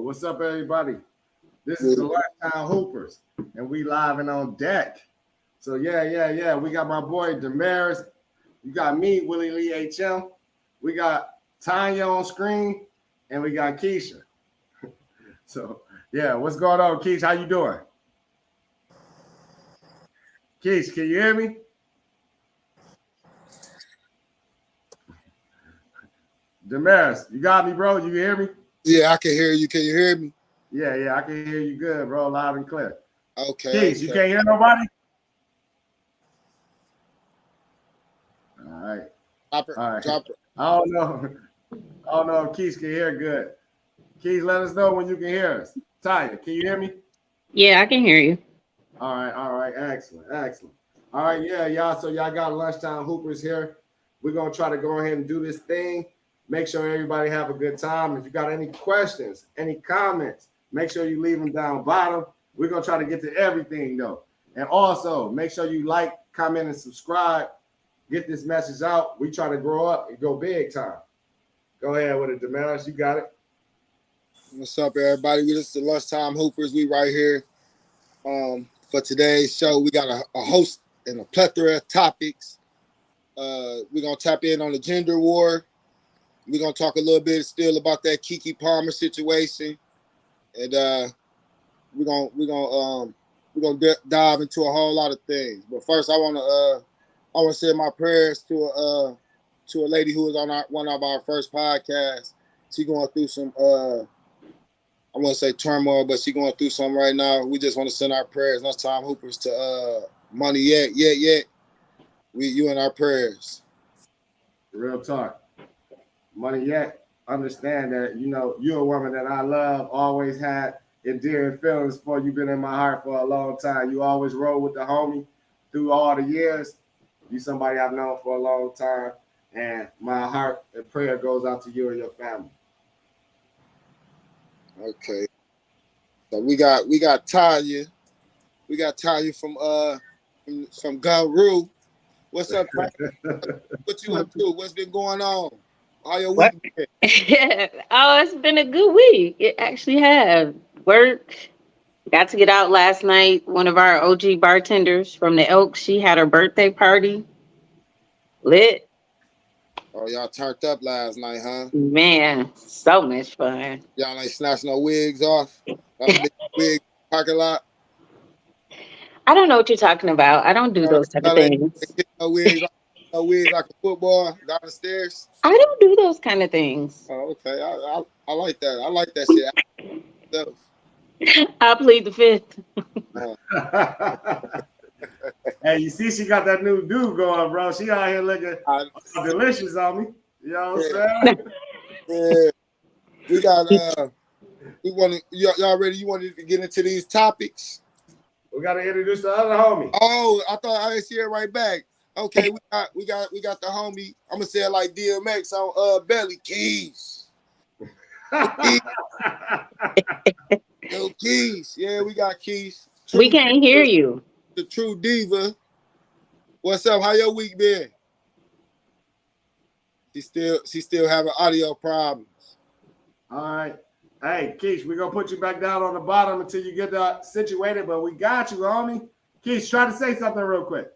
What's up, everybody? This is the Lunchtime Hoopers, and we live and on deck. So yeah. We got my boy Damaris. You got me, Willie Lee HM. We got Tanya on screen, and we got Keisha. So yeah, what's going on, Keisha? How you doing? Keisha, can you hear me? Damaris, you got me, bro? You can hear me? Yeah, I can hear you. Can you hear me? Yeah, I can hear you good, bro, loud and clear. Okay. Keisha, you can't hear nobody? All right. Drop it. I don't know if Keith can hear good. Keith, let us know when you can hear us. Tanya, can you hear me? Yeah, I can hear you. All right. Excellent. All right, yeah, y'all. So y'all got Lunchtime Hoopers here. We're gonna try to go ahead and do this thing. Make sure everybody have a good time. If you got any questions, any comments, make sure you leave them down bottom. We're gonna try to get to everything though. And also make sure you like, comment, and subscribe. Get this message out. We try to grow up and go big time. Go ahead with it, Damaris. You got it. What's up, everybody? This is the Lunchtime Hoopers. We right here. For today's show, we got a host and a plethora of topics. We're gonna tap in on the gender war. We're gonna talk a little bit still about that Keke Palmer situation, and we're gonna dive into a whole lot of things. But first, I wanna say my prayers to a lady who was on one of our first podcasts. She going through some I wouldn't say turmoil, but she going through something right now. We just want to send our prayers, Lunchtime Hoopers, to Money Yet. You and our prayers. Real talk. Money Yet. Understand that, you're a woman that I love, always had endearing feelings for. You've been in my heart for a long time. You always roll with the homie through all the years. You somebody I've known for a long time. And my heart and prayer goes out to you and your family. Okay. So we got Tanya. We got Tanya from Guru. What's up, Tanya? What you up to? What's been going on? How your week been? Oh, it's been a good week. It actually have. Work. Got to get out last night. One of our OG bartenders from the Elks, she had her birthday party. Lit. Oh, y'all turned up last night, huh? Man, so much fun. Y'all ain't snatching no wigs off? Got a big wig parking lot? I don't know what you're talking about. I don't do those type of things. No wigs like a football down the stairs? I don't do those kind of things. Oh, okay. I like that. I like that shit. I plead the fifth. Hey, you see, she got that new dude going, bro. She out here looking delicious on me. You know what I'm saying? Yeah. We got y'all ready? You wanted to get into these topics? We gotta introduce the other homie. Oh, I thought I didn't see it right back. Okay, we got the homie. I'm gonna say it like DMX on Belly Keys. Yo, Keys. Yeah, we got Keys. We can't hear you. The true diva. What's up? How your week been? She still having audio problems. All right. Hey, Keish, we're gonna put you back down on the bottom until you get that situated, but we got you, homie. Keish, try to say something real quick.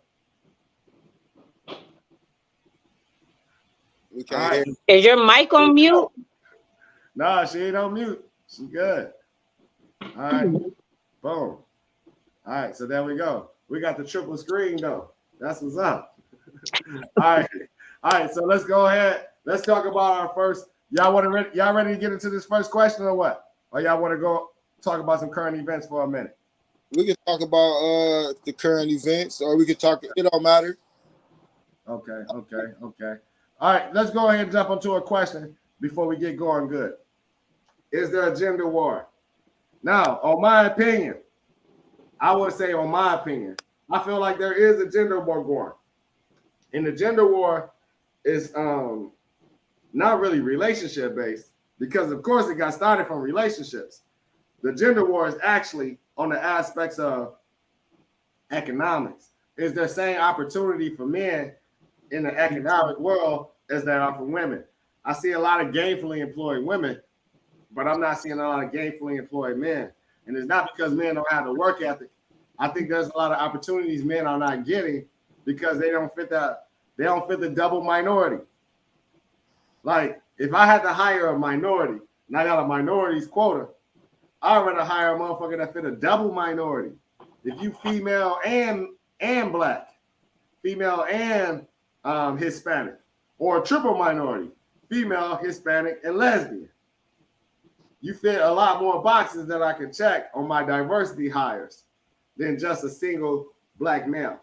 We can't hear. Is your mic on mute? No, she ain't on mute. She good. All right. Boom. All right, so there we go. We got the triple screen though. That's what's up. All right. So let's go ahead. Let's talk about our first. Y'all ready to get into this first question or what? Or y'all want to go talk about some current events for a minute? We can talk about the current events, or we can talk. It don't matter. Okay. All right, let's go ahead and jump into a question before we get going good. Is there a gender war? Now, on my opinion, I would say on my opinion, I feel like there is a gender war going. And the gender war is not really relationship based because, of course, it got started from relationships. The gender war is actually on the aspects of economics. Is there same opportunity for men in the economic world as there are for women? I see a lot of gainfully employed women but I'm not seeing a lot of gainfully employed men. And it's not because men don't have the work ethic. I think there's a lot of opportunities men are not getting because they don't fit the double minority. Like if I had to hire a minority and I got a minorities quota, I'd rather hire a motherfucker that fit a double minority. If you female and black, female and Hispanic, or a triple minority, female, Hispanic, and lesbian. You fit a lot more boxes that I can check on my diversity hires than just a single black male.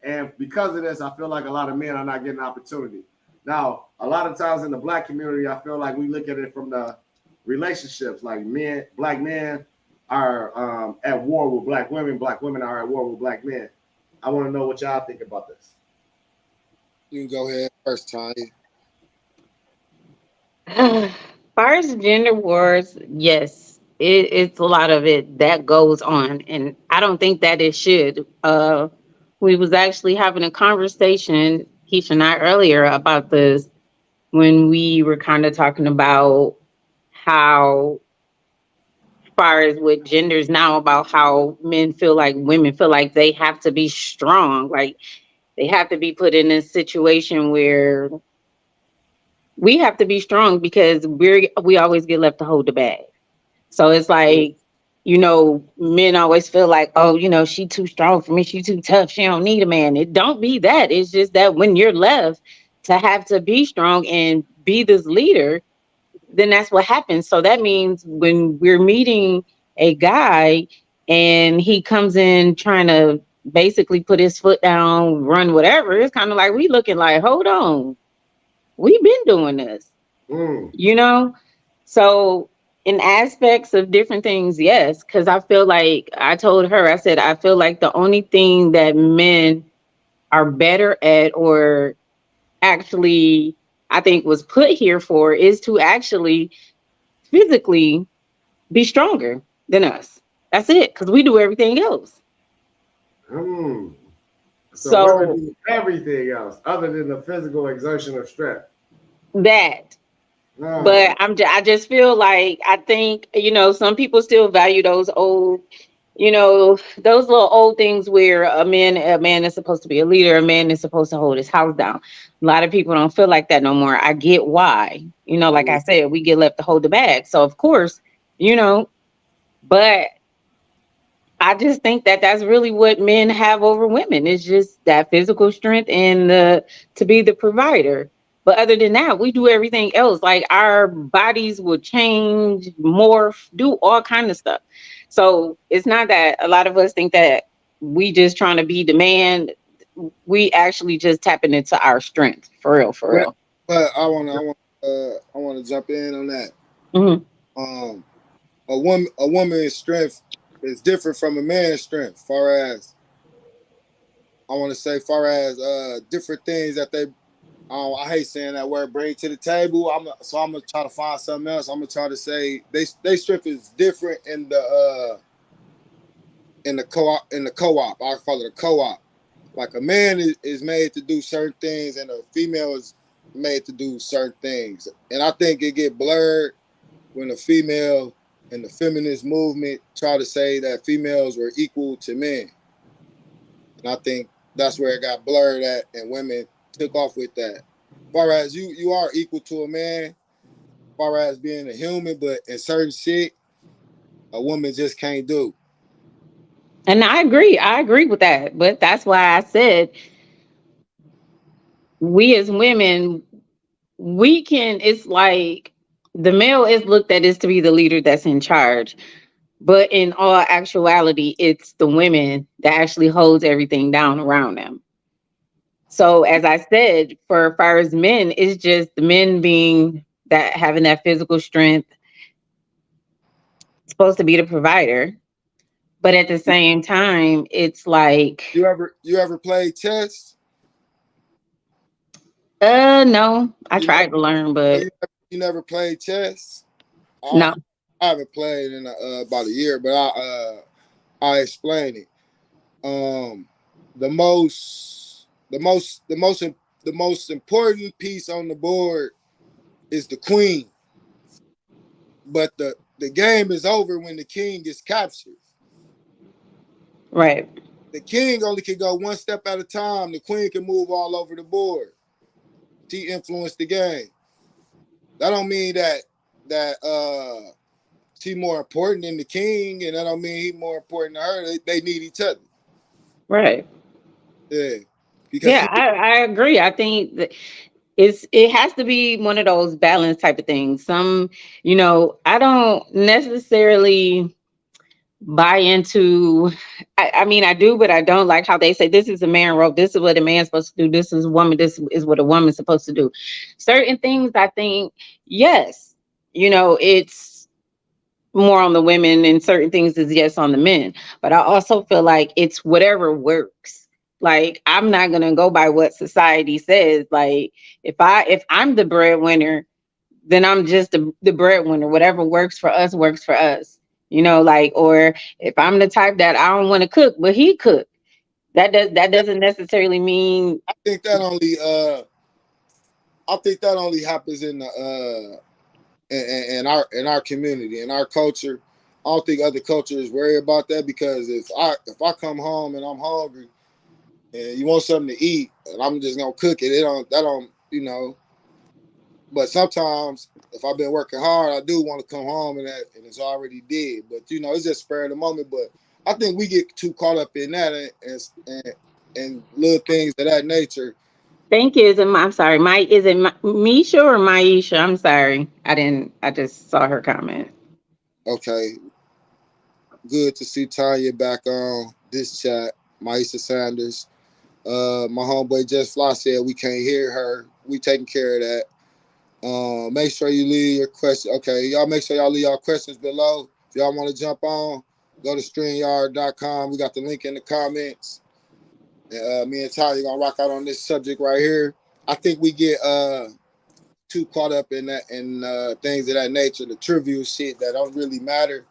And because of this, I feel like a lot of men are not getting opportunity. Now, a lot of times in the black community, I feel like we look at it from the relationships, like black men are at war with black women are at war with black men. I want to know what y'all think about this. You can go ahead first, Tanya. As far as gender wars, yes, it's a lot of it that goes on, and I don't think that it should. We was actually having a conversation, Keisha and I, earlier about this when we were kind of talking about how, as far as with genders now, about how men feel like women feel like they have to be strong, like they have to be put in a situation where we have to be strong because we always get left to hold the bag. So it's like, men always feel like, oh, she too strong for me, she too tough, she don't need a man. It don't be that. It's just that when you're left to have to be strong and be this leader, then that's what happens. So that means when we're meeting a guy and he comes in trying to basically put his foot down, run whatever, it's kind of like we looking like, hold on, we've been doing this, So in aspects of different things, yes, because I feel like I told her, I said, I feel like the only thing that men are better at, or actually I think was put here for, is to actually physically be stronger than us. That's it, because we do everything else. So women do everything else other than the physical exertion of strength. That. But I just feel like, I think, some people still value those old, those little old things where a man is supposed to be a leader, a man is supposed to hold his house down. A lot of people don't feel like that no more. I get why. Like I said, we get left to hold the bag. So of course, but I just think that that's really what men have over women. It's just that physical strength and to be the provider. But other than that, we do everything else. Like our bodies will change, morph, do all kind of stuff. So it's not that a lot of us think that we just trying to be the man. We actually just tapping into our strength, for real, for real. But I want to jump in on that. Mm-hmm. A woman's strength is different from a man's strength. Far as different things that they. I hate saying that word, bring to the table. I'm gonna try to find something else. I'm gonna try to say they strength is different in the co-op. I call it a co-op. Like a man is made to do certain things, and a female is made to do certain things. And I think it get blurred when the female and the feminist movement try to say that females were equal to men. And I think that's where it got blurred at, and women took off with that. As far as you are equal to a man, as far as being a human, but in certain shit, a woman just can't do. And I agree with that. But that's why I said we as women, it's like the male is looked at as to be the leader that's in charge. But in all actuality, it's the women that actually holds everything down around them. So as I said, for far as men, it's just the men being that, having that physical strength, supposed to be the provider. But at the same time, it's like, you ever played chess? No, I tried to learn, but you never played chess? No. I haven't played in about a year, but I explain it. The most important piece on the board is the queen. but the game is over when the king is captured. Right. The king only can go one step at a time. The queen can move all over the board. She influenced the game. That don't mean that she more important than the king, and that don't mean he more important than her. They need each other. Right. Yeah. Because Yeah, she I agree. I think that it has to be one of those balance type of things. Some, I don't necessarily buy into I mean I do, but I don't like how they say this is a man role, this is what a man's supposed to do, this is a woman, this is what a woman's supposed to do. Certain things I think, yes, it's more on the women, and certain things is yes on the men. But I also feel like it's whatever works. Like, I'm not gonna go by what society says. Like, if I'm the breadwinner, then I'm just the breadwinner. Whatever works for us works for us. Like, or if I'm the type that I don't want to cook, but he cook, that doesn't necessarily mean. think that only happens in the in our community, in our culture. I don't think other cultures worry about that, because if I come home and I'm hungry and you want something to eat and I'm just gonna cook it, that don't But sometimes if I've been working hard, I do want to come home and it's already dead. But it's just spur of the moment. But I think we get too caught up in that and little things of that nature. Thank you. I'm sorry. Is it Misha or Maisha? I'm sorry. I just saw her comment. Okay, good to see Tanya back on this chat. Maisha Sanders. My homeboy Just Fly said we can't hear her. We taking care of that. Make sure you leave your question. Okay, y'all make sure y'all leave y'all questions below. If y'all want to jump on, go to StreamYard.com. We got the link in the comments. Me and Tanya gonna rock out on this subject right here. I think we get too caught up in that and things of that nature, the trivial shit that don't really matter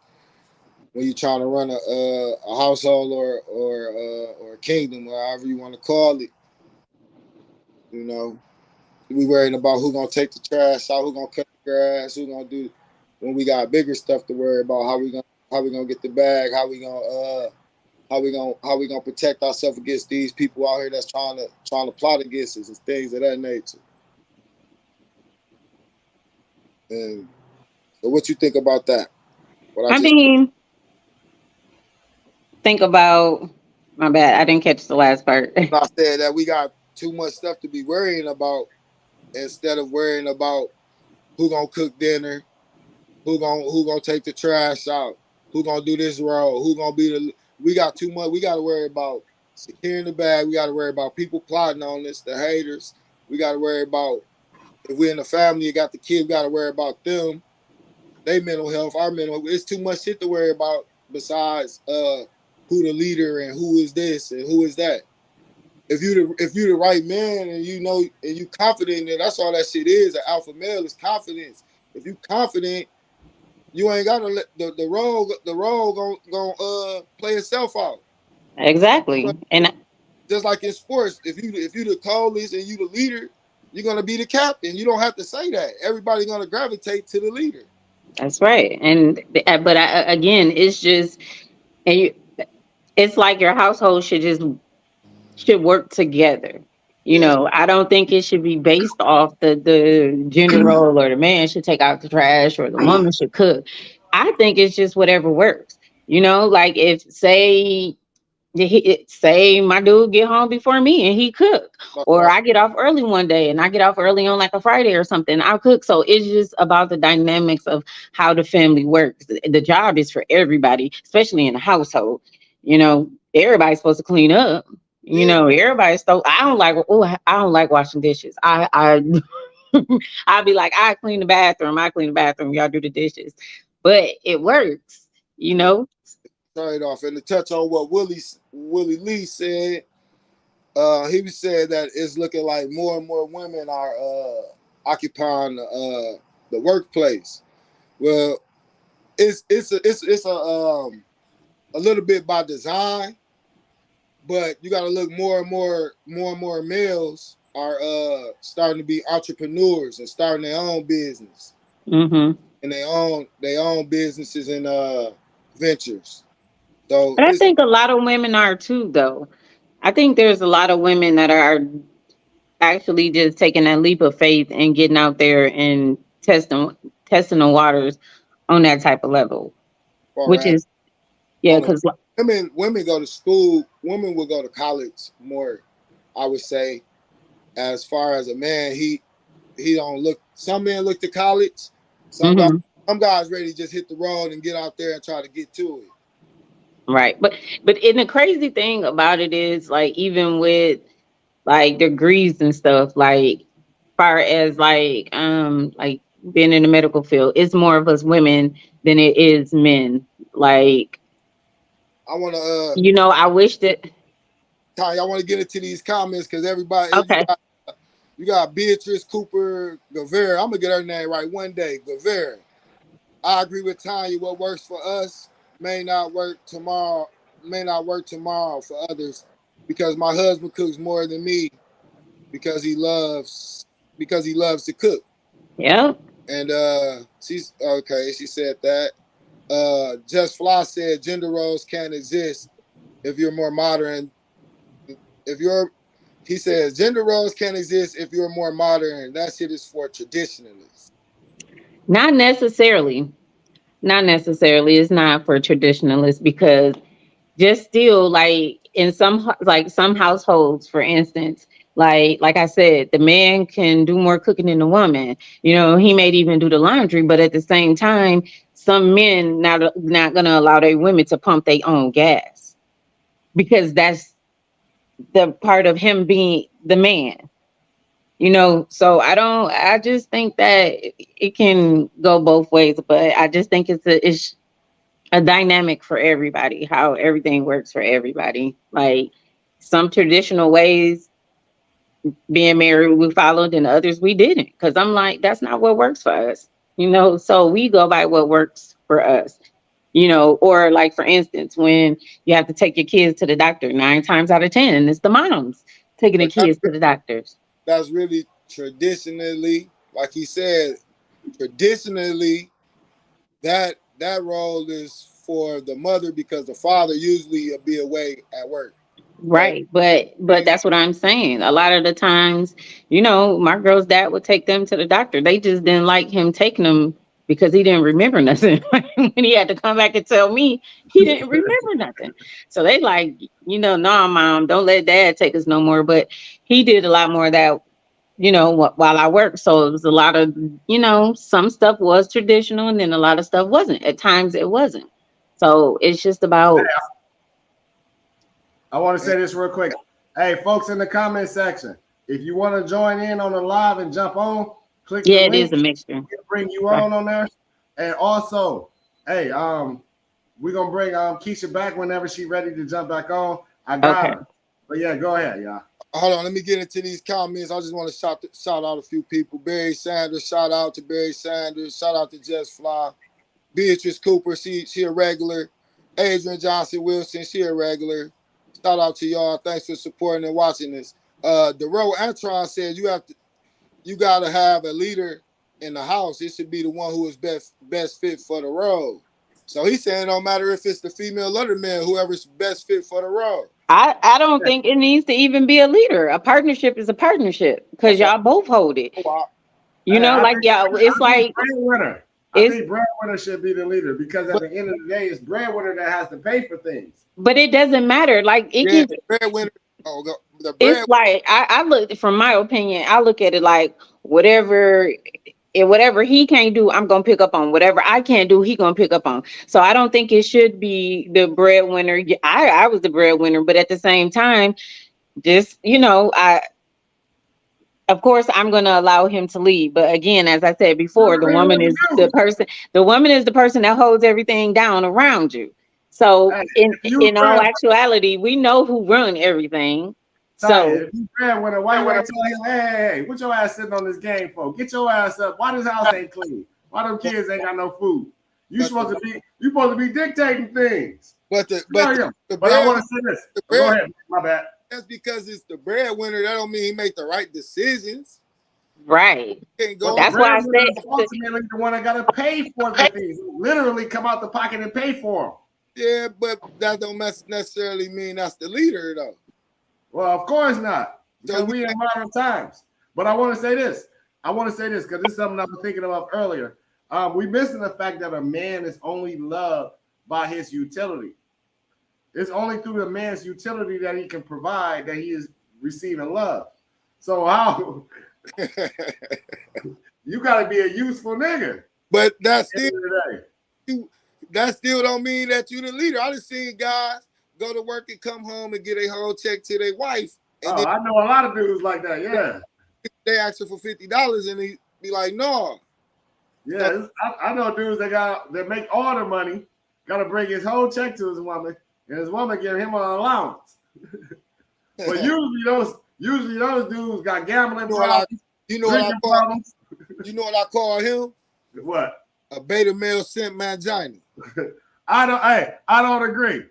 when you're trying to run a household or a kingdom, or however you want to call it. We worrying about who gonna take the trash out, who gonna cut the grass, who gonna do, when we got bigger stuff to worry about. How we gonna get the bag? How we gonna protect ourselves against these people out here that's trying to plot against us and things of that nature. And so, what you think about that? I mean, think about, my bad, I didn't catch the last part. I said that we got too much stuff to be worrying about, instead of worrying about who gonna cook dinner, who gonna take the trash out, who gonna do this role, who gonna be the. We got too much. We got to worry about securing the bag. We got to worry about people plotting on us, the haters. We got to worry about, if we're in the family, you got the kid. We got to worry about them, their mental health, our mental health. It's too much shit to worry about besides who the leader and who is this and who is that. If you the right man and and you confident, and that's all that shit is. An alpha male is confidence. If you confident, you ain't gotta let the role gonna play itself out. Exactly. But And just like in sports, if you the coldest and you the leader, you're gonna be the captain. You don't have to say that. Everybody's gonna gravitate to the leader. that's right. And but again, it's just, and it's like your household should work together. Yeah. I don't think it should be based off the gender role, or the man should take out the trash or the woman should cook. I think it's just whatever works. Like, if say my dude get home before me and he cook, That's or right. I get off early one day and I get off early on like a Friday or something, I'll cook. So it's just about the dynamics of how the family works. The job is for everybody, especially in the household. Everybody's supposed to clean up. Yeah. Everybody's so, I don't like washing dishes. I'll be like, I clean the bathroom, y'all do the dishes. But it works, Start off, and to touch on what Willie Lee said, he was saying that it's looking like more and more women are occupying the workplace. Well, it's a little bit by design, but you got to look more and more males are starting to be entrepreneurs and starting their own business. Mm-hmm. and they own businesses and ventures. So But I it's think a lot of women are too, though. I think there's a lot of women that are actually just taking that leap of faith and getting out there and testing the waters on that type of level, far which as is yeah, on the because women go to school, women will go to college more, I would say. As far as a man, he don't look. Some men look to college. Some guys ready to just hit the road and get out there and try to get to it. right, but and the crazy thing about it is like even with like degrees and stuff, like far as like being in the medical field, it's more of us women than it is men. Like, I want to I wish that Ty, I want to get into these comments because everybody okay. you got Beatrice Cooper Guevara. I'm gonna get her name right one day. Guevara. I agree with Tanya. What works for us may not work tomorrow. May not work tomorrow for others because my husband cooks more than me because he loves to cook. Yeah. And she's okay. She said that. Just Fly said gender roles can't exist if you're more modern. If you're, he says gender roles can't exist if you're more modern. That shit is for traditionalists. Not necessarily. Not necessarily. It's not for traditionalists because just still like in some households, for instance, like I said, the man can do more cooking than the woman. He may even do the laundry, but at the same time, some men not gonna allow their women to pump their own gas because that's the part of him being the man. So I just think that it can go both ways, but I just think it's a dynamic for everybody, how everything works for everybody. Like some traditional ways being married we followed and others we didn't. Cause I'm like, that's not what works for us. So we go by what works for us. Or like for instance, when you have to take your kids to the doctor, 9 times out of 10, it's the moms taking the But kids to the doctors. that's really traditionally, like he said, traditionally that role is for the mother because the father usually will be away at work. So Right. But that's what I'm saying. A lot of the times, my girl's dad would take them to the doctor. They just didn't like him taking them because he didn't remember nothing. When he had to come back and tell me he didn't remember nothing. So they like, nah, mom, don't let dad take us no more. But he did a lot more of that, while I worked. So it was a lot of, some stuff was traditional and then a lot of stuff wasn't. At times it wasn't. So it's just about I want to say this real quick. Hey, folks in the comment section, if you want to join in on the live and jump on, click the it is link. a mixture. It'll bring you on there. And also, hey, we're gonna bring Keisha back whenever she's ready to jump back on. I got her. But yeah, go ahead, y'all. Hold on, let me get into these comments. I just want to shout out a few people. Barry Sanders, shout out to Barry Sanders. Shout out to Just Fly. Beatrice Cooper, she a regular. Adrian Johnson Wilson, she a regular. Shout out to y'all. Thanks for supporting and watching this. DeRoe Antron said you gotta have a leader in the house. It should be the one who is best fit for the role. So he's saying no matter if it's the female or the man, whoever's best fit for the role. I don't think it needs to even be a leader. A partnership is a partnership because y'all both hold it. It's like breadwinner. I think breadwinner should be the leader because at the end of the day, it's breadwinner that has to pay for things. But it doesn't matter. Like it can. Breadwinner. It's like I look from my opinion. I look at it like whatever he can't do, I'm gonna pick up on. Whatever I can't do, he gonna pick up on. So I don't think it should be the breadwinner. I was the breadwinner, but at the same time, just of course I'm gonna allow him to lead. But again, as I said before, the woman is the person. The woman is the person that holds everything down around you. So in all actuality, we know who run everything. So if you breadwinner, why you ain't telling him, hey, what your ass sitting on this game for? Get your ass up. Why this house ain't clean? Why them kids ain't got no food? You supposed to be dictating things. But I want to say this. Go ahead. My bad. That's because it's the breadwinner. That don't mean he make the right decisions. Right. Can't But go. the That's why I breadwinner is said, ultimately the one that got to pay for the things. Literally come out the pocket and pay for them. Yeah, but that don't necessarily mean that's the leader though. Well, of course not, because So we in modern times. But I want to say this. Because this is something I was thinking about earlier. We missing the fact that a man is only loved by his utility. It's only through the man's utility that he can provide that he is receiving love. So how you got to be a useful nigga. but that's At the still end of the day. that still don't mean that you the leader. I just seen guys go to work and come home and get a whole check to their wife, and Oh, I know a lot of dudes like that. Yeah. they ask her for $50, and he be like, "No." Yeah, I know dudes that make all the money, got to bring his whole check to his woman, and his woman give him an allowance. But usually those dudes got gambling problems, You know what I drinking call? problems. You know what I call him? What? A beta male simp mangina. I don't agree.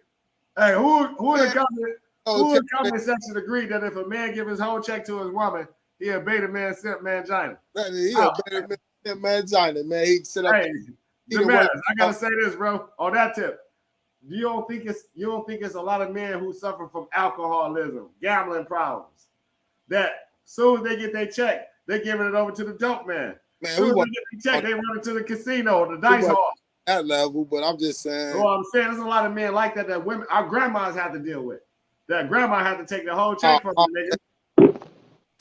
Hey, who in the comment Oh, section agree that if a man give his whole check to his woman, he a beta man simp mangina? he a beta male simp mangina, man. He sit up. Hey, Damaris, I gotta say this, bro. On that tip, you don't think it's a lot of men who suffer from alcoholism, gambling problems, that soon as they get their check, they're giving it over to the dope man. Man, Soon as they get their check, they run it to the casino, the dice hall. That level, but I'm just saying. Well, I'm saying there's a lot of men like that women, our grandmas have to deal with. That grandma had to take the whole check from the nigga.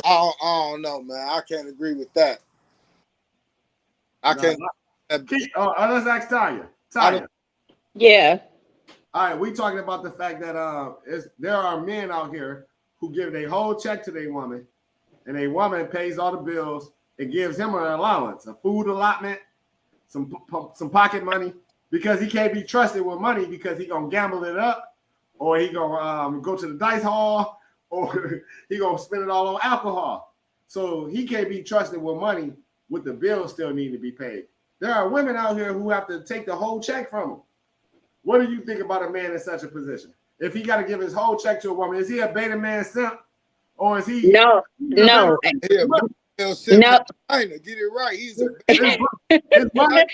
I don't know, man. I can't agree with that. Can't. Let's ask Tanya. Tanya. yeah, All right, we talking about the fact that there are men out here who give their whole check to their woman, and a woman pays all the bills and gives him an allowance, a food allotment, some pocket money, because he can't be trusted with money because he gonna gamble it up, or he gonna go to the dice hall, or he gonna spend it all on alcohol. So he can't be trusted with money with the bills still needing to be paid. There are women out here who have to take the whole check from him. What do you think about a man in such a position? If he got to give his whole check to a woman, is he a beta man simp, or is he? no. Yeah, simp No. Get it right. He's a his money?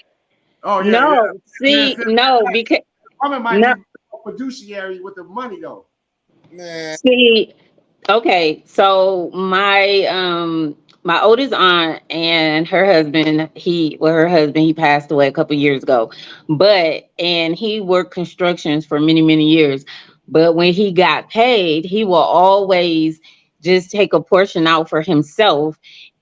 Oh yeah. No, yeah. see, Yeah, no, because woman might no. be a fiduciary with the money though. man. See, okay, so my oldest aunt and her husband, he passed away a couple years ago, and he worked constructions for many, many years. But when he got paid, he will always just take a portion out for himself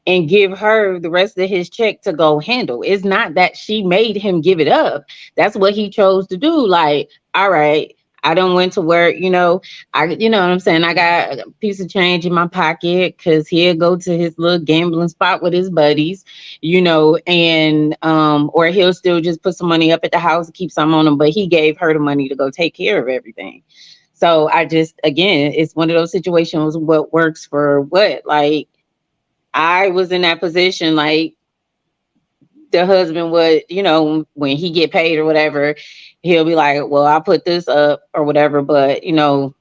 and give her the rest of his check to go handle. It's not that she made him give it up. That's what he chose to do. Like, all right, I don't went to work, you know what I'm saying? I got a piece of change in my pocket because he'll go to his little gambling spot with his buddies, and or he'll still just put some money up at the house and keep some on him, but he gave her the money to go take care of everything. So again, it's one of those situations, what works for what? Like, I was in that position, like, the husband would, when he get paid or whatever, he'll be like, well, I'll put this up or whatever, but, do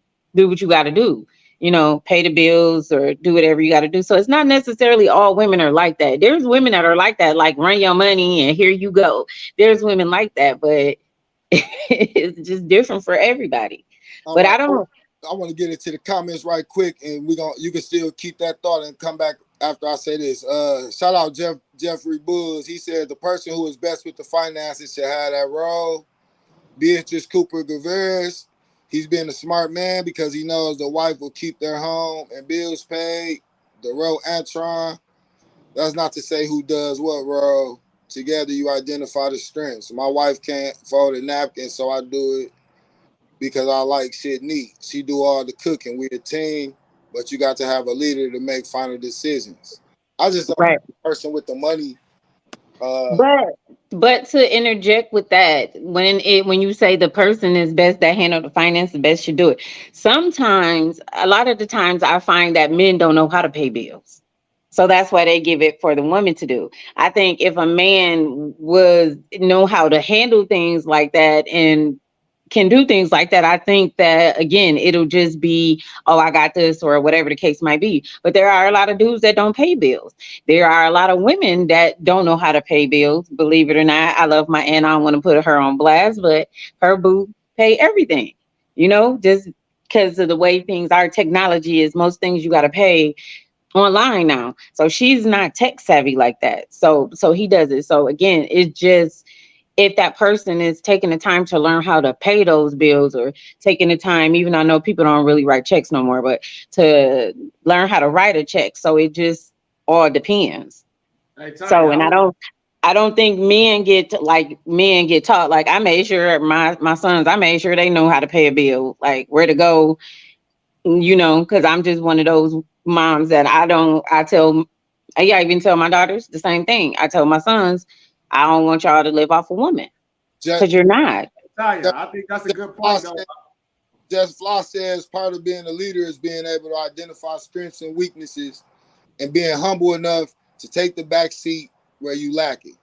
what you got to do, pay the bills or do whatever you got to do. So it's not necessarily all women are like that. There's women that are like that, like run your money and here you go. There's women like that, but it's just different for everybody. But I want to get into the comments right quick, and you can still keep that thought and come back after I say this. Shout out Jeffrey Bulls. He said the person who is best with the finances should have that role. Beatrice Cooper Gavers, he's been a smart man because he knows the wife will keep their home and bills paid. Darrell Antron, that's not to say who does what role. Together you identify the strengths. My wife can't fold a napkin, so I do it because I like shit neat. She do all the cooking. We a team, but you got to have a leader to make final decisions. I just don't think the person with the money. But to interject with that, when you say the person is best that handle the finances, best should do it. Sometimes, a lot of the times, I find that men don't know how to pay bills. So that's why they give it for the woman to do. I think if a man know how to handle things like that and can do things like that, I think that again, it'll just be, oh, I got this or whatever the case might be. But there are a lot of dudes that don't pay bills. There are a lot of women that don't know how to pay bills. Believe it or not, I love my aunt. I don't want to put her on blast, but her boo pay everything. Just because of the way things are, technology is most things you got to pay online now. So she's not tech savvy like that. So he does it. So again, it's just if that person is taking the time to learn how to pay those bills or taking the time, even though I know people don't really write checks no more, but to learn how to write a check. So it just all depends. Hey, So, and Tanya, I don't think men get taught. Like I made sure my sons, I made sure they know how to pay a bill, like where to go, because I'm just one of those moms that I even tell my daughters the same thing. I tell my sons, I don't want y'all to live off a woman Just, because you're not. Tanya, I think that's a good point, though. just Floss says part of being a leader is being able to identify strengths and weaknesses and being humble enough to take the back seat where you lack it.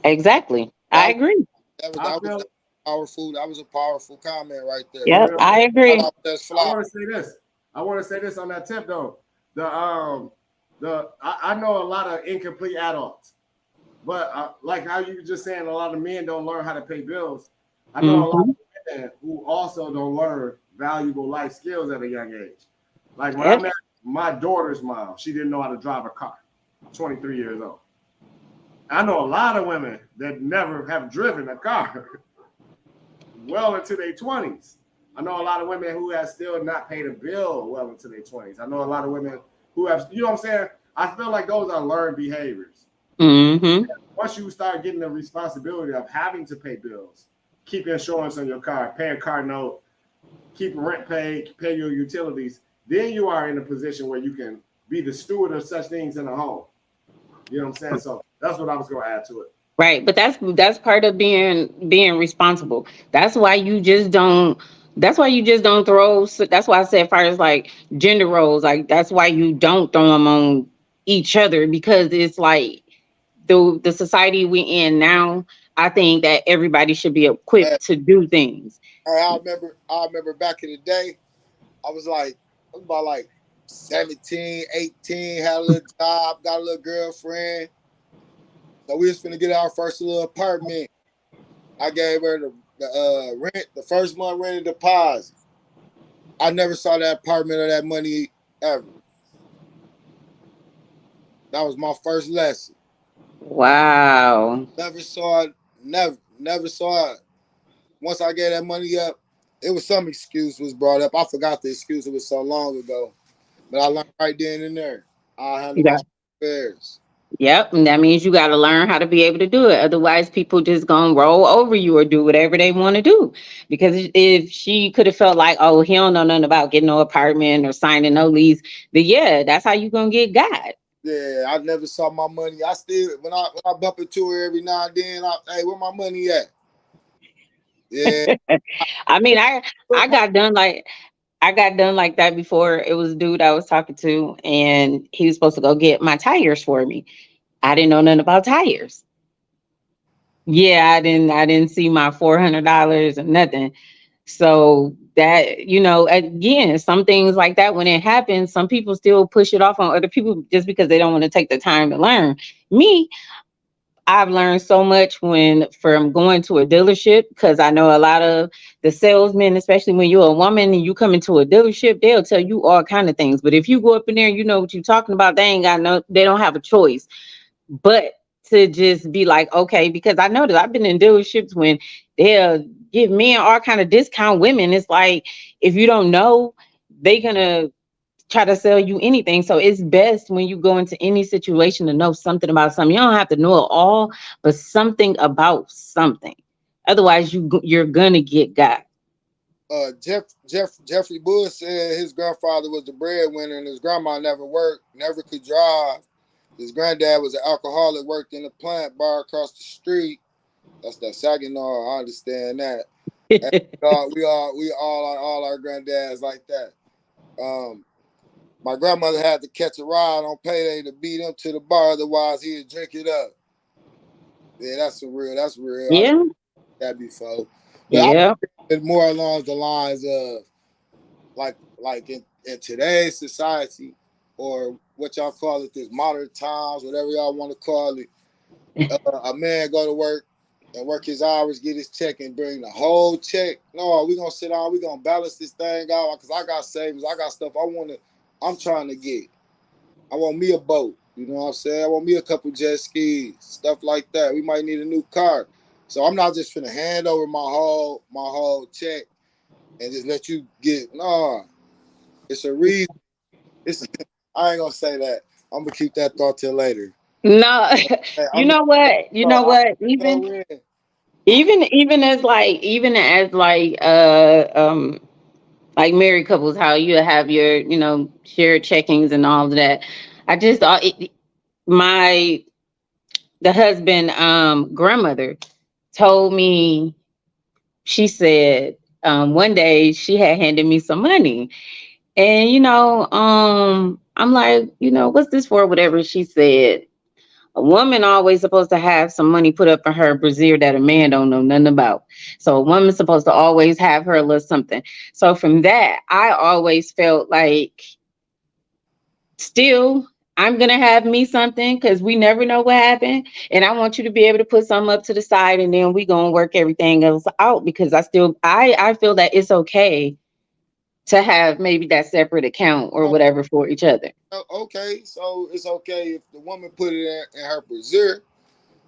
Exactly. I agree. That was powerful. That was a powerful comment right there. Yep, I agree. I want to say this. I want to say this on that tip though. I know a lot of incomplete adults, but like how you were just saying, a lot of men don't learn how to pay bills. I know a lot of women who also don't learn valuable life skills at a young age. Like when I met my daughter's mom, she didn't know how to drive a car. 23 years old. I know a lot of women that never have driven a car well into their 20s. I know a lot of women who have still not paid a bill well into their 20s. I know a lot of women who have, you know what I'm saying? I feel like those are learned behaviors. Once you start getting the responsibility of having to pay bills, keep insurance on your car, pay a car note, keep rent paid, pay your utilities, then you are in a position where you can be the steward of such things in a home. You know what I'm saying? So that's what I was going to add to it. Right, but that's part of being responsible. That's why you just don't. That's why you just don't throw. That's why I said, as far as like gender roles, like that's why you don't throw them on each other, because it's like the society we in now. I think that everybody should be equipped to do things. I remember back in the day, I was about like 17, 18, had a little job, got a little girlfriend. So we was finna get our first little apartment. I gave her the rent, the first month rent and deposit. I never saw that apartment or that money ever. That was my first lesson. Wow. Never saw it. Never saw it. Once I gave that money up, it was some excuse was brought up. I forgot the excuse. It was so long ago. But I learned right then and there. I handle my affairs. Yep, and that means you got to learn how to be able to do it. Otherwise, people just gonna roll over you or do whatever they want to do. Because if she could have felt like, oh, he don't know nothing about getting no apartment or signing no lease, then yeah, that's how you gonna get got. Yeah, I never saw my money. I still when I bump into her every now and then, hey, where my money at? Yeah. I mean, I got done like that before. It was a dude I was talking to, and he was supposed to go get my tires for me. I didn't know nothing about tires. Yeah, I didn't see my $400 or nothing. So that, again, some things like that, when it happens, some people still push it off on other people just because they don't want to take the time to learn. Me, I've learned so much from going to a dealership, because I know a lot of the salesmen, especially when you're a woman and you come into a dealership, they'll tell you all kind of things. But if you go up in there and you know what you're talking about, they don't have a choice but to just be like, okay, because I know that I've been in dealerships when they'll give men all kind of discount women. It's like, if you don't know, they're gonna try to sell you anything. So it's best when you go into any situation to know something about something. You don't have to know it all, but something about something. Otherwise, you're gonna get got. Jeffrey Bush said his grandfather was the breadwinner and his grandma never worked, never could drive. His granddad was an alcoholic, worked in a plant bar across the street. That's that Saginaw. I understand that. we all our granddads like that. My grandmother had to catch a ride on payday to beat him to the bar, otherwise he'd drink it up. Yeah, that's real. Yeah. That before. But I Yeah. think more along the lines of like in today's society, or what y'all call it, this modern times, whatever y'all want to call it. A man go to work and work his hours, get his check, and bring the whole check. No, we gonna sit down, we gonna balance this thing out because I got savings, I got stuff I'm trying to get. I want me a boat, you know what I'm saying? I want me a couple jet skis, stuff like that. We might need a new car. So I'm not just finna hand over my whole check and just let you get. No, it's a reason. It's I ain't gonna say that. I'm gonna keep that thought till later. No, Hey, you know what? You know what? go in. Even as like married couples, how you have your, shared checkings and all of that. I just thought my the husband grandmother told me, she said, one day she had handed me some money, and I'm like, what's this for? Whatever she said. A woman always supposed to have some money put up in her brassiere that a man don't know nothing about. So a woman's supposed to always have her a little something. So from that, I always felt like, still, I'm gonna have me something, because we never know what happened. And I want you to be able to put something up to the side, and then we gonna work everything else out, because I feel that it's okay to have maybe that separate account or whatever for each other. Okay, so it's okay if the woman put it in her brassiere.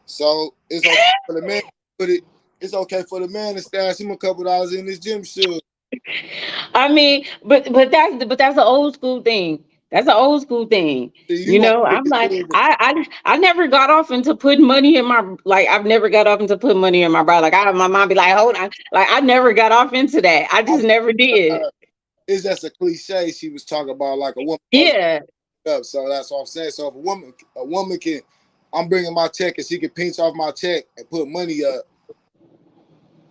So it's okay for the man to put it. It's okay for the man to stash him a couple dollars in his gym shoes. I mean, but that's an old school thing. That's an old school thing. See, you want to I'm pick like, it too. I never got off into putting money in my, like, I've never got off into putting money in my bra. Like, my mom be like, hold on, like, I never got off into that. I just never did. It's just a cliche. She was talking about like a woman Yeah. up. So that's what I'm saying. So if a woman can, I'm bringing my check and she can pinch off my check and put money up.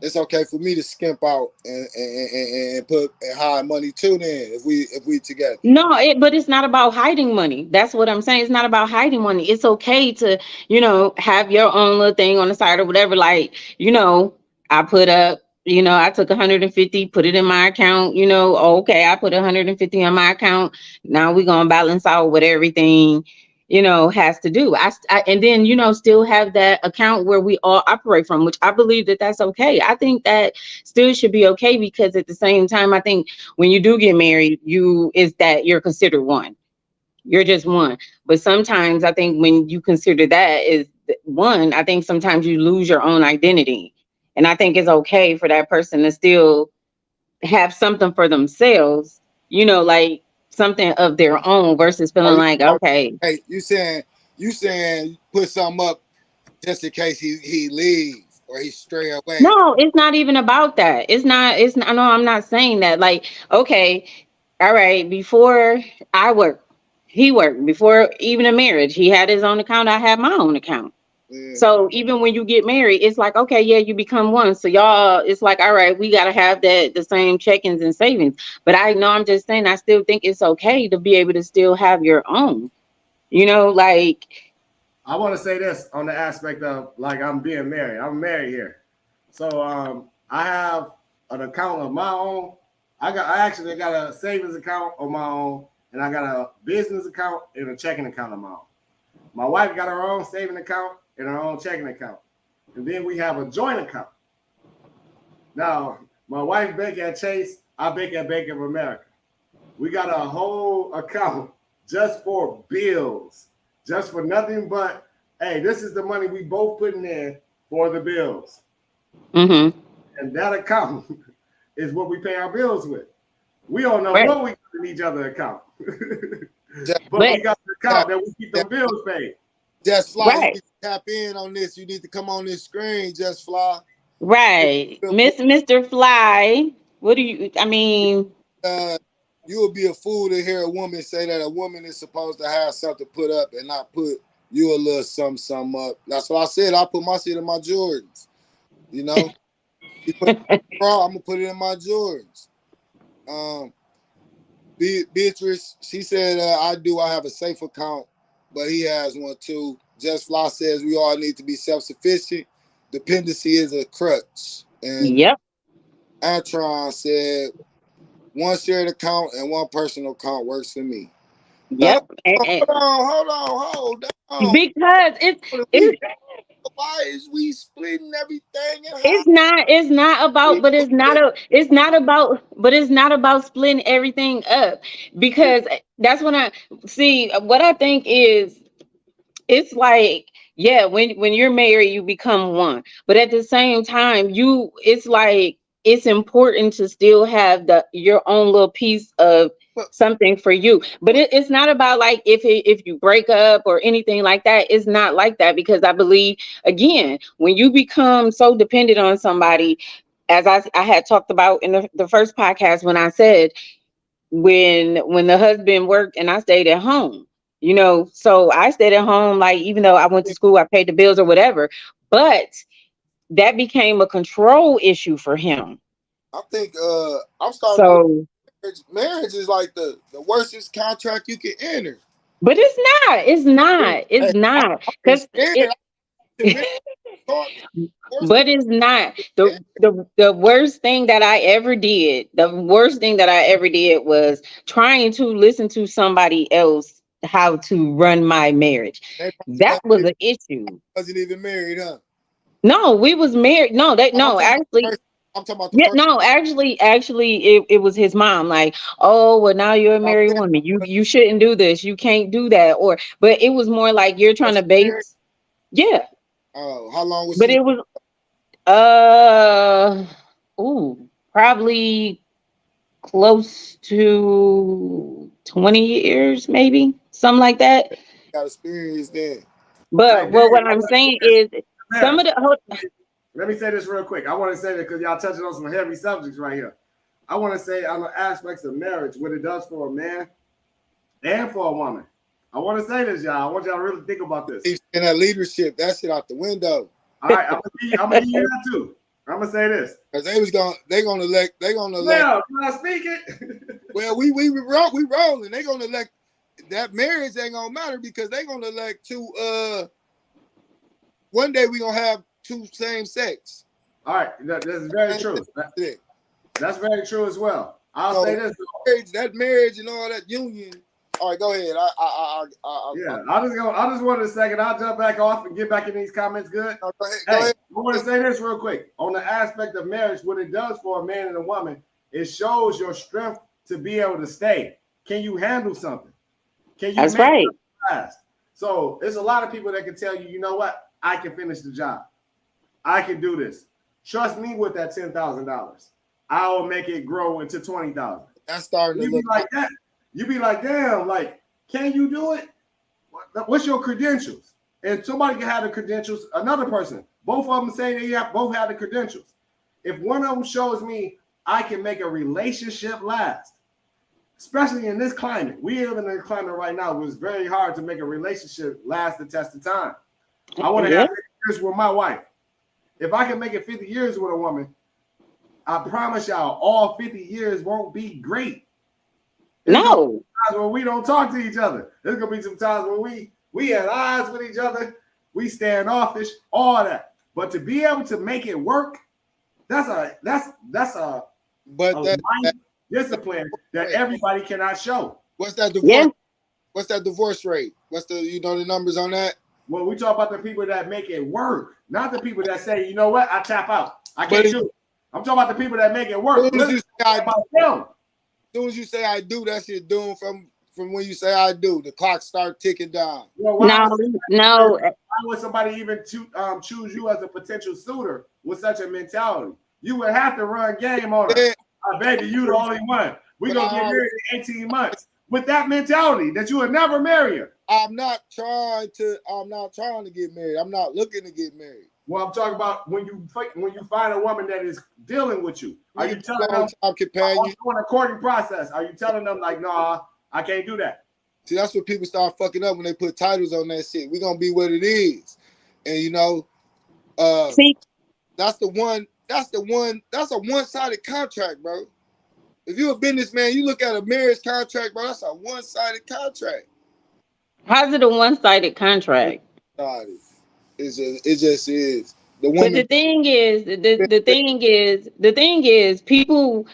It's okay for me to skimp out and put and hide money too. Then if we together. No, but it's not about hiding money. That's what I'm saying. It's not about hiding money. It's okay to, have your own little thing on the side or whatever. Like, I put up, I took 150, put it in my account, okay, I put 150 on my account. Now we're going to balance out what everything, has to do. And then, still have that account where we all operate from, which I believe that that's okay. I think that still should be okay, because at the same time, I think when you do get married, you're considered one. You're just one. But sometimes I think when you consider that is one, I think sometimes you lose your own identity. And I think it's okay for that person to still have something for themselves, like something of their own, versus feeling like, okay. Hey, you saying put something up just in case he leaves or he stray away. No, it's not even about that. It's not, no, I'm not saying that. Like, okay, all right, before I worked, he worked. Before even a marriage, he had his own account, I had my own account. Yeah. So even when you get married, it's like, okay, yeah, you become one. So y'all, it's like, all right, we gotta have the same check-ins and savings. But I know, I'm just saying, I still think it's okay to be able to still have your own. Like, I want to say this on the aspect of like I'm being married. I'm married here, so I have an account of my own. I actually got a savings account of my own, and I got a business account and a checking account of my own. My wife got her own saving account and her own checking account, and then we have a joint account. Now, my wife bank at Chase, I bank at Bank of America. We got a whole account just for bills, just for nothing but, hey, this is the money we both putting in for the bills. mm-hmm. And that account is what we pay our bills with. We don't know Right. what we got in each other account. But But we got the account that we keep the bills paid. Just Fly, you right, need to tap in on this. You need to come on this screen, Just Fly. right, Mr. Fly. What do you? I mean, You would be a fool to hear a woman say that a woman is supposed to have something put up and not put you a little something up. That's what I said. I put my shit in my Jordans. You know, you put it in my bra, I'm gonna put it in my Jordans. Beatrice, she said, I have a safe account, but he has one too. Just Fly says we all need to be self-sufficient. Dependency is a crutch. And yep. Antron said, one shared account and one personal account works for me. Yep. Hold on. Because it's Why is we splitting everything in half? it's not about but it's not about splitting everything up, because that's when I see what I think is, it's like, yeah, when you're married you become one, but at the same time it's like it's important to still have your own little piece of But, something for you. But it's not about like if you break up or anything like that. It's not like that, because I believe, again, when you become so dependent on somebody, as I had talked about in the first podcast, when I said, when the husband worked and I stayed at home, so I stayed at home, like, even though I went to school, I paid the bills or whatever, but that became a control issue for him. I think I'm starting to So, marriage is like the worstest contract you can enter. but it's not It's because scared. but it's not the worst thing that I ever did. The worst thing that I ever did was trying to listen to somebody else how to run my marriage. That was an issue. Wasn't even married, huh? No, we was married. Actually, I'm talking about the yeah, person. no, actually, it was his mom. Like, oh, well, now you're a married woman. You shouldn't do this. You can't do that. But it was more like you're trying to base. Yeah. Oh, how long was But she? it was probably close to 20 years, maybe something like that. Got experience then. But Dave, what I'm saying is some of the let me say this real quick. I want to say that because y'all touching on some heavy subjects right here. I want to say on the aspects of marriage, what it does for a man and for a woman. I want to say this, y'all. I want y'all to really think about this. In that leadership, that shit out the window. All right, I'm gonna give you that too. I'm gonna say this. Cause they're gonna elect. Well, can I speak it? Well, we rolling. They're gonna elect. That marriage ain't gonna matter because they're gonna elect two. One day we gonna have two same sex. All right, that's very true. That's very true as well. I'll say this. That marriage and all that union. All right, go ahead. I just wanted a second. I'll jump back off and get back in these comments. Good. Go ahead. I want to say this real quick on the aspect of marriage. What it does for a man and a woman, it shows your strength to be able to stay. Can you handle something? Can you? That's right. Fast? So there's a lot of people that can tell you, you know what? I can finish the job. I can do this. Trust me with that $10,000. I will make it grow into $20,000. That's starting to look like that. You be like, damn, like, can you do it? What's your credentials? And somebody can have the credentials, another person. Both of them say they both have the credentials. If one of them shows me I can make a relationship last, especially in this climate. We live in a climate right now where it's very hard to make a relationship last the test of time. I want to have 50 years with my wife. If I can make it 50 years with a woman, I promise y'all all 50 years won't be great. No. Times when we don't talk to each other. There's gonna be some times when we at odds with each other, we standoffish, all that. But to be able to make it work, that's a discipline that everybody cannot show. What's that divorce? Yeah. What's that divorce rate? What's the the numbers on that? Well, we talk about the people that make it work, not the people that say, you know what, I tap out. I can't do it. I'm talking about the people that make it work. As soon as you say I do, that's your doom from when you say I do. The clock start ticking down. Well, no. Why would somebody even choose you as a potential suitor with such a mentality? You would have to run game on it. Baby, you the only one. We're going to get married in 18 months. With that mentality that you would never marry her. I'm not trying to get married. I'm not looking to get married. Well, I'm talking about when you find a woman that is dealing with you. Are you telling them I'm doing a courting process? Are you telling them like, nah, I can't do that? See, that's what people start fucking up when they put titles on that shit. We're gonna be what it is. And that's a one-sided contract, bro. If you're a businessman, you look at a marriage contract, bro, that's a one-sided contract. How's it a one-sided contract? It just is. The But the women. thing is, the thing is, people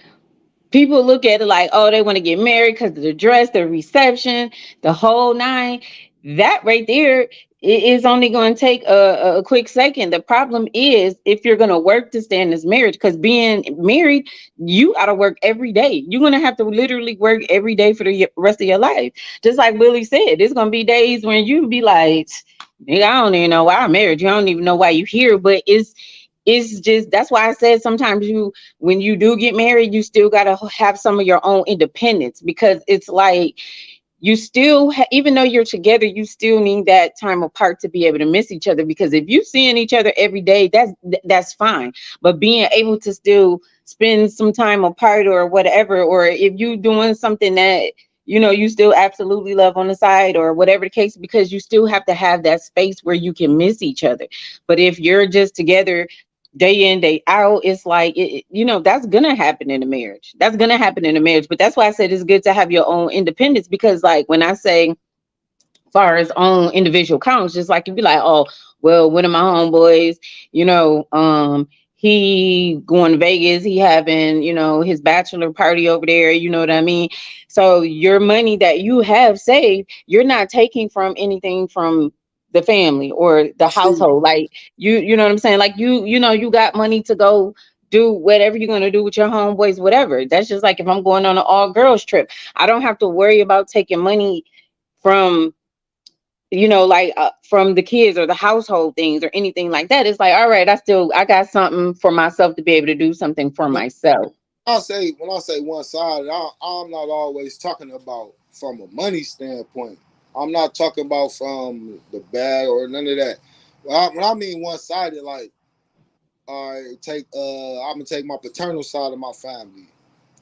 look at it like, oh, they want to get married because of the dress, the reception, the whole nine. That right there is only going to take a quick second. The problem is if you're going to work to stay in this marriage, because being married, you got to work every day. You're going to have to literally work every day for the rest of your life. Just like Willie said, there's going to be days when you be like, nigga, I don't even know why I'm married. You don't even know why you're here. But it's just, that's why I said sometimes when you do get married, you still got to have some of your own independence, because it's like you still even though you're together, you still need that time apart to be able to miss each other. Because if you seeing each other every day, that's fine. But being able to still spend some time apart or whatever, or if you doing something that you still absolutely love on the side or whatever the case, because you still have to have that space where you can miss each other. But if you're just together day in day out, it's like that's gonna happen in a marriage. That's gonna happen in a marriage. But that's why I said it's good to have your own independence, because like when I say far as own individual accounts, just like you'd be like, oh well, one of my homeboys, he going to Vegas, he having his bachelor party over there, you know what I mean? So your money that you have saved, you're not taking from anything from the family or the I see. household. Like you know what I'm saying? Like you got money to go do whatever you're going to do with your homeboys, whatever. That's just like if I'm going on an all girls trip, I don't have to worry about taking money from from the kids or the household things or anything like that. It's like, all right, I got something for myself to be able to do something for myself. When I say one sided, I'm not always talking about from a money standpoint. I'm not talking about from the bag or none of that. When I mean one sided, like I take I'm gonna take my paternal side of my family.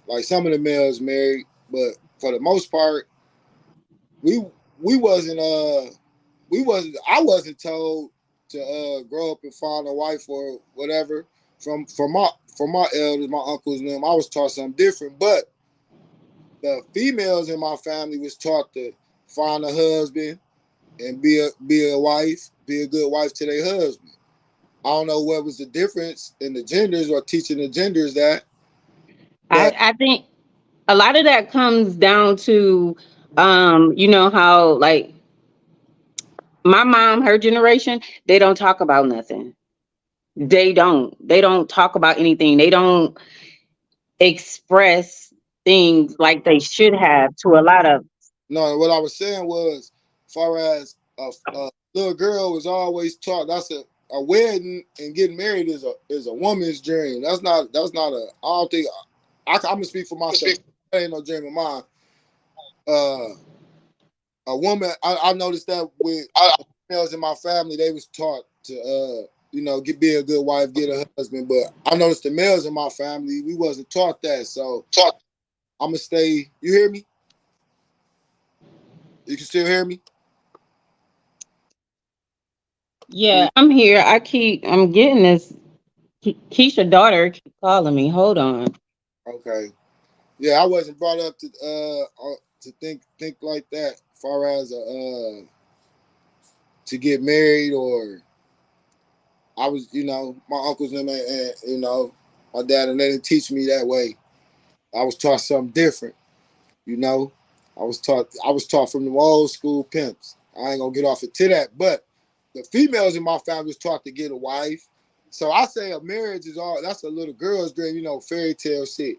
Like some of the males married, but for the most part, we we wasn't I wasn't told to grow up and find a wife or whatever from my elders, my uncles and them. I was taught something different, but the females in my family was taught to find a husband and be a wife, be a good wife to their husband. I don't know what was the difference in the genders or teaching the genders that, but I think a lot of that comes down to how like my mom, her generation, they don't talk about nothing. They don't talk about anything. They don't express things like they should have to a lot of. no, what I was saying was, as far as a little girl was always taught that's a wedding and getting married is a woman's dream. That's not a. I don't think I'm gonna speak for myself. That ain't no dream of mine. Uh, a woman. I noticed that with males in my family, they was taught to be a good wife, get a husband. But I noticed the males in my family, we wasn't taught that. So I'm gonna stay. You hear me? You can still hear me? Yeah, I'm here. I'm getting this. Keisha daughter keep calling me. Hold on. Okay. Yeah, I wasn't brought up to think like that. As far as to get married, or I was, my uncles and my dad, and they didn't teach me that way. I was taught something different. You know, I was taught from the old school pimps. I ain't gonna get off it to that, but the females in my family was taught to get a wife. So I say a marriage is that's a little girl's dream, fairy tale shit.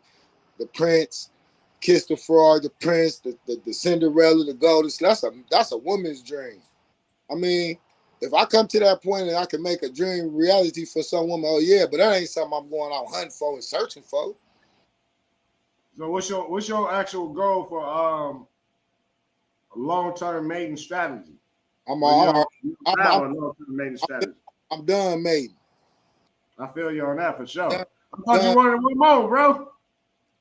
The prince, kiss the frog, the prince, the Cinderella, the golden. That's a woman's dream. I mean, if I come to that point and I can make a dream reality for some woman, oh yeah, but that ain't something I'm going out hunting for and searching for. So what's your actual goal for long term mating strategy? I'm Or you I'm don't, you I'm, don't have I'm, a long term mating strategy. I'm done mating. I feel you on that for Done, sure. I thought you done. wanted one more, bro.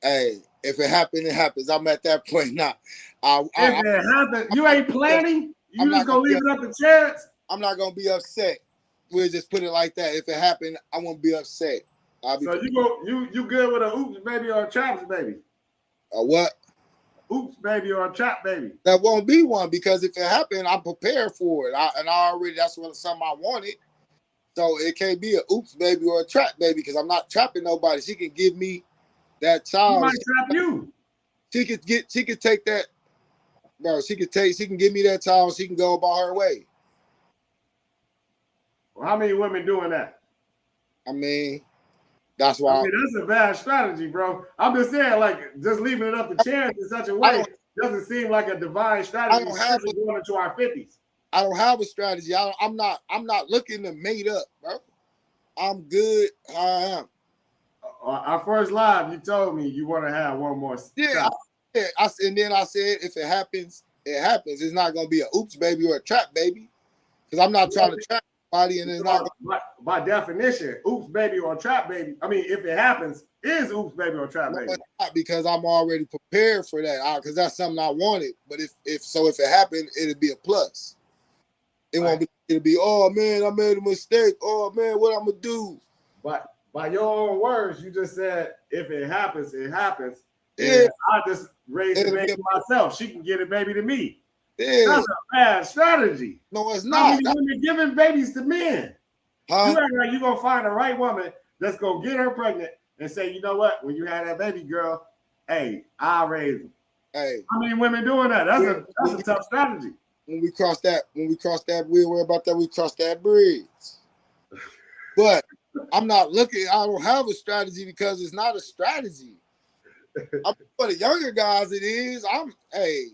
Hey, if it happens, it happens. I'm at that point now. I, If I, it happens, you ain't planning. I'm You just not gonna gonna be. leave it up to chance. I'm not gonna be upset. We'll just put it like that. If it happened, I won't be upset. I'll be So you good with a oops baby or a chops baby? what? Oops baby or a chop baby? That won't be one because if it happened, I'm prepared for it. I already that's what something I wanted. So it can't be a oops baby or a trap baby because I'm not trapping nobody. She can give me that She child. might trap you. She could take that, bro. She can give me that child. She can go about her way. Well, how many women doing that? I mean, that's why. I mean, that's a bad strategy, bro. I'm just saying, like, just leaving it up to chance in such a I way don't- doesn't seem like a divine strategy, don't have especially going into our 50s. I don't have a strategy. I'm not looking to mate up, bro. I'm good how I am. Our first live, you told me you want to have one more Yeah, child. and then I said if it happens, it happens. It's not gonna be a oops baby or a trap baby, because I'm not trying to trap anybody, and it's not. By definition, oops baby or trap baby. I mean, if it happens, is oops baby or trap No, baby. it's not because I'm already prepared for that. Because that's something I wanted. But if it happened, it'd be a plus. It won't be. It'll be, oh man, I made a mistake. Oh man, what I'm gonna do? But by your own words, you just said if it happens, it happens. Yeah, And I just raised the It'll baby be myself. She can get a baby to me. yeah. That's a bad strategy. No, it's How not. many women giving babies to men? You Huh? act like you're gonna find the right woman that's gonna get her pregnant and say, you know what, when you have that baby girl, hey, I'll raise them. Hey, How many women doing that? That's a tough strategy. when we cross that, we'll worry about that. We cross that bridge. But I'm not looking. I don't have a strategy because it's not a strategy. For the younger guys, it is. Hey,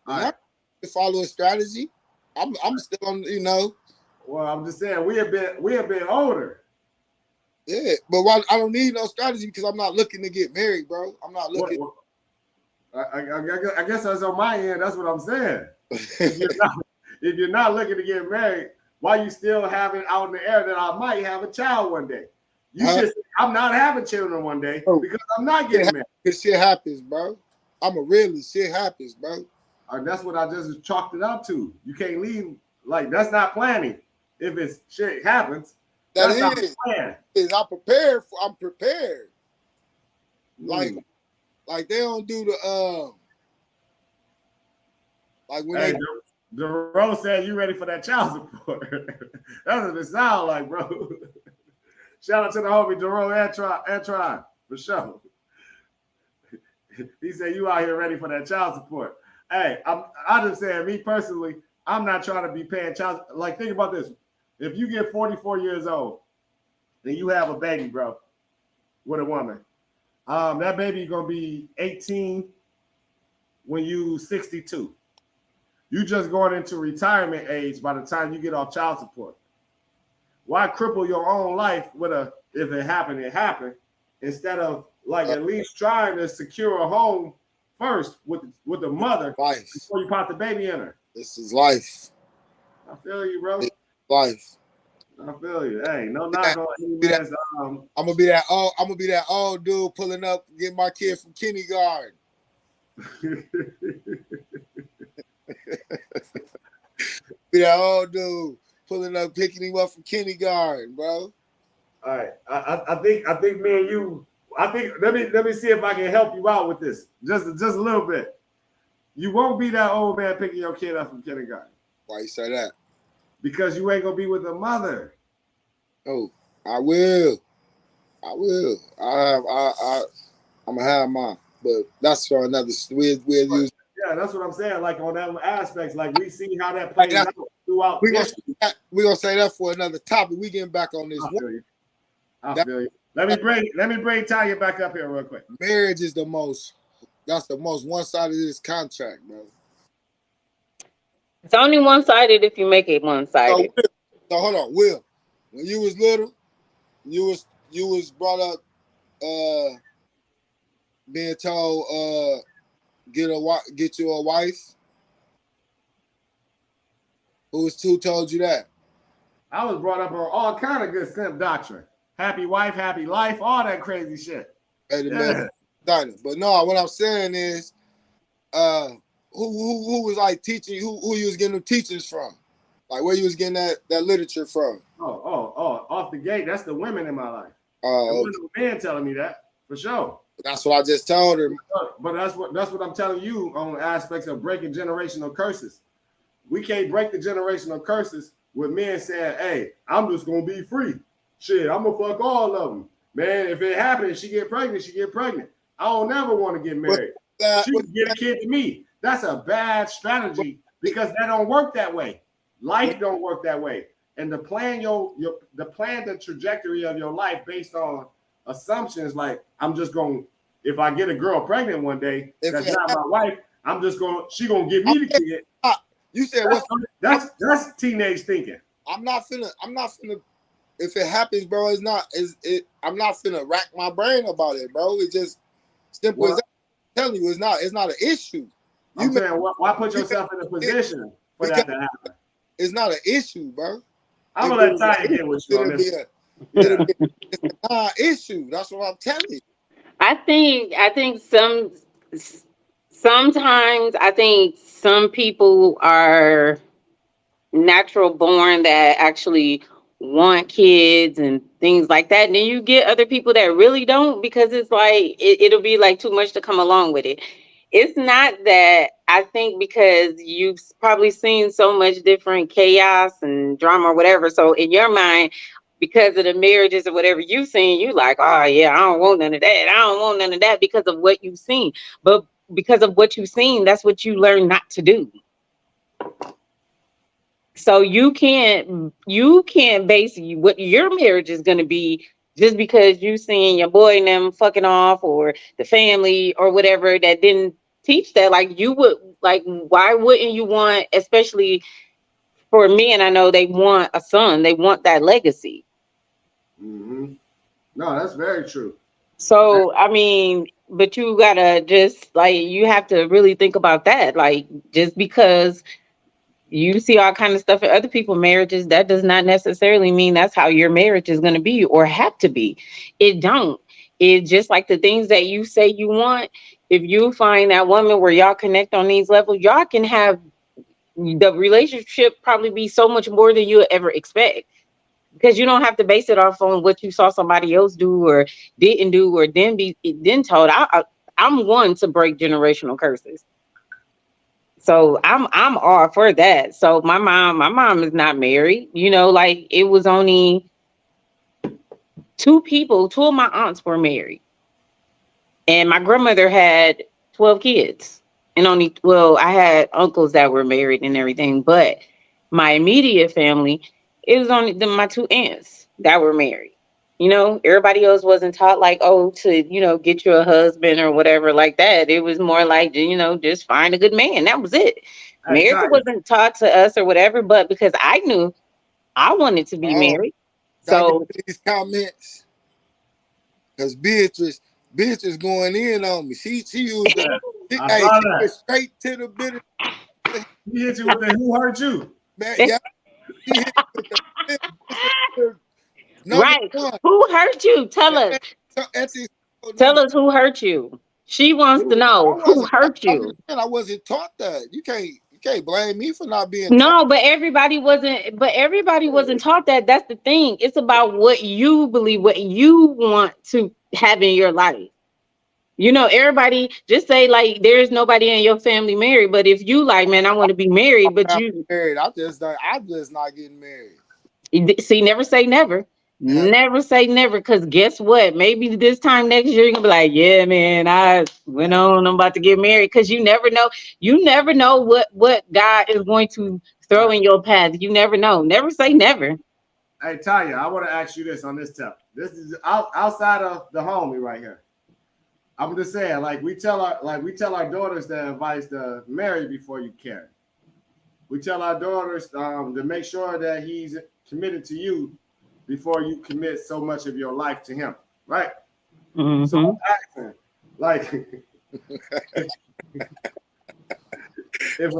All right. to follow a strategy. I'm still on. Well, I'm just saying we have been older. Yeah, but I don't need no strategy because I'm not looking to get married, bro. I'm not looking. I guess that's on my end. That's what I'm saying. If you're not looking to get married, why you still have it out in the air that I might have a child one day? You should say, I'm not having children one day because I'm not getting married. This shit happens, bro. I'm a realist. Shit happens, bro. That's what I just chalked it up to. You can't leave like that's not planning. If it's shit happens, that's not plan. I'm prepared. Like they don't do the like when hey, Jerome said you ready for that child support. That's what it sounds like, bro. Shout out to the homie Jerome Antron for sure. He said you out here ready for that child support. Hey, I just saying, me personally, I'm not trying to be paying child. Like, think about this: if you get 44 years old and you have a baby, bro, with a woman, that baby gonna be 18 when you 62. You just going into retirement age by the time you get off child support. Why cripple your own life with if it happened, it happened, instead of like at least trying to secure a home first with the mother life before you pop the baby in her. This is life. I feel you, bro. Life. I feel you. Hey, no knock on any man's. I'm gonna be that old dude pulling up, getting my kid from kindergarten. Be that old dude pulling up, picking him up from kindergarten, bro. All right, I think me and you. I think let me see if I can help you out with this, just a little bit. You won't be that old man picking your kid up from kindergarten. Why you say that? Because you ain't gonna be with the mother. Oh, I will. I'm gonna have mine, but that's for another. We'll use. Yeah, that's what I'm saying. Like on that aspects, like we see how that plays out throughout. We're gonna say that for another topic. We getting back on this. I feel you. Let me bring Tanya back up here real quick. Marriage is that's the most one-sided of this contract, bro. It's only one-sided if you make it one-sided. So hold on, Will. When you was little, you was brought up being told get you a wife. Who told you that? I was brought up on all kind of good simp doctrine. Happy wife, happy life, all that crazy shit. Hey, but no, what I'm saying is, who was like teaching? Who you was getting the teachings from? Like where you was getting that literature from? Oh, off the gate. That's the women in my life. Oh, There wasn't no man telling me that for sure. that's what I just told her. But that's what I'm telling you on aspects of breaking generational curses. We can't break the generational curses with men saying, "Hey, I'm just gonna be free. Shit, I'm gonna fuck all of them." Man, if it happens, she get pregnant. She get pregnant. I don't never want to get married. She can get a kid to me. That's a bad strategy because that don't work that way. Life don't work that way. And to plan the trajectory of your life based on assumptions like I'm just going if I get a girl pregnant one day, that's not my wife, she gonna give me the kid. You said that's teenage thinking. I'm not finna if it happens, bro, I'm not finna rack my brain about it, bro. It's just simple as that. I'm telling you, it's not an issue. I'm saying why put yourself in a position for that to happen? It's not an issue, bro. I'm gonna let Ty get with you on this. It's a non-issue. That's what I'm telling you. I think sometimes I think some people are natural born that actually want kids and things like that. And then you get other people that really don't because it's like it'll be like too much to come along with it. It's not that. I think because you've probably seen so much different chaos and drama or whatever. So in your mind, because of the marriages or whatever you've seen, you like, oh yeah, I don't want none of that. I don't want none of that because of what you've seen. But because of what you've seen, that's what you learn not to do. So you can't base what your marriage is going to be just because you seen your boy and them fucking off or the family or whatever that didn't teach that. Like you would, like, why wouldn't you want, especially for men, I know they want a son, they want that legacy. Mm-hmm. No, that's very true. So, I mean, but you gotta just like, you have to really think about that. Like, just because you see all kind of stuff in other people's marriages, that does not necessarily mean that's how your marriage is going to be or have to be. It don't. It's just like the things that you say you want. If you find that woman where y'all connect on these levels, y'all can have the relationship probably be so much more than you ever expect. Because you don't have to base it off on what you saw somebody else do or didn't do or then told. I'm one to break generational curses. So I'm all for that. So my mom is not married. You know, like it was only two of my aunts were married. And my grandmother had 12 kids. And I had uncles that were married and everything, but my immediate family, it was only my two aunts that were married. You know, everybody else wasn't taught like, oh, to, get you a husband or whatever like that. It was more like, just find a good man. That was it. Marriage wasn't taught to us or whatever, but because I knew I wanted to be married. So these comments, because Beatrice going in on me. She used the she went straight to the bitter. He hit you with the who hurt you? Man, yeah. She hit you with the right. Who hurt you? Tell us. Tell us who hurt you. She wants to know who hurt you. I wasn't taught that. You can't blame me for not being taught. No, but everybody wasn't taught that. That's the thing. It's about what you believe, what you want to have in your life. Everybody just say like there's nobody in your family married, but if you like, man, I want to be married, but you married, I'm just not getting married. See, never say never. Yeah. Never say never, because guess what? Maybe this time next year you're gonna be like, yeah, man, I went on, I'm about to get married. Because you never know. You never know what God is going to throw in your path. You never know. Never say never. Hey, Tanya, I want to ask you this on this tip. This is outside of the homie right here. I'm just saying, like we tell our daughters that advice to marry before you carry. We tell our daughters to make sure that he's committed to you before you commit so much of your life to him, right? Mm-hmm. So I'm asking, like, if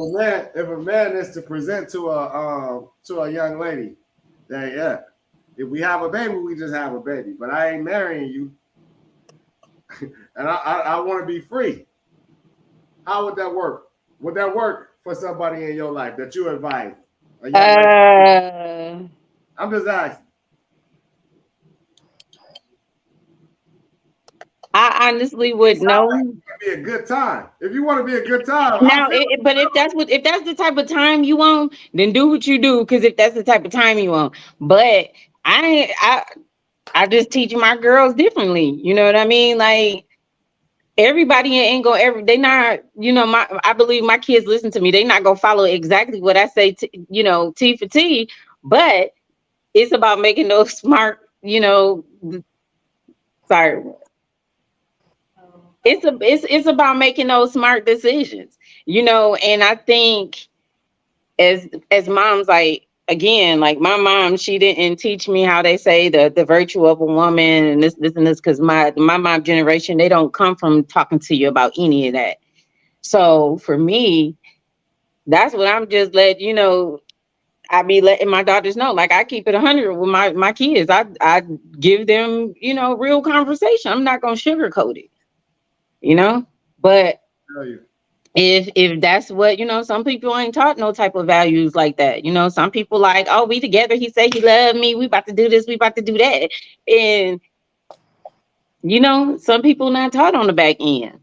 a man is to present to a young lady that if we have a baby, we just have a baby, but I ain't marrying you, and I want to be free. How would that work? Would that work for somebody in your life that you advise? I'm just asking. I honestly would know. Be a good time. If you want to be a good time, Now, but if that's the type of time you want, then do what you do. Because if that's the type of time you want, but I just teach my girls differently. You know what I mean? Like everybody ain't gonna ever. They not. You know, I believe my kids listen to me. They not gonna follow exactly what I say. T for T. But it's about making those smart. Sorry. It's about making those smart decisions. And I think as moms, like again, like my mom, she didn't teach me how they say the virtue of a woman and this and this, because my mom generation, they don't come from talking to you about any of that. So for me, that's what I'm just I be letting my daughters know. Like I keep it 100 with my kids. I give them real conversation. I'm not gonna sugarcoat it. But if that's what some people ain't taught no type of values like that. Some people like, oh, we together, he said he loved me, we about to do this, we about to do that. And some people not taught on the back end.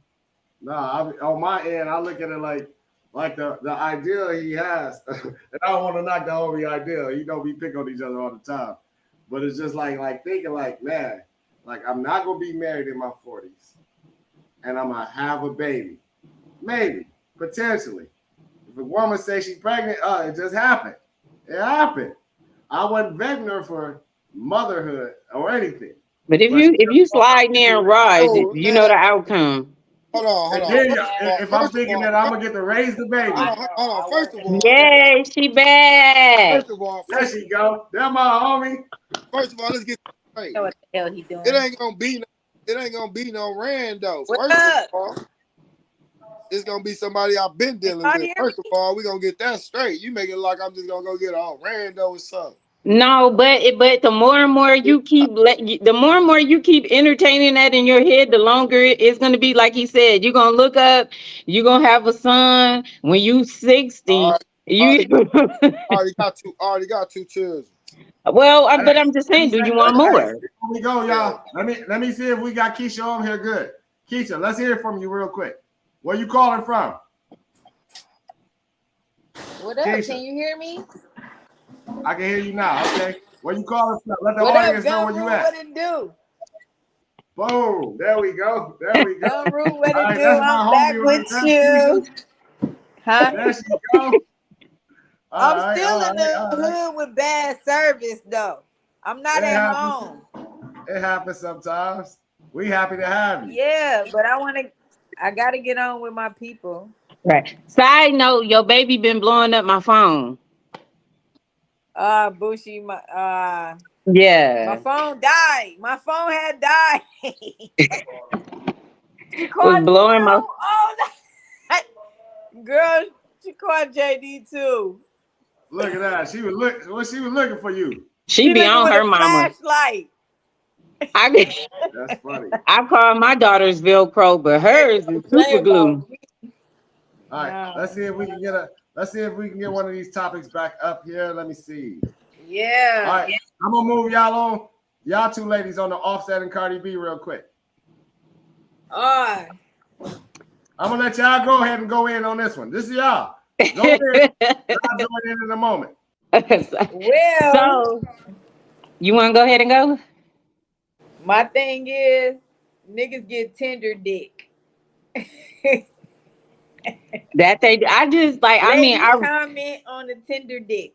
On my end, I look at it like the ideal he has. And I don't want to knock the whole ideal. We pick on each other all the time. But it's just like thinking like, man, like I'm not gonna be married in my 40s and I'm gonna have a baby. Maybe, potentially. If a woman says she's pregnant, it just happened. It happened. I wasn't vetting her for motherhood or anything. But if you slide near and ride, you know the outcome. Hold on. If I'm thinking that I'm gonna get to raise the baby. Hold on. First of all, yay, she back. First of all, there she go. That's my homie. First of all, let's get straight. What the hell he doing? It ain't gonna be no rando. What's First up? of all, it's gonna be somebody I've been dealing with. First of all, we're gonna get that straight. You make it like I'm just gonna go get a rando or something. No, but the more and more you keep entertaining that in your head, the longer it's gonna be. Like he said, you're gonna look up, you're gonna have a son when you 60. Already got two children. Well, but I'm just saying, do you want more? Here we go, y'all. Let me see if we got Keisha on here. Good, Keisha, let's hear from you real quick. Where you calling from? What up? Keisha. Can you hear me? I can hear you now. Okay. Where you calling from? Let the audience know where you at. What it do? Boom. There we go. Gumroot, what it Right, do? I'm back with you. Huh? There she go. I'm still in the hood with bad service though. I'm not at home. It happens sometimes. We happy to have you. Yeah, but I gotta get on with my people. Right. Side note, your baby been blowing up my phone. Bushy, yeah. My phone died. My phone had died. Was blowing my. Oh, girl, she called JD too. Look at that. She was looking for you. She be on her mama. Flashlight. That's funny. I call my daughter's Velcro, but hers is super glue. All right, let's see if we can get one of these topics back up here. Let me see. Yeah. All right, I'm gonna move y'all two ladies on the Offset and Cardi B real quick. All right. I'm gonna let y'all go ahead and go in on this one. This is y'all. Go ahead. I'll join in a moment. Well, so you want to go ahead and go? My thing is, niggas get tender dick. That they, I just like. I mean, I comment on the tender dick.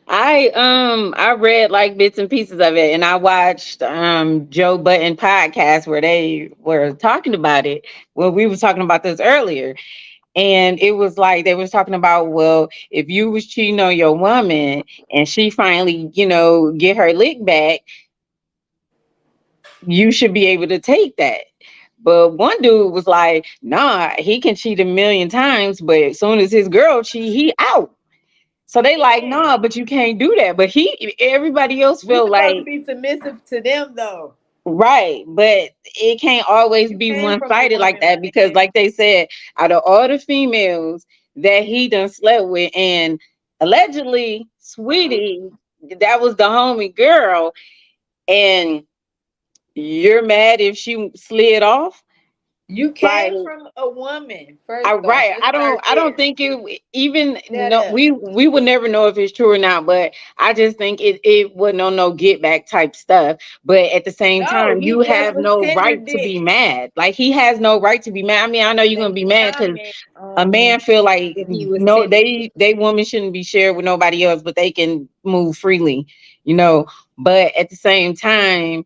I read like bits and pieces of it, and I watched Joe Budden podcast where they were talking about it. Well, we were talking about this earlier, and it was like they was talking about, well, if you was cheating on your woman and she finally, get her lick back, you should be able to take that. But one dude was like, nah, he can cheat 1,000,000 times, but as soon as his girl cheat, he out. So they like, nah, but you can't do that. But everybody else feel like to be submissive to them though. Right. But it can't always be one-sided like that, because like they said, out of all the females that he done slept with, and allegedly Sweetie, that was the homie girl. And you're mad if she slid off. You Like, came from a woman, first off. right. Let's start I don't there. think it even Shut no up. we would never know if it's true or not, but I just think it wasn't on no get back type stuff. But at the same No, time, he you just have was no tender right to be dick. mad. Like, he has no right to be mad. I mean, I know you're Let gonna be me mad because comment a man on feel like if he was no, tender dick. they women shouldn't be shared with nobody else, but they can move freely, you know. But at the same time,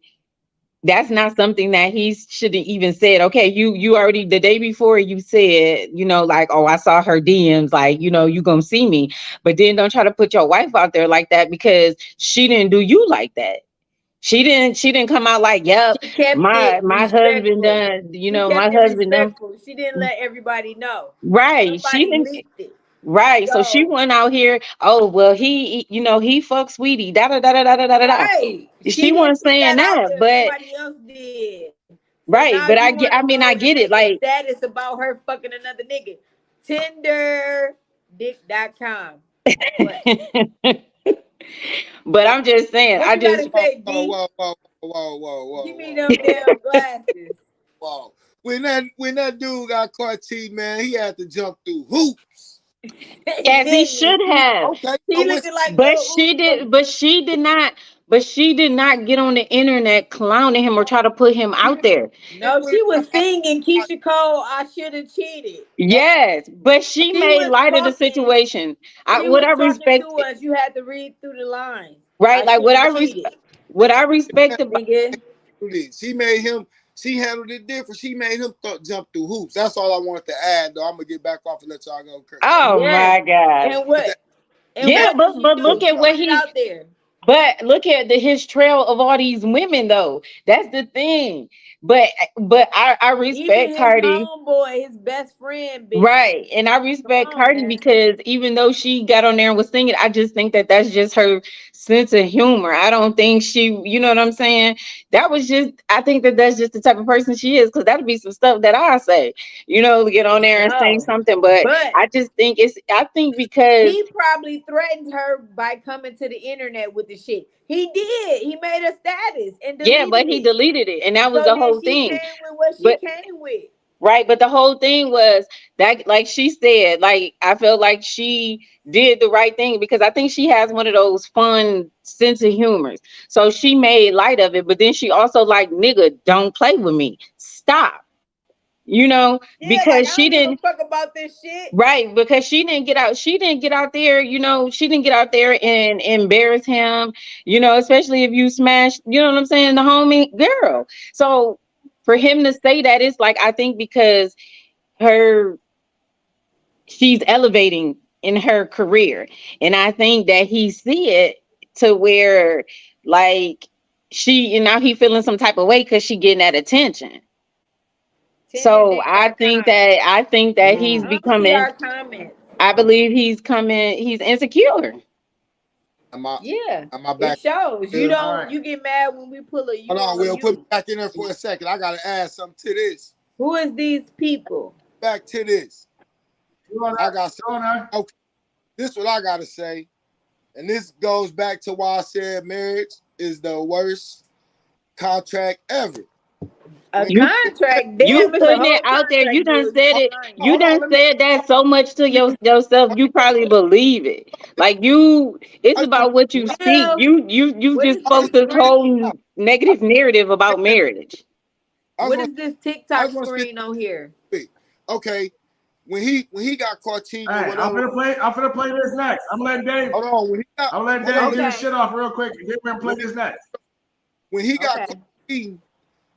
that's not something that he should have even said. Okay, you already the day before you said, like, oh, I saw her DMs, like, you gonna see me. But then don't try to put your wife out there like that, because she didn't do you like that. She didn't come out like, yep, She kept my it husband respectful. done, She my kept it husband done. respectful. She didn't let everybody know. Right. She Somebody didn't. leaked it. Right. So she So, went out here, oh, well, he fucks Sweetie. Da da da da da da da da. Da. right. She She didn't wasn't put saying that out that, there. but Somebody else did. So right. now But you want I to mean, I go and get it. make a Like, status about her fucking another nigga. Tinderdick.com. What? but I'm just saying, What I you gotta just, Whoa, say, whoa, D? whoa, whoa, whoa, whoa, Give whoa, me whoa, them damn glasses. whoa. When that dude got caught cheating, man, he had to jump through hoops. He as he didn't. should have. Okay, He so it's looking like But little she Uzi. did, but she did not get on the internet clowning him or try to put him out there. No, she was singing Keisha Cole, I should have cheated. Yes, but she She made was light of the talking. situation. I She what was I talking to respect, us. You had to read through the lines. right? I Like, should have cheated, what I respect about. nigga. She made him. She handled it different. She made him jump through hoops. That's all I wanted to add. Though I'm gonna get back off and let y'all go. Oh Yes. my God. And what? And Yeah, what did she but do? look She at what put it he. out there. But look at his trail of all these women, though. That's the thing. But I Even respect his Cardi. homeboy, his best friend, bitch. Right. And I Come respect on, Cardi, man. because even though she got on there and was singing, I just think that that's just her sense of humor. I don't think you know what I'm saying? I think that that's just the type of person she is, because that'd be some stuff that I say, to get on there and sing No. something. But But I think because, he probably threatened her by coming to the internet with the shit. He did. He made a status and yeah, but deleted he it. deleted it. And that was So the then whole she thing. came with what she But came with. right, but the whole thing was that, like she said, like, I felt like she did the right thing, because I think she has one of those fun sense of humors. So she made light of it, but then she also, like, nigga, don't play with me. Stop. Yeah, Because like I she don't give didn't. a fuck about this shit. Right, because she didn't get out there, she didn't get out there and embarrass him, especially if you smash, you know what I'm saying, the homie girl. So for him to say that, it's like, I think because her she's elevating in her career, and I think that he see it to where, like, now he feeling some type of way because she getting that attention. So Tinderdick.com. I think that he's I don't see becoming, our comments. I believe he's insecure. Am I Yeah, am I it back? shows. You Yeah. All don't. right. You get mad when we pull a you Hold on, on Will. Put me you. back in there for a second. I gotta add something to this. Who is these people? Back to this. You on I that? got You on that? okay. This is what I gotta say, and this goes back to why I said marriage is the worst contract ever. A When You contract? you Damn, it's a putting it whole out there. You contract done deal. You said it. lying. You hold on, done let me. said that so much to yourself. You probably believe it. Like, it's I just want about what you speak. Will, You what just is spoke this this screen? whole negative narrative about marriage. I just What want is this I TikTok just want to screen on here? speak. Okay, when he got caught cheating or Hey, whatever. I'm finna play this next. I'm letting Dave. Hold on, when he got I'm letting hold Dave on, get listen. his Okay, shit off real quick. Get ready and play this next. When he got okay. caught cheating,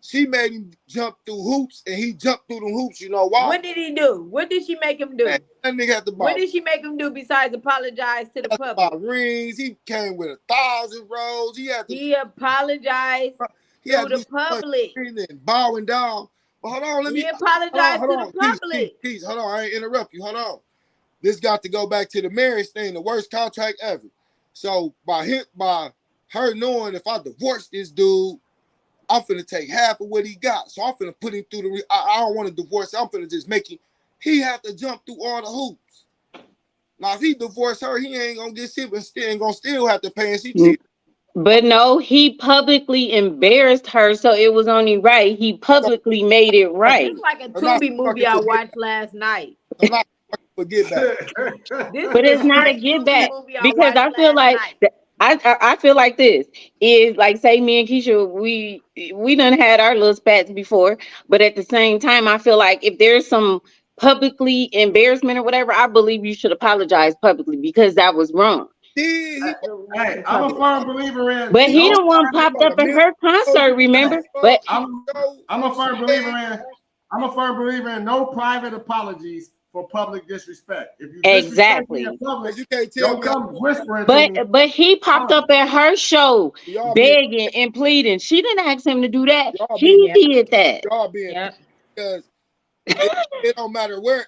she made him jump through hoops, and he jumped through them hoops. You know why? What did he do? What did she make him Man, do? that nigga had to What buy, did she make him do besides apologize to the buy public? rings. He came with 1,000 rolls. He apologized He to had to the do so much public. and bowing down. But hold on, He apologized hold to on, the peace, public. Hold on, I ain't interrupt you. Hold on. This got to go back to the marriage thing, the worst contract ever. So by her knowing if I divorce this dude, I'm finna take half of what he got. So I'm finna put him through I don't want to divorce. I'm finna just make him. He have to jump through all the hoops. Now if he divorce her, he ain't gonna get shit, but still have to pay, and she cheated. But no, he publicly embarrassed her, so it was only right. He publicly made it right. It's like a I'm not Tubi movie fucking I forget. watched last night. I'm not fucking forget back. This But is it's not a straight get Tubi back movie I because watched I feel last like night. I feel like this is like, say me and Keisha, we done had our little spats before, but at the same time, I feel like if there's some publicly embarrassment or whatever, I believe you should apologize publicly because that was wrong. He Hey, I'm a firm believer in But he no the one private. popped up at her concert, remember? But I'm a firm believer in no private apologies for public disrespect. If you disrespect me in public, you can't tell don't me. come whispering to me. but he popped up at her show Y'all being, begging and pleading. She didn't ask him to do that. Y'all He being- did that. y'all being Yep. because it don't matter where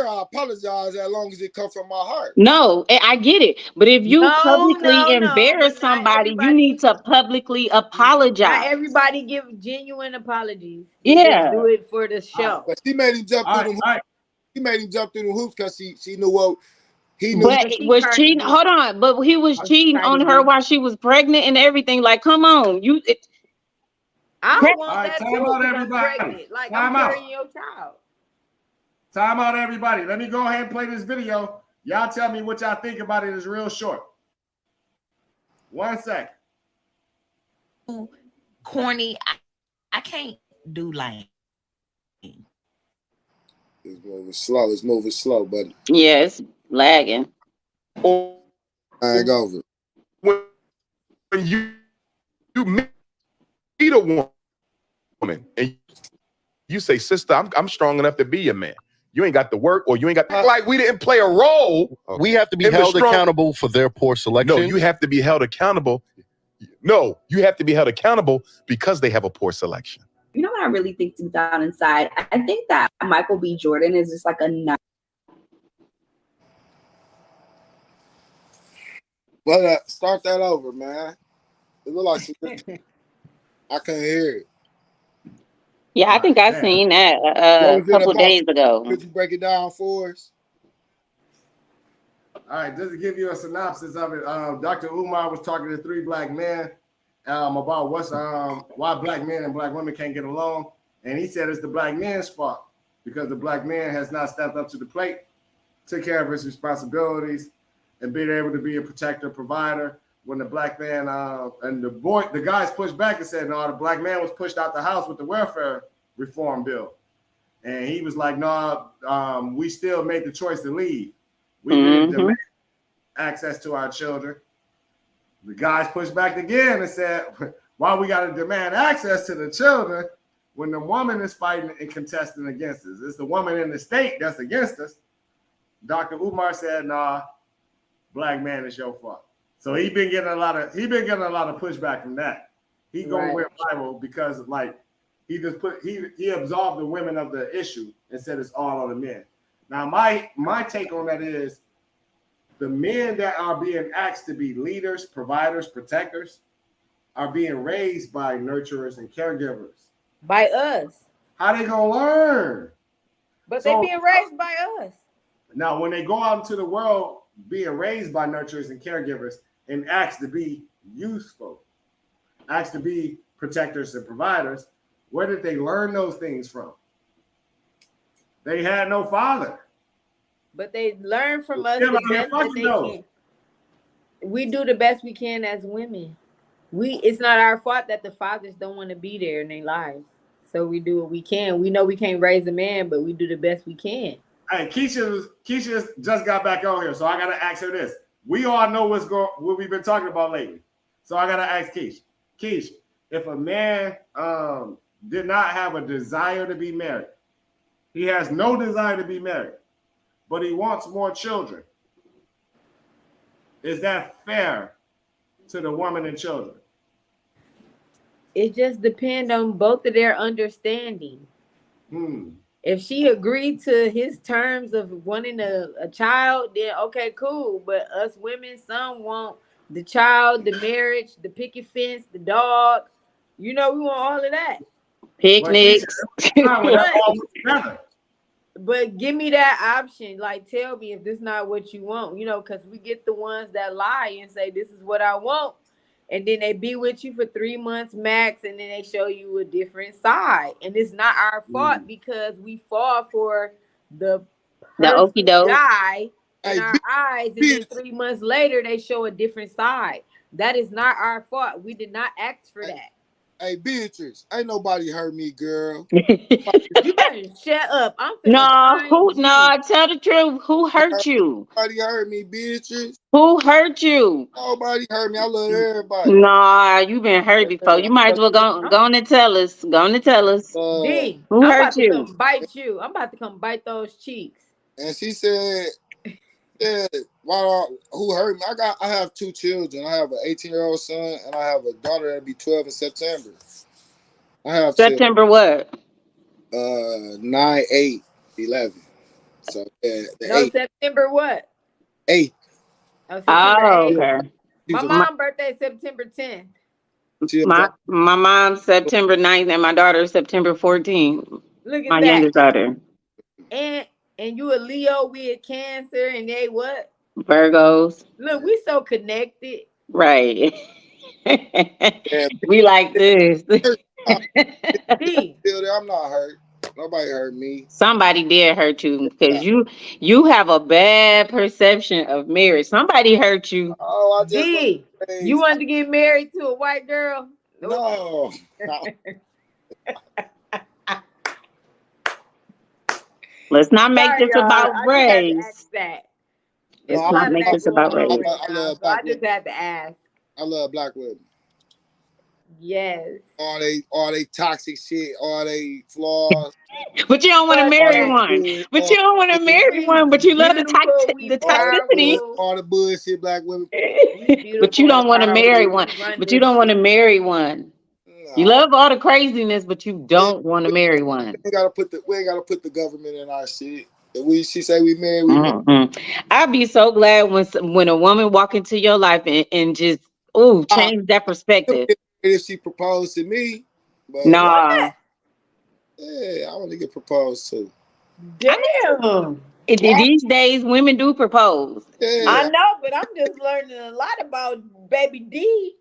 I apologize as long as it comes from my heart. No, I get it. But if you No, publicly no, embarrass but not somebody, you everybody- need to publicly Not apologize. everybody give genuine apologies. They Yeah. just do it for the show. But she made him jump All through right, them. all right. She made him jump through the hoops because she knew what he knew. But She was tried to cheating. do- Hold on, but he was cheating tried to on do- her while she was pregnant and everything. Like, come on, I Right. want All right, that time too. out, 'Cause I'm everybody. pregnant. Like Time I'm out. carrying your child. Time out, everybody. Let me go ahead and play this video. Y'all tell me what y'all think about it. It's real short. 1 second. Corny. I can't do lame. It's moving slow. It's moving slow, buddy. yes, lagging. Or I ain't over. when you meet a woman and you say, sister, I'm strong enough to be your man. You ain't got to work, or you ain't got like we didn't play a role. We have to be In the held strong- accountable for their poor selection. No, you have to be held accountable. No, you have to be held accountable because they have a poor selection. You know what I really think deep down inside? I think that Michael B. Jordan is just like a nut. But start that over, man. It look like some, I can't hear it. Yeah, I think I Damn. seen that What a was it couple about? days ago. Could you break it down for us? All right, just to give you a synopsis of it, Dr. Umar was talking to 3 black men about why black men and black women can't get along, and he said it's the black man's fault because the black man has not stepped up to the plate, took care of his responsibilities, and been able to be a protector, provider. When the black man and the guys pushed back and said, no, the black man was pushed out the house with the welfare reform bill, and he was like, no, we still made the choice to leave. We didn't demand access to our children. The guys pushed back again and said, why we got to demand access to the children when the woman is fighting and contesting against us? It's the woman in the state that's against us. Dr. Umar said, nah, black man, is your fault. So he been getting a lot of pushback from that. He gonna went viral because like he absolved the women of the issue and said it's all on the men. Now my take on that is the men that are being asked to be leaders, providers, protectors are being raised by nurturers and caregivers. By us. How they gonna learn? But So- they being raised by us. Now, when they go out into the world being raised by nurturers and caregivers and asked to be useful, asked to be protectors and providers, where did they learn those things from? They had no father. But they learn from us Yeah, the but best fuck that they those. can. We do the best we can as women. It's not our fault that the fathers don't want to be there in their lives. So we do what we can. We know we can't raise a man, but we do the best we can. Hey, Keisha just got back on here, so I gotta ask her this. We all know what we've been talking about lately. So I gotta ask Keisha. Keisha, if a man did not have a desire to be married, he has no desire to be married, but he wants more children. Is that fair to the woman and children? It just depends on both of their understanding. If she agreed to his terms of wanting a child, then okay, cool. But us women, some want the child, the marriage, the picket fence, the dog. You know, we want all of that. Picnics. But give me that option. Like, tell me if this is not what you want, you know, because we get the ones that lie and say, this is what I want. and then they be with you for 3 months max, and then they show you a different side. And it's not our fault because we fall for the The okie perfect doke. guy in Hey, our eyes, and then 3 months later they show a different side. That is not our fault. We did not ask for that. Hey, Beatrice, ain't nobody hurt me, girl. You better shut up. I'm finna find you. Tell the truth. Who hurt you? Nobody hurt me, Beatrice. Who hurt you? Nobody hurt me. I love everybody. Nah, you been hurt before. You might as well go on and tell us. Go on and tell us. D, Who I'm hurt about to you? come bite you. I'm about to come bite those cheeks. And she said, "Yeah, who hurt me? I have 2 children. I have an 18-year-old son, and I have a daughter that'll be 12 in September. I have September what? 9, 8, 11. So yeah, the No, September what? 8. Oh, September Oh, 8th. okay. My mom's birthday is September 10th. My mom's September 9th and my daughter's September 14th. Look at My that. youngest daughter. And you a Leo, we a Cancer, and they what? Virgos. Look, we so connected. Right. We like this. D, I'm not hurt. Nobody hurt me. Somebody did hurt you because you have a bad perception of marriage. Somebody hurt you. Oh, I just D, you wanted to get married to a white girl? no. Let's not make Sorry, this y'all. about I just had to race. ask that. Let's No, not make this about race. I I just had to ask. I love black women. Yes. All they toxic shit, all they flaws. But you don't want to But marry hey, one. But you don't want to marry one. But you love the toxicity. All the bullshit black women. But you don't want to marry one. But you don't want to marry one. You love all the craziness, but you don't want to marry one. We ain't gotta put the government in our shit. If she say we married, we married. I'd be so glad when a woman walk into your life and just change that perspective. If she proposed to me, but Nah. yeah, I want to get proposed to. Damn. These days, women do propose. Yeah. I know, but I'm just learning a lot about baby D.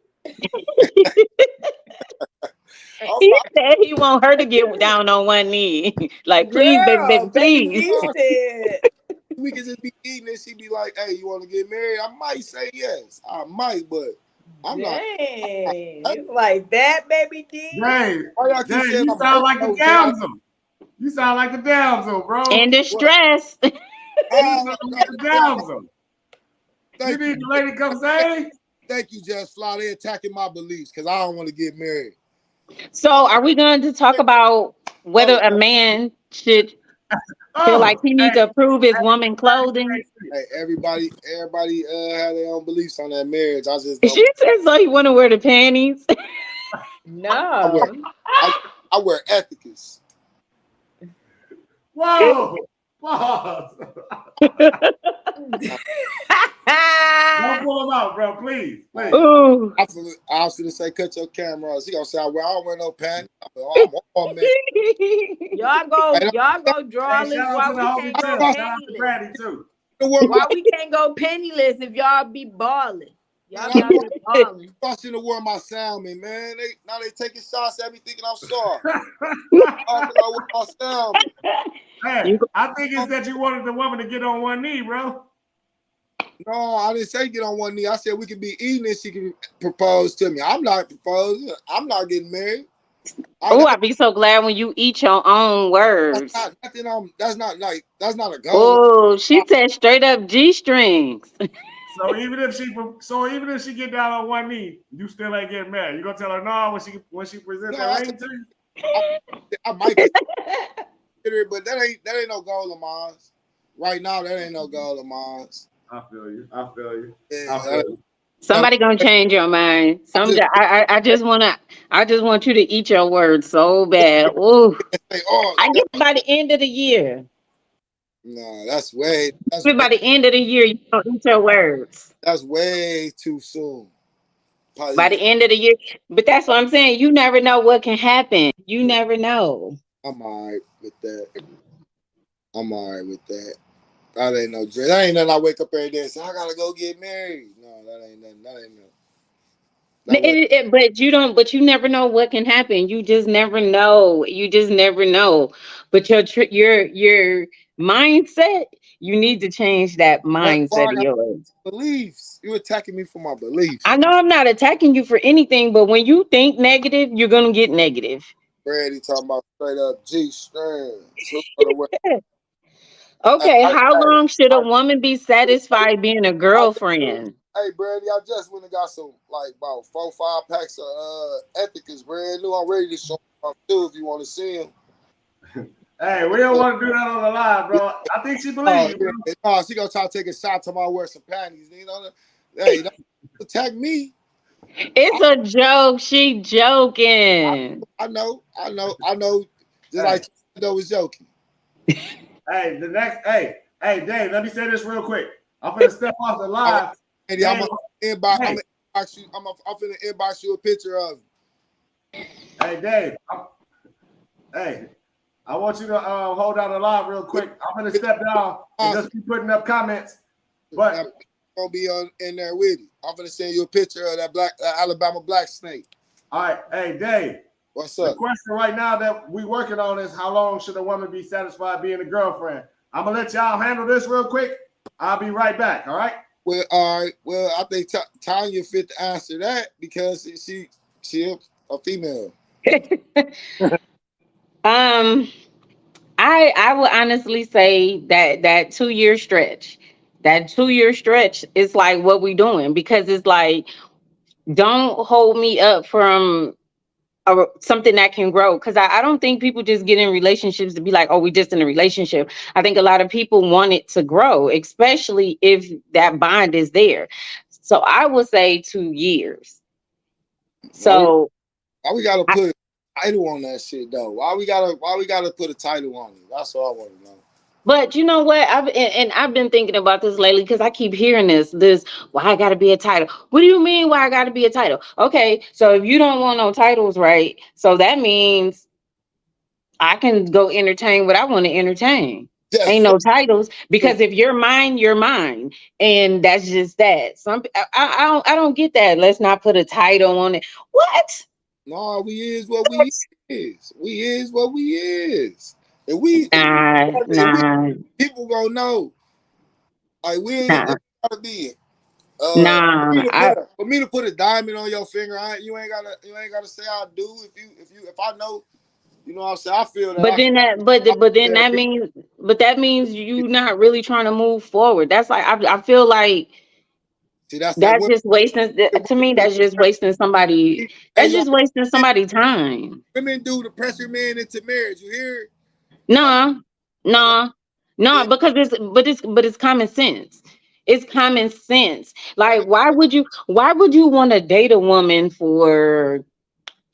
He said he want her to get down on one knee. Like, please, Girl, baby, baby please. D said. We could just be eating and she be like, "Hey, you want to get married?" I might say yes. I might, but I'm not. It's like that, baby D. Hey, you sound like the damsel. You sound like the damsel, bro. In distress. You sound like the damsel. You need the lady to come say? Thank you, Just Fly. They attacking my beliefs because I don't want to get married. So, are we going to talk about whether a man should feel like he needs to approve his woman clothing? Hey, everybody have their own beliefs on that marriage. I just don't. She said so. You want to wear the panties? No. I wear ethicus. Whoa! Pause. Don't pull them out, bro. Please. Ooh. I was gonna say, cut your camera on. She gonna say, "Well, I don't wear no panties." I'm all man. Y'all go drawless while we can't go penniless. Why we can't go penniless if y'all be balling? Y'all be balling. I should have worn my salmon, man. They taking shots at me thinking I'm soft. Hey, I think it's that you wanted the woman to get on one knee, bro. No, I didn't say get on one knee. I said we could be eating and she can propose to me. I'm not proposing. I'm not getting married. I'd be so glad when you eat your own words. That's not a goal. Oh, she said straight up G-strings. So even if she get down on one knee, you still ain't getting married. You gonna tell her no when she presents that ring to you? I might consider it, but that ain't no goal of mine. Right now, that ain't no goal of mine. I feel you. Yeah, Somebody gonna change your mind. I just want you to eat your words so bad. Ooh. I get by the end of the year. No, that's way. By the end of the year, you don't eat your words. That's way too soon. Probably. By the end of the year, but that's what I'm saying. You never know what can happen. You never know. I'm all right with that. That ain't no dream. That ain't nothing I wake up every day and say, I gotta go get married. No, that ain't nothing. That way. But you don't. But you never know what can happen. You just never know. You just never know. But your mindset. You need to change that Why mindset I of got yours. beliefs? You attacking me for my beliefs. I know I'm not attacking you for anything, but when you think negative, you're gonna get negative. Brady talking about straight up G strands. Who got away? Okay, I, how I, long should a I, woman be satisfied being a I, girlfriend? hey, Brady, I just went and got some like about 4-5 packs of Ethicas brand new. I'm ready to show them too if you want to see them. Hey, we don't want to do that on the live, bro. I think she believes you, bro. Oh, she gonna try to take a shot to my wear some panties. You know, hey, don't attack me. It's a joke. She joking. I know. Just Hey. like I was joking. Hey, hey, Dave, let me say this real quick. I'm gonna step off the live. And I'm gonna inbox. Hey. I'm gonna inbox you. I'm gonna inbox you a picture of. Hey, Dave. Hey, I want you to hold down the live real quick. I'm gonna step down and just keep putting up comments. But I'm gonna be in there with you. I'm gonna send you a picture of that Alabama black snake. all right, hey, Dave. What's The up? question right now that we working on is how long should a woman be satisfied being a girlfriend? I'm gonna let y'all handle this real quick. I'll be right back. All right. Well, all right. Well, I think Tanya fit to answer that because she a female. I would honestly say that 2 year stretch. That 2 year stretch is like what we doing because it's like don't hold me up from something that can grow because I don't think people just get in relationships to be like, oh, we just in a relationship. I think a lot of people want it to grow, especially if that bond is there. So I would say 2 years. So Why we gotta put a title on that shit though? Why we gotta put a title on it? That's all I want to know. but you know what? I've been thinking about this lately because I keep hearing this. Why I gotta be a title? What do you mean why I gotta be a title? Okay, so if you don't want no titles, right? So that means I can go entertain what I want to entertain. Ain't no titles because if you're mine, you're mine, and that's just that. I don't get that. Let's not put a title on it. What? No, we is what we is. We is what we is. And we Nah. people gonna know. Like we ain't Nah. gotta be it. Nah. For me to put a diamond on your finger, you ain't gotta say I do. If I know, you know what I'm saying, I feel that. But that means you not really trying to move forward. That's like I feel like See, that's that that's just wasting. To me, that's just wasting somebody. Hey, That's just wasting somebody's time. women do the pressure men into marriage. You hear? Nah, because it's common sense. It's common sense. Like, why would you want to date a woman for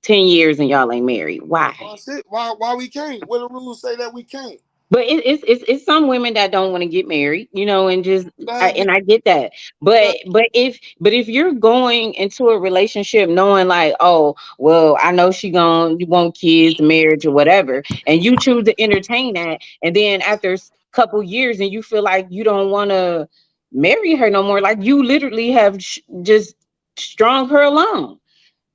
10 years and y'all ain't married? Why? That's it. Why we can't? What the rules say that we can't? But it's some women that don't want to get married, and just Dang, I get that. But if you're going into a relationship knowing like, oh well, I know you want kids, marriage, or whatever, and you choose to entertain that, and then after a couple years, and you feel like you don't want to marry her no more, like you literally have just strung her along.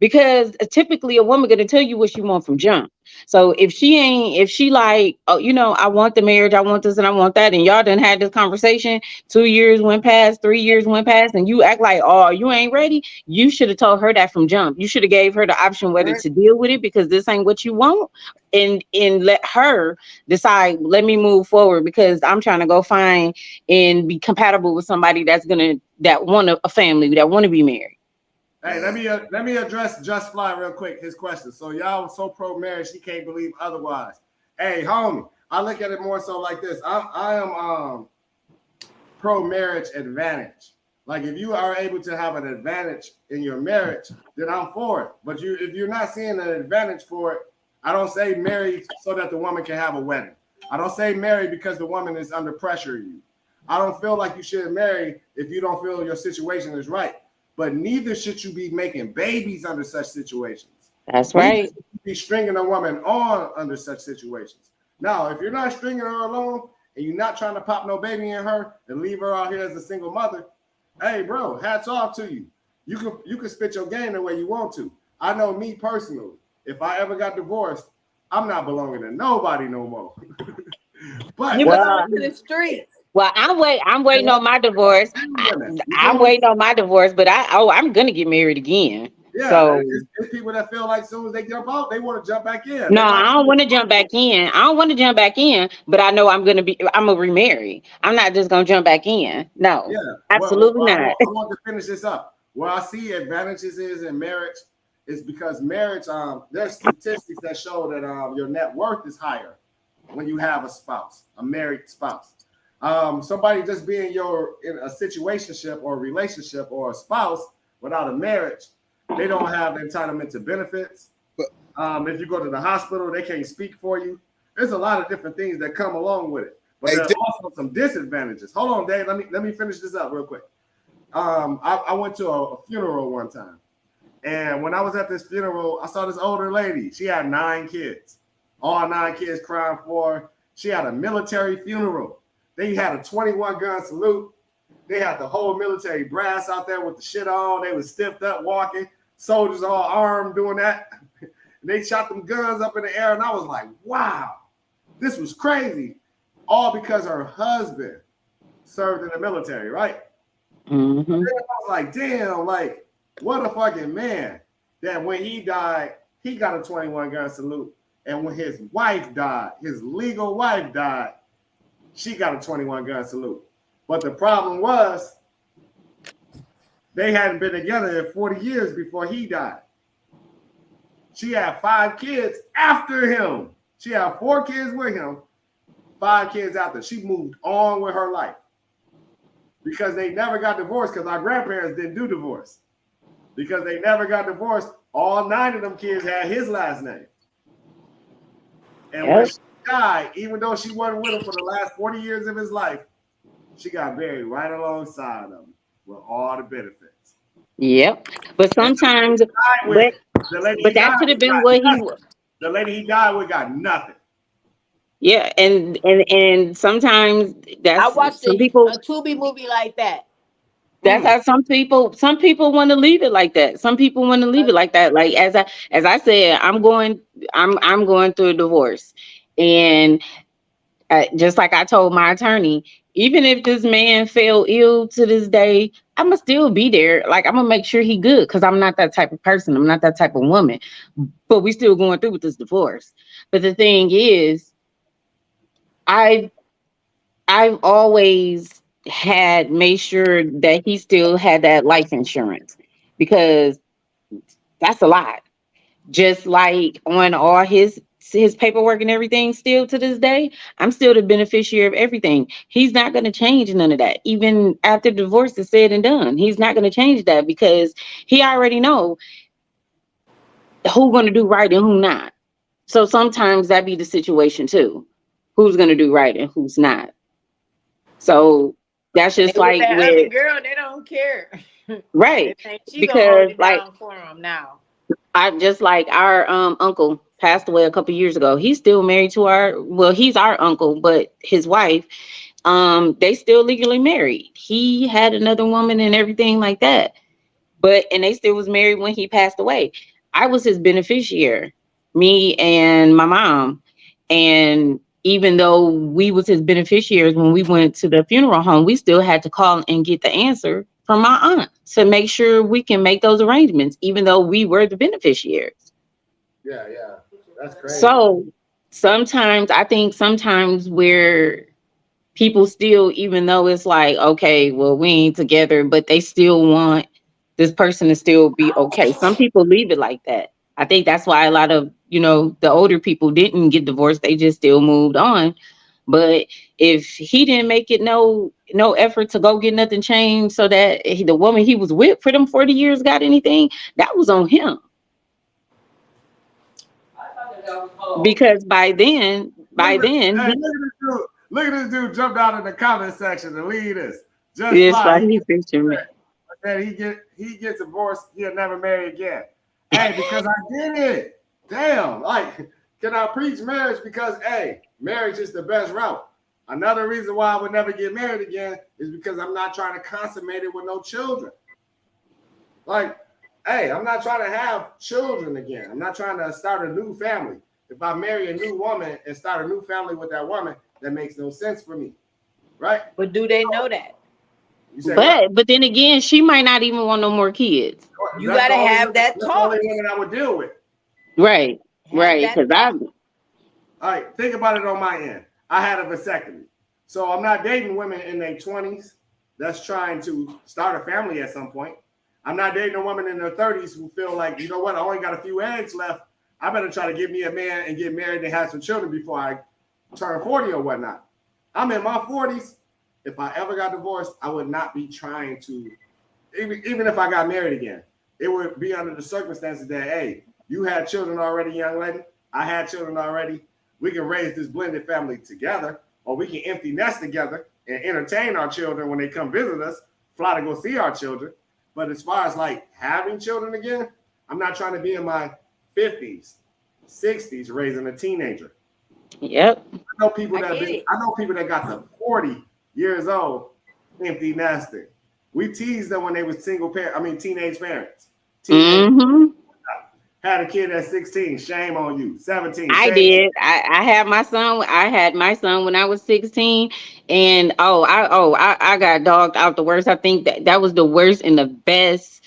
Because typically a woman gonna tell you what she want from jump. So if she like, oh, I want the marriage, I want this and I want that, and y'all done had this conversation, 2 years went past, 3 years went past, and you act like, oh, you ain't ready, you should have told her that from jump. You should have gave her the option whether to deal with it because this ain't what you want, and let her decide, let me move forward because I'm trying to go find and be compatible with somebody that want a family, that want to be married. Hey, let me address Just Fly real quick. His question. So y'all so pro marriage, he can't believe otherwise. Hey, homie, I look at it more so like this. I am pro marriage advantage. Like if you are able to have an advantage in your marriage, then I'm for it. But if you're not seeing an advantage for it, I don't say marry so that the woman can have a wedding. I don't say marry because the woman is under pressure of you. I don't feel like you should marry if you don't feel your situation is right. But neither should you be making babies under such situations. That's right. Be stringing a woman on under such situations. Now, if you're not stringing her along and you're not trying to pop no baby in her and leave her out here as a single mother, hey, bro, hats off to you. You can spit your game the way you want to. I know me personally. If I ever got divorced, I'm not belonging to nobody no more. But You Well, belong to the streets. Well, I'm waiting on my divorce. I'm waiting on my divorce, but I'm gonna get married again. yeah, So it's people that feel like as soon as they jump out, they want to jump back in. no, I don't want to jump back in. I don't want to jump back in, but I know I'm gonna remarry. I'm not just gonna jump back in. No, Yeah, absolutely not. I want to finish this up. Where I see advantages is in marriage is because marriage, there's statistics that show that your net worth is higher when you have a spouse, a married spouse. Somebody just being in a situationship or a relationship or a spouse without a marriage, they don't have entitlement to benefits. If you go to the hospital, they can't speak for you. There's a lot of different things that come along with it, but there's also some disadvantages. Hold on, Dave. Let me finish this up real quick. I went to a funeral one time, and when I was at this funeral, I saw this older lady. She had 9 kids, all 9 kids crying for her. She had a military funeral. They had a 21 gun salute. They had the whole military brass out there with the shit on. They was stiffed up walking. Soldiers all armed doing that. They shot them guns up in the air, and I was like, wow, this was crazy. All because her husband served in the military, right? Mm-hmm. I was like, damn, like, what a fucking man. That when he died, he got a 21 gun salute. And when his wife died, his legal wife died, she got a 21 gun salute. But the problem was, they hadn't been together in 40 years before he died. She had 5 kids after him. She had 4 kids with him, 5 kids after. She moved on with her life because they never got divorced, because our grandparents didn't do divorce. Because they never got divorced, all 9 of them kids had his last name. And when she died, even though she wasn't with him for the last 40 years of his life, she got buried right alongside of him with all the benefits. Yep. But sometimes, but that could have been what he was. The lady he died with got nothing. Yeah, and sometimes that's I watched some a people. Tubi movie like that. That's how some people want to leave it like that. Some people want to leave it like that. Like as I said, I'm going through a divorce, and just like I told my attorney, even if this man fell ill to this day, I'ma still be there. Like I'm gonna make sure he good, because I'm not that type of person. I'm not that type of woman. But we still going through with this divorce. But the thing is, I've always had made sure that he still had that life insurance, because that's a lot. Just like on all his paperwork and everything, still to this day, I'm still the beneficiary of everything. He's not going to change none of that. Even after divorce is said and done, he's not going to change that, because he already know who going to do right and who not. So sometimes that be the situation too. Who's going to do right and who's not. So that's just And like with that with other girl, they don't care. right, They think she because gonna hold it like down for him now. I just like our uncle passed away a couple years ago. He's still married to he's our uncle, but his wife, they still legally married. He had another woman and everything like that, and they still was married when he passed away. I was his beneficiary, me and my mom, and even though we was his beneficiaries when we went to the funeral home, we still had to call and get the answer from my aunt to make sure we can make those arrangements, even though we were the beneficiaries. Yeah, that's crazy. So I think sometimes where people still, even though it's like, okay, well, we ain't together, but they still want this person to still be okay. Some people leave it like that. I think that's why a lot of, the older people didn't get divorced. They just still moved on. But if he didn't make it no effort to go get nothing changed, so that the woman he was with for them 40 years got anything, that was on him. Because by then, Look at this dude jumped out in the comment section to lead us. Just it's like he pictured me. that he gets divorced, he'll never marry again. Hey, because I did it. Damn, like, can I preach marriage? Because marriage is the best route. Another reason why I would never get married again is because I'm not trying to consummate it with no children. Like, hey, I'm not trying to have children again. I'm not trying to start a new family. If I marry a new woman and start a new family with that woman, that makes no sense for me, right? But do they know that? You say, what? But then again, she might not even want no more kids. You That's gotta the only have woman- that That's the talk. only woman I would deal with. Right. Have Right. that Because talk. All right, think about it on my end. I had a vasectomy. So I'm not dating women in their 20s that's trying to start a family at some point. I'm not dating a woman in their 30s who feel like, you know what, I only got a few eggs left. I better try to get me a man and get married and have some children before I turn 40 or whatnot. I'm in my 40s. If I ever got divorced, I would not be trying to, even if I got married again, it would be under the circumstances that, hey, you had children already, young lady. I had children already. We can raise this blended family together, or we can empty nest together and entertain our children when they come visit us, fly to go see our children. But as far as like having children again, I'm not trying to be in my 50s, 60s raising a teenager. Yep. I know people I get it. that got to 40 years old empty nesting. We teased them when they was teenage parents. Mm-hmm. Had a kid at 16. Shame on you. 17. I shame. did. I had my son. I had my son when I was 16, and I got dogged out the worst. I think that was the worst and the best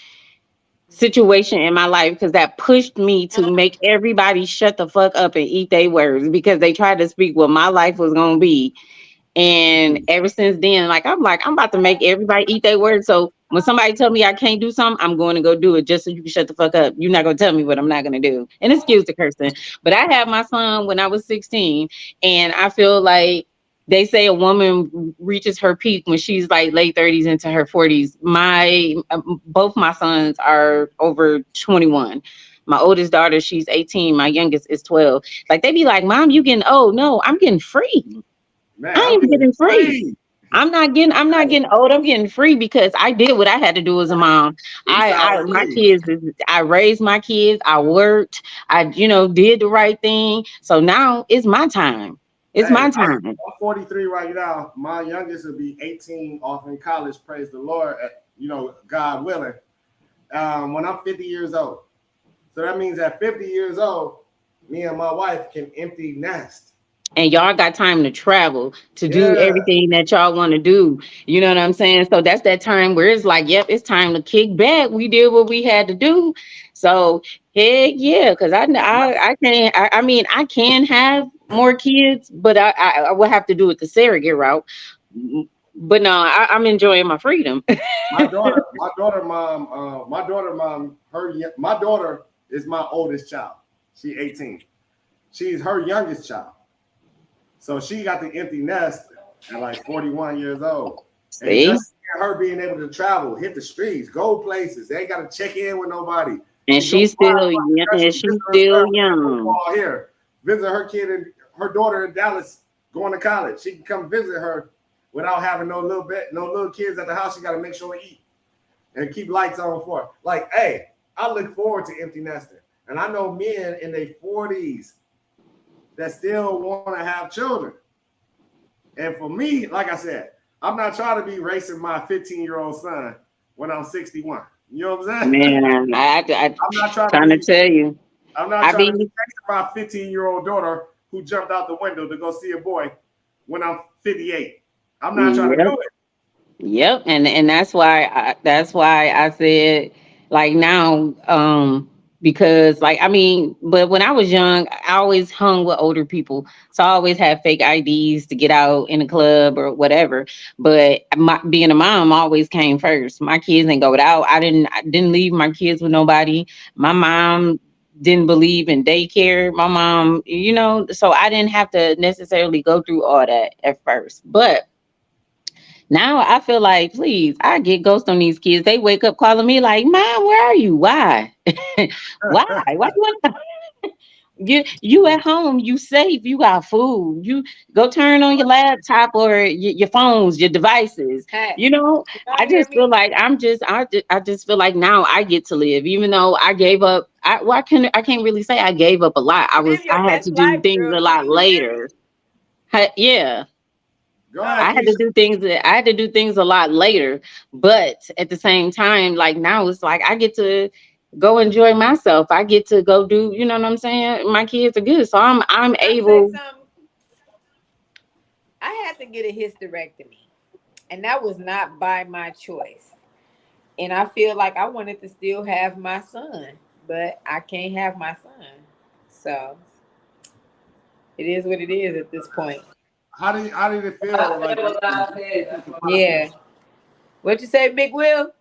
situation in my life, because that pushed me to make everybody shut the fuck up and eat their words, because they tried to speak what my life was gonna be. And ever since then, I'm about to make everybody eat their words. So when somebody tell me I can't do something, I'm going to go do it just so you can shut the fuck up. You're not going to tell me what I'm not going to do. And excuse the cursing. But I had my son when I was 16. And I feel like they say a woman reaches her peak when she's like late 30s into her 40s. Both my sons are over 21. My oldest daughter, she's 18. My youngest is 12. Like, they be like, Mom, you getting old. No, I'm getting free. Man, I ain't getting free. I'm not getting old. I'm getting free because I did what I had to do as a mom. I raised my kids. I worked. I did the right thing. So now it's my time. It's my time. I'm 43 right now. My youngest will be 18 off in college. Praise the Lord. God willing. When I'm 50 years old. So that means at 50 years old, me and my wife can empty nest. And y'all got time to travel, to do everything that y'all want to do. You know what I'm saying? So that's that time where it's like, yep, it's time to kick back. We did what we had to do. So heck yeah, because I can't. I can have more kids, but I will have to do it the surrogate route. But no, I'm enjoying my freedom. My daughter is my oldest child. She's 18. She's her youngest child. So she got the empty nest at like 41 years old. See? And just her being able to travel, hit the streets, go places. They ain't got to check in with nobody. And she's still young. Here, visit her kid and her daughter in Dallas going to college. She can come visit her without having no little kids at the house. She got to make sure to eat and keep lights on for her. Like, hey, I look forward to empty nesting. And I know men in their 40s that still want to have children. And for me, like I said, I'm not trying to be racing my 15-year-old son when I'm 61. You know what I'm saying? Man, I'm not trying to tell you. I'm not trying to be racing my 15-year-old daughter who jumped out the window to go see a boy when I'm 58. I'm not trying to do it. Yep, and that's why I said, like, now, because but when I was young, I always hung with older people, so I always had fake IDs to get out in a club or whatever. But being a mom always came first. My kids didn't go out. I didn't leave my kids with nobody. My mom didn't believe in daycare. My mom, so I didn't have to necessarily go through all that at first. But now I feel like, please, I get ghost on these kids. They wake up calling me like, Mom, where are you? Why? Why? Why do you want to? You at home, you safe, you got food. You go turn on your laptop or your phones, your devices. Hey, I just feel like I just feel like now I get to live, even though I gave up. I can't really say I gave up a lot. I had to do things a lot later. Yeah. Go I ahead, had to Keisha. do things. I had to do things a lot later, but at the same time, like now, it's like I get to go enjoy myself. I get to go do. You know what I'm saying? My kids are good, so I'm Can I say able. something? I had to get a hysterectomy, and that was not by my choice. And I feel like I wanted to still have my son, but I can't have my son. So it is what it is at this point. How did it feel? Like, Yeah. What you say, Big Will?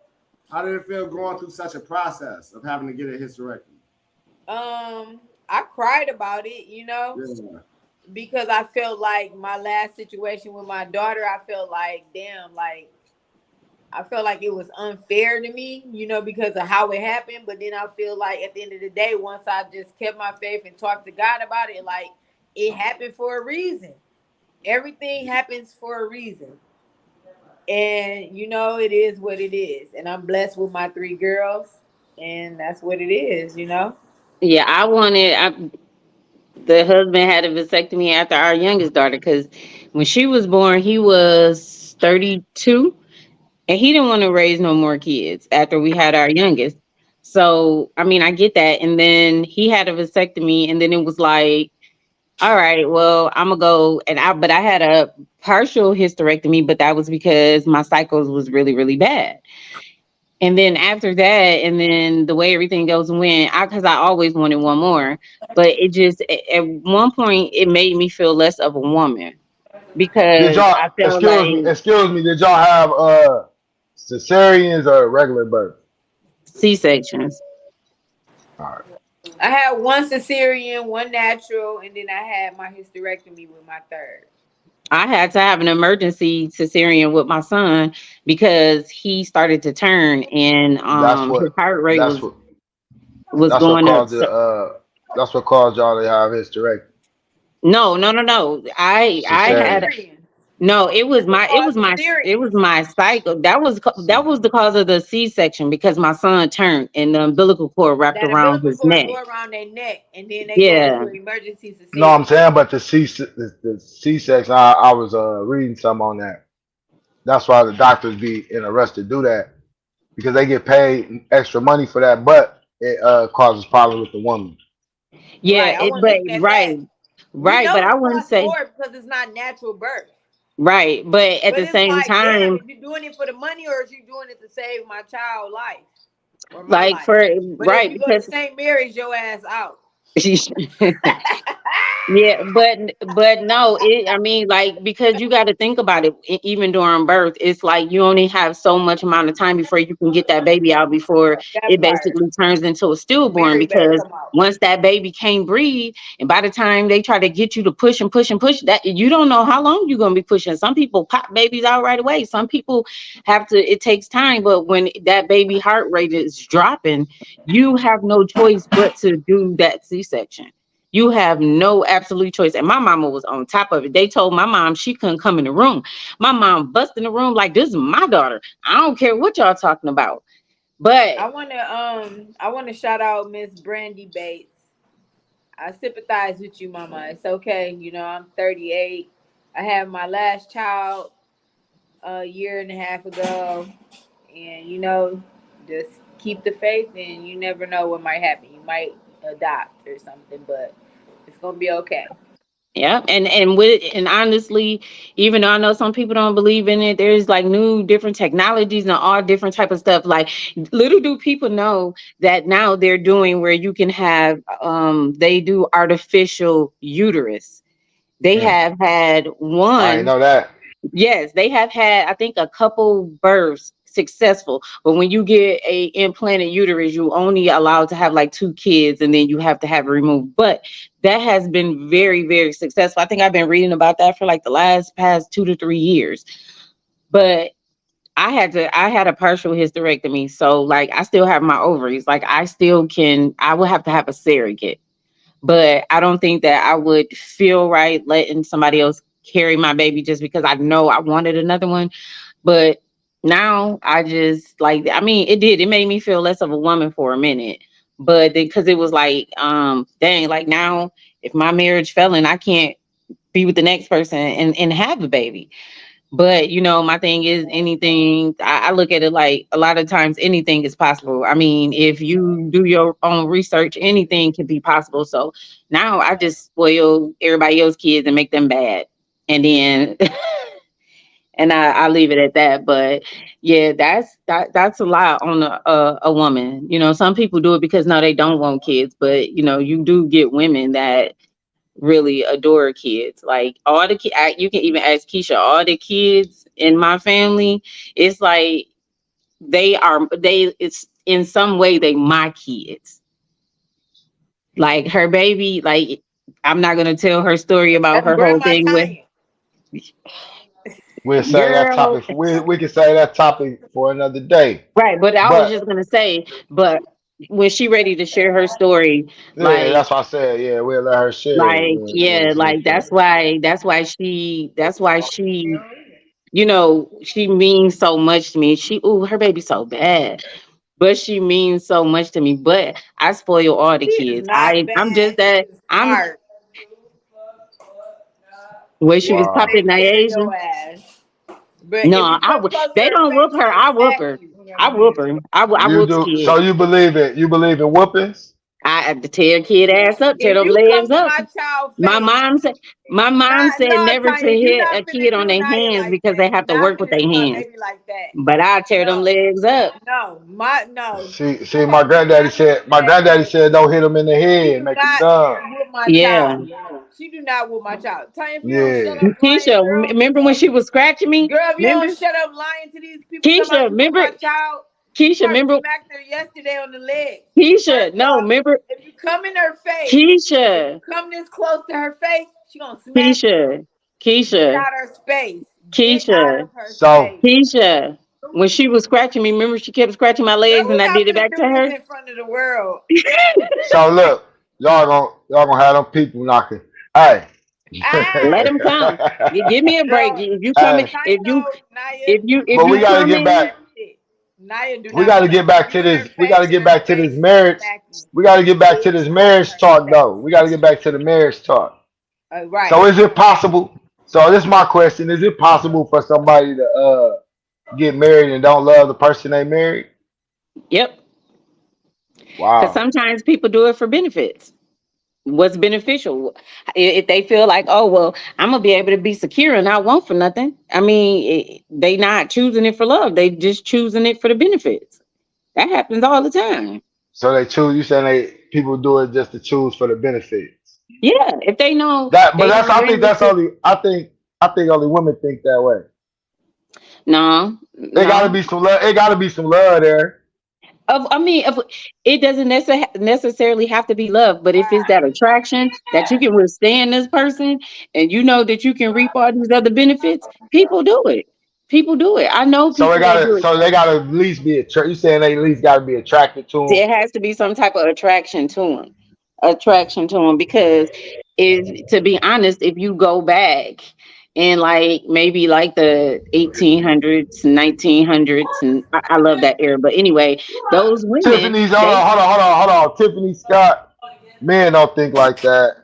how did it feel going through such a process of having to get a hysterectomy? I cried about it, you know, Yeah. because I felt like my last situation with my daughter, I felt like, damn, like I felt like it was unfair to me, you know, because of how it happened. But then I feel like at the end of the day, once I just kept my faith and talked to God about it, like it happened for a reason. Everything happens for a reason. And you know, it is what it is. And I'm blessed with my 3 girls, and that's what it is, you know. Yeah, the husband had a vasectomy after our youngest daughter because when she was born, he was 32 and he didn't want to raise no more kids after we had our youngest. So, I mean, I get that. And then he had a vasectomy, and then it was like, all right, well, I'm gonna go but I had a partial hysterectomy, but that was because my cycles was really, really bad. And then after that, and then the way everything goes and went, because I always wanted one more, but it just at one point it made me feel less of a woman Did because y'all I felt like excuse me, did y'all have cesareans or regular birth? C-sections. All right. I had 1 cesarean, 1 natural, and then I had my hysterectomy with my 3rd. I had to have an emergency cesarean with my son because he started to turn and That's his what heart rate that's was what was that's what going up. caused So, that's what caused y'all to have hysterectomy. no, no, no, no. I had Cesarean. Cesarean. No, That's what caused it was cesareans. my cycle. That was the cause of the C-section because my son turned and the umbilical cord wrapped That around umbilical his cord neck. go around their neck, and then they go Yeah. into an emergency No, I'm cesarean. saying, but the C section, I was reading some on that. That's why the doctors be in a rush to do that because they get paid extra money for that, but it causes problems with the woman. Yeah, Right. I want to look at that. We right, but know I it's wouldn't cross say board because it's not natural birth. right, but at But the it's same like, damn, time, is you doing it for the money or is you doing it to save my child life or my like life? for But if right you go to because St. Mary's, your ass out. yeah, but no, I mean, like because you got to think about it. Even during birth, it's like you only have so much amount of time before you can get that baby out before That it part. basically turns into a stillborn. Mary better Because come out. once that baby can't breathe, and by the time they try to get you to push and push and push, that you don't know how long you're gonna be pushing. Some people pop babies out right away. Some people have to. It takes time. But when that baby heart rate is dropping, you have no choice but to do that C-section. You have no absolute choice. And my mama was on top of it. They told my mom she couldn't come in the room. My mom bust in the room like, this is my daughter. I don't care what y'all talking about. But I wanna shout out Miss Brandy Bates. I sympathize with you, Mama. It's okay. You know, I'm 38. I had my last child a year and a half ago, and you know, just keep the faith, and you never know what might happen. You might adopt or something, but it's gonna be okay. yeah, and honestly, even though I know some people don't believe in it, there's like new different technologies and all different type of stuff. Like little do people know that now they're doing where you can have they do artificial uterus. They have had I ain't one. know that. Yes, they have had, I think, a couple births successful. But when you get a implanted uterus, you only allowed to have like 2 kids, and then you have to have it removed. But that has been very, very successful. I think I've been reading about that for like the past 2 to 3 years. But I had a partial hysterectomy, so like I still have my ovaries. Like I would have to have a surrogate, but I don't think that I would feel right letting somebody else carry my baby just because I know I wanted another one. But now I just like, I mean, it made me feel less of a woman for a minute. But because it was like, dang, like now if my marriage fell and I can't be with the next person and have a baby. But you know, my thing is anything. I look at it like a lot of times anything is possible. I mean, if you do your own research, anything can be possible. So now I just spoil everybody else's kids and make them bad, and then and I leave it at that. But yeah, that's a lot on a woman. You know, some people do it because no, they don't want kids, but you know, you do get women that really adore kids. Like all the kids, you can even ask Keisha. All the kids in my family, it's like it's in some way they my kids. Like her baby, like I'm not gonna tell her story about That's her whole Grandma thing with Tanya. We'll say that girl. topic. We can say that topic for another day. Right, but I was But just gonna say, but when she ready to share her story, yeah, like that's what I said. Yeah, we'll let her share it like when yeah, she like share. that's why she you know, she means so much to me. Her baby's so bad, but she means so much to me. But I spoil all the She is kids. not I'm just bad. She that is I'm smart. when she She was will Wow. popping take care of Nasia. your ass. But if No, you come close to they her don't whoop face, her. she I gonna whoop smack her. you. I whoop her. I You whoops do. So kids. you believe in whoopings? I have to tear kid ass up, tear If them you legs come to up. my child My face, mom said my mom not said no never to Tanya, you hit a not finna kid on do their Naya hands like because they that. have You to not work with finna their do my hands. baby like that. But I tear them No, legs up. no, no. See, Come on, my granddaddy said don't hit him in the she head, do make him not dumb. whoop my Yeah. child. She do not whoop my child. Tanya, if you don't shut Yeah. up lying, Keisha, girl. remember when she was scratching me? Girl, if you Remember? don't shut up lying to these people talking Keisha, about you with remember? my child, Keisha, I remember? smacked her yesterday on the leg. Keisha, First no, off, remember? if you come in her face, if you Keisha, come this close to her face, she gonna smack you. Keisha, Get Keisha, out her space. Get out Keisha, of her So space. Keisha. When she was scratching me, remember she kept scratching my Girl, legs and we I not did it gonna back to do this her? in front of the world. look, y'all gonna have them people knocking. Hey. Let Ah, them come. Give me a break. girl, If you come in, Hey. Tanya know Naya. if But you we gotta come get in, back. Shit. Naya do We not gotta want get to. If back you to in her this. We gotta face, get back to this she gonna marriage. smack you. We gotta get back to this marriage Her talk face. though. We gotta get back to the marriage talk. So Right. is it possible? So this is my question. Is it possible for somebody to get married and don't love the person they married? yep. Because Wow. sometimes people do it for benefits. What's beneficial? If they feel like, oh well, I'm gonna be able to be secure and not want for nothing. I mean, they not choosing it for love. They just choosing it for the benefits. That happens all the time. So they choose. You saying they people do it just to choose for the benefits? Yeah, if they know That, but they that's. gonna I think bring that's it to only. I think only women think that way. no, It gotta no. be some love. It gotta be some love there. I mean, it doesn't necessarily have to be love, but if it's that attraction that you can withstand this person, and you know that you can reap all these other benefits, people do it. People do it. I know So it people that gotta. do it. So they gotta at least be You saying they at least gotta be attracted to them? There has to be some type of attraction to them, because if to be honest, if you go back and like maybe like the 1800s, 1900s, and I love that era, but anyway, those women Tiffany's. they Hold on. Tiffany Scott. Men don't think like that.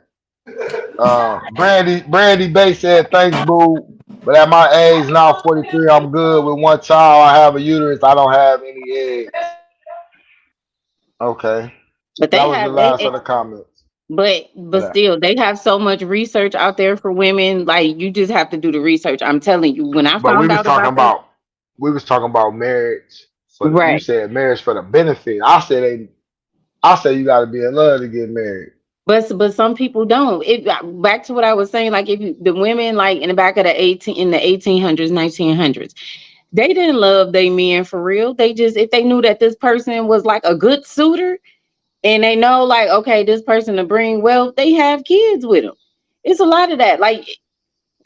Brandy Bay said, "Thanks, boo. But at my age now, 43, I'm good with one child. I have a uterus. I don't have any eggs." Okay, but that they was the have last of the comments. but still they have so much research out there for women. Like you just have to do the research. I'm telling you, when I But found out about the we was talking about marriage. But you right. said marriage for the benefit. I said you got to be in love to get married. But some people don't. It back to what I was saying. Like if the women like in the back of the 1800s, 1900s, they didn't love they men for real. They just if they knew that this person was like a good suitor, and they know like okay, this person to bring wealth, they have kids with them. It's a lot of that. Like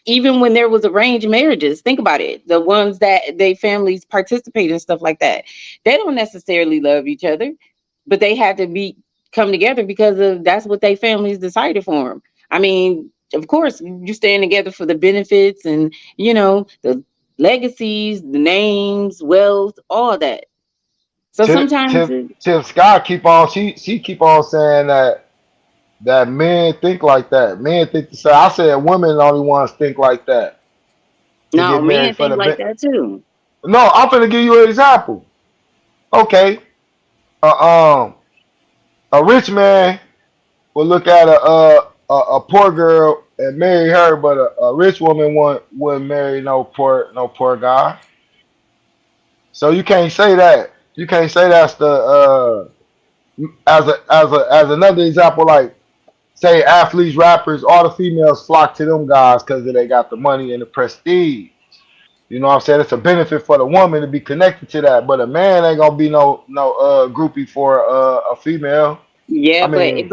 even when there was arranged marriages, think about it. The ones that they families participate in stuff like that, they don't necessarily love each other, but they had to be come together because of that's what they families decided for them. I mean, of course, you stand together for the benefits and the legacies, the names, wealth, all that. So sometimes, Tiff Scott keep on. She keep on saying that that men think like that. Men think the same. I said women the only ones think like that. To No, get men married for think the like that too. No, I'm gonna give you an example. Okay, uh, a rich man will look at a poor girl and marry her, but a rich woman wouldn't marry no poor guy. So you can't say that. You can't say that's the as another example, like say athletes, rappers, all the females flock to them guys because they got the money and the prestige. You know what I'm saying? It's a benefit for the woman to be connected to that, but a man ain't gonna be no groupie for a female. Yeah, I mean,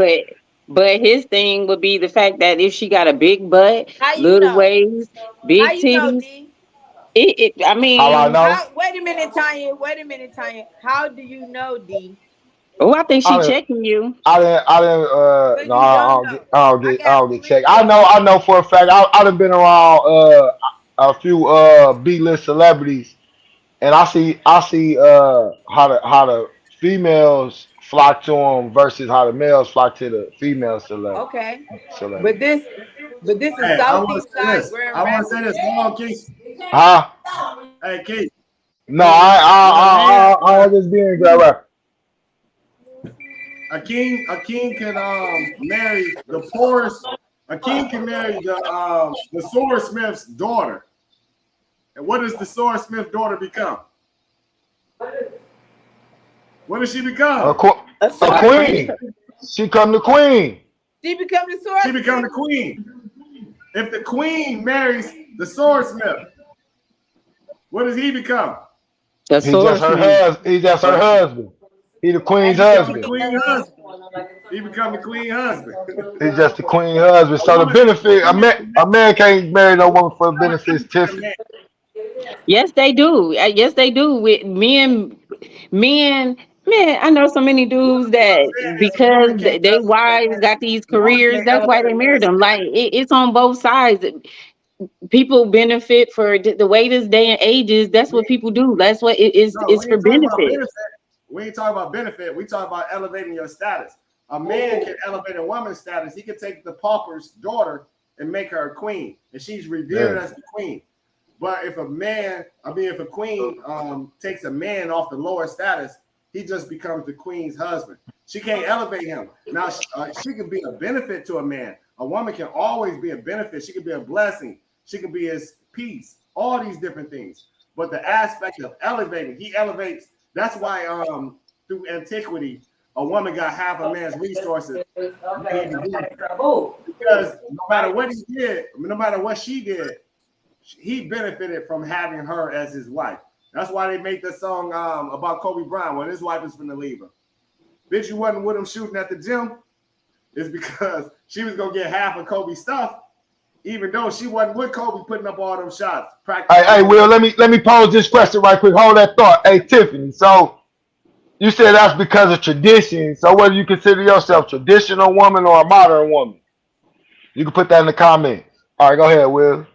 but his thing would be the fact that if she got a big butt, How you little know? waist, How big you know, titties, D? I how I mean, know? How? Wait a minute, Tanya. Wait a minute, Tanya. How do you know, D? oh, I think she I didn't, checking you. I didn't. But No, you don't know. I got don't get checked. plenty of. I know for a fact. I done been around a few B-list celebrities, and I see how the females flock to them versus how the males flock to the female Okay, celebrity. but this is Hey, I want Southeast to say Side this. Grand I want to say this. Rapids. Hold on, Keith. Huh? Hey, Keith. No, When a man, I just being grab rap. a king can marry the poorest. A king can marry the swordsmith's daughter. And what does the swordsmith's daughter become? What does she A, become? qu- A a sword. queen. She come the queen. She become the sword. She become the queen. If the queen marries the swordsmith, what does he become? The He just her swordsman. husband. He just her husband. He the queen's He become the husband. queen husband. He become the queen husband. He's just the queen husband. So the benefit, a man can't marry no woman for the benefits, Tiffany. Yes, they do. Yes, they do. With men, man, I know so many dudes that because they wives got these A woman careers, can't that's why elevate they a married man's them. Like it's on both sides. People benefit for the way this day and age is. That's what people do. That's what it is. No, It's we for ain't talking about benefit. benefit. We ain't talking about benefit. We talk about elevating your status. A man can elevate a woman's status. He can take the pauper's daughter and make her a queen, and she's revered as the queen. But if if a queen takes a man off the lower status, he just becomes the queen's husband. She can't elevate him. Now she can be a benefit to a man. A woman can always be a benefit. She can be a blessing. She can be his peace. All these different things. But the aspect of elevating, he elevates. That's why through antiquity, a woman got half a man's resources. Because no matter what he did, no matter what she did, he benefited from having her as his wife. That's why they made the song about Kobe Bryant when his wife was going to leave him. Bitch, you wasn't with him shooting at the gym. It's because she was going to get half of Kobe's stuff, even though she wasn't with Kobe putting up all them shots. Hey, Will, let me pose this question right quick. Hold that thought. Hey, Tiffany. So you said that's because of tradition. So whether you consider yourself traditional woman or a modern woman, you can put that in the comments. All right, go ahead, Will.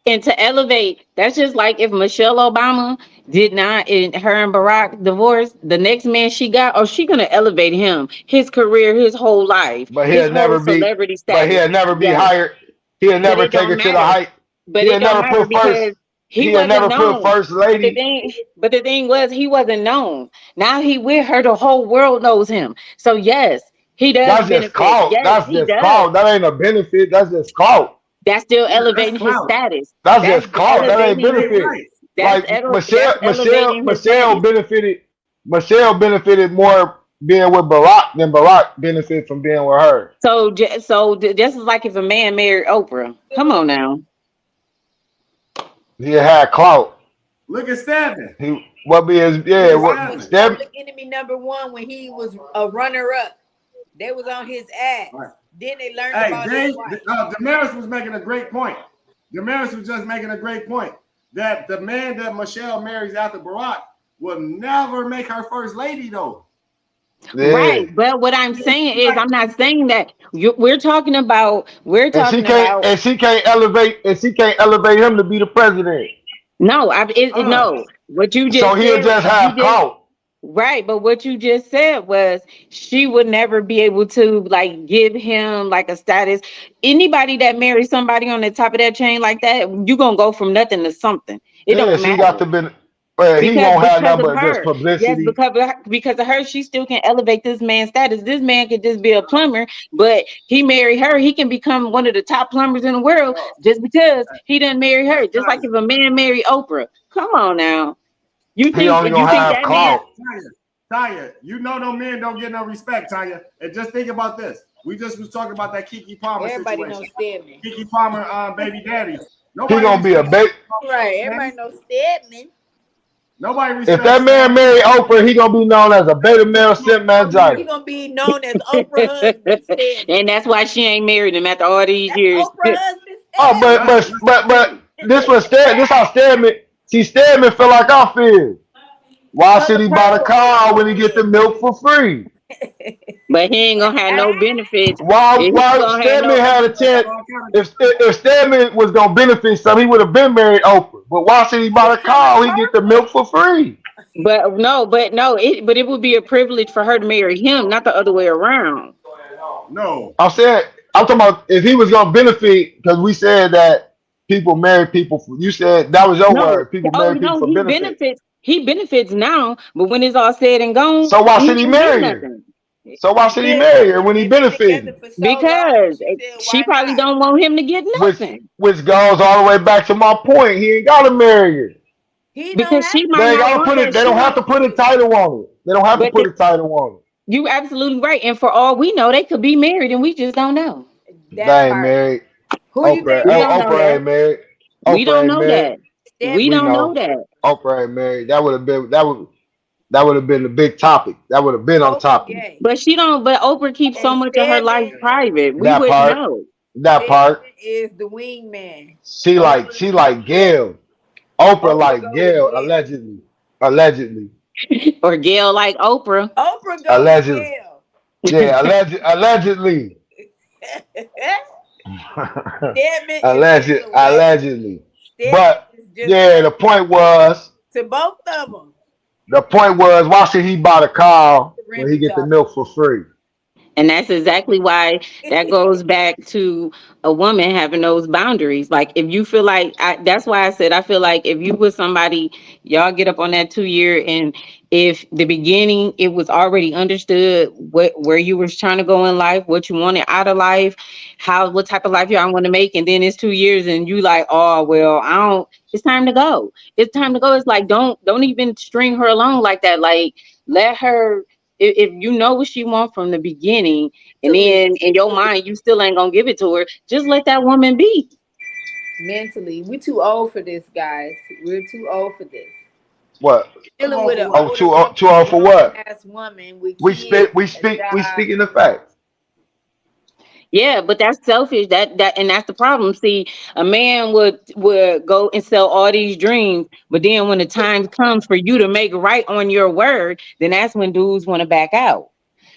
And to elevate, that's just like if Michelle Obama did not, and her and Barack divorced, the next man she got, oh, she gonna elevate him, his career, his whole life, But his he'll never whole be. celebrity But status. he'll never be Yes. hired. He'll never it take don't her to the matter. height. But He'll it don't never matter put because first. he He'll wasn't never put known. first lady. But the thing was, he wasn't known. Now he with her, the whole world knows him. So yes, he does That's just benefit. clout. Yes, That's he just does. clout. That ain't a benefit. That's just clout. That's still Yeah, elevating that's his clout. status. That's just clout. That ain't elevating. benefit. Right. That's Like that's elevating his status. benefited. Michelle benefited more being with Barack than Barack benefited from being with her. So just as like if a man married Oprah. Come on now. He had clout. Look at Stedman. He what be his Exactly. Step Public Enemy #1 when he was a runner-up. They was on his ass. Right. Then they learned Hey, about his wife. Damaris was making a great point. Damaris was just making a great point that the man that Michelle marries after Barack will never make her first lady, though. yeah. Right. But what I'm saying is I'm not saying that we're talking about And she can't elevate him to be the president. no, no. What you just So he'll said, just have clout. Right, but what you just said was she would never be able to like give him like a status. Anybody that marries somebody on the top of that chain like that, you gonna go from nothing to something. It Yeah, don't she got matter to be. Well, he because won't have because nothing of but just her. Yes, publicity. because of her, she still can elevate this man's status. This man could just be a plumber, but he marry her, he can become one of the top plumbers in the world Yo, just because he didn't marry her. Just like Tanya, if a man marry Oprah. Come on now. You He think only you gonna think have that man clout. Tanya, you know no men don't get no respect, Tanya. And just think about this. We just was talking about that Kiki Palmer Everybody situation. knows Stedman. Kiki Palmer, baby daddy. He Nobody gonna be a respects. bait. Right. Everybody knows Stedman. Nobody If respects. that man marry Oprah, he gonna be known as a beta male simp He mangina. gonna be known as Oprah husband Stedman. and that's why she ain't married him after all these That's years. Oprah husband Oh, Stedman. but this was this how Stedman. See, Stedman feel like I feel. Why should he buy the car when he get the milk for free? But he ain't gonna have no benefits. Why He ain't gonna have Stedman no. had a chance? If Stedman was gonna benefit some, he would have been married Oprah. But why should he buy the car when he get the milk for free? But no. But it would be a privilege for her to marry him, not the other way around. No. I'm talking about if he was gonna benefit, because we said that people marry people for, you said that was your No. word. People Oh marry people no, for he benefit. benefits. He benefits now, but when it's all said and gone, So why he should he ain't get marry her? nothing. So why should he Listen, marry her when he they've been together benefiting? for so Because long. She said, she why probably not? don't want him to get Which nothing. goes all the way back to my point. He ain't gotta marry her. He don't Because have she to. might They not gotta want put it. that They don't have shit. to put a title on it. They don't have to But put a title on it. you absolutely right. And for all we know, they could be married and we just don't know. They That ain't part. married. Who you think We Oprah. don't married? know Oprah that. ain't married. We Oprah don't ain't know married. that. We Stedman. We don't know know. that. Oprah ain't married. That would have been the big topic. That would have been on Oprah topic. gay. But she don't, but Oprah keeps so And much of her life Stedman, private. We That wouldn't part. know. That part. Stedman is the wingman. She Oprah like Gail. Oprah Oprah like go to Gail, jail. allegedly. Allegedly. Or Gail like Oprah. Oprah go to Allegedly. jail. Yeah, allegedly. Stedman is just a weapon. Allegedly. Stedman But is just yeah, a the point was to both of them. why should he buy the car The when he Remy get the talk. milk for free? And that's exactly why that goes back to a woman having those boundaries. Like if you feel like that's why I said I feel like if you with somebody, y'all get up on that 2 year, and if the beginning it was already understood where you was trying to go in life, what you wanted out of life, what type of life y'all want to make, and then it's 2 years and you like, oh well, I don't. It's time to go. It's time to go. It's like don't even string her along like that. Like let her. If you know what she wants from the beginning, and then in your mind you still ain't gonna give it to her, just let that woman be. Mentally, we too old for this, guys. We're too old for this. What? Dealing with an Oh, older too old for what? ass woman with We kids, speaking the facts. Yeah, but that's selfish. And that's the problem. See, a man would go and sell all these dreams, but then when the time comes for you to make right on your word, then that's when dudes want to back out.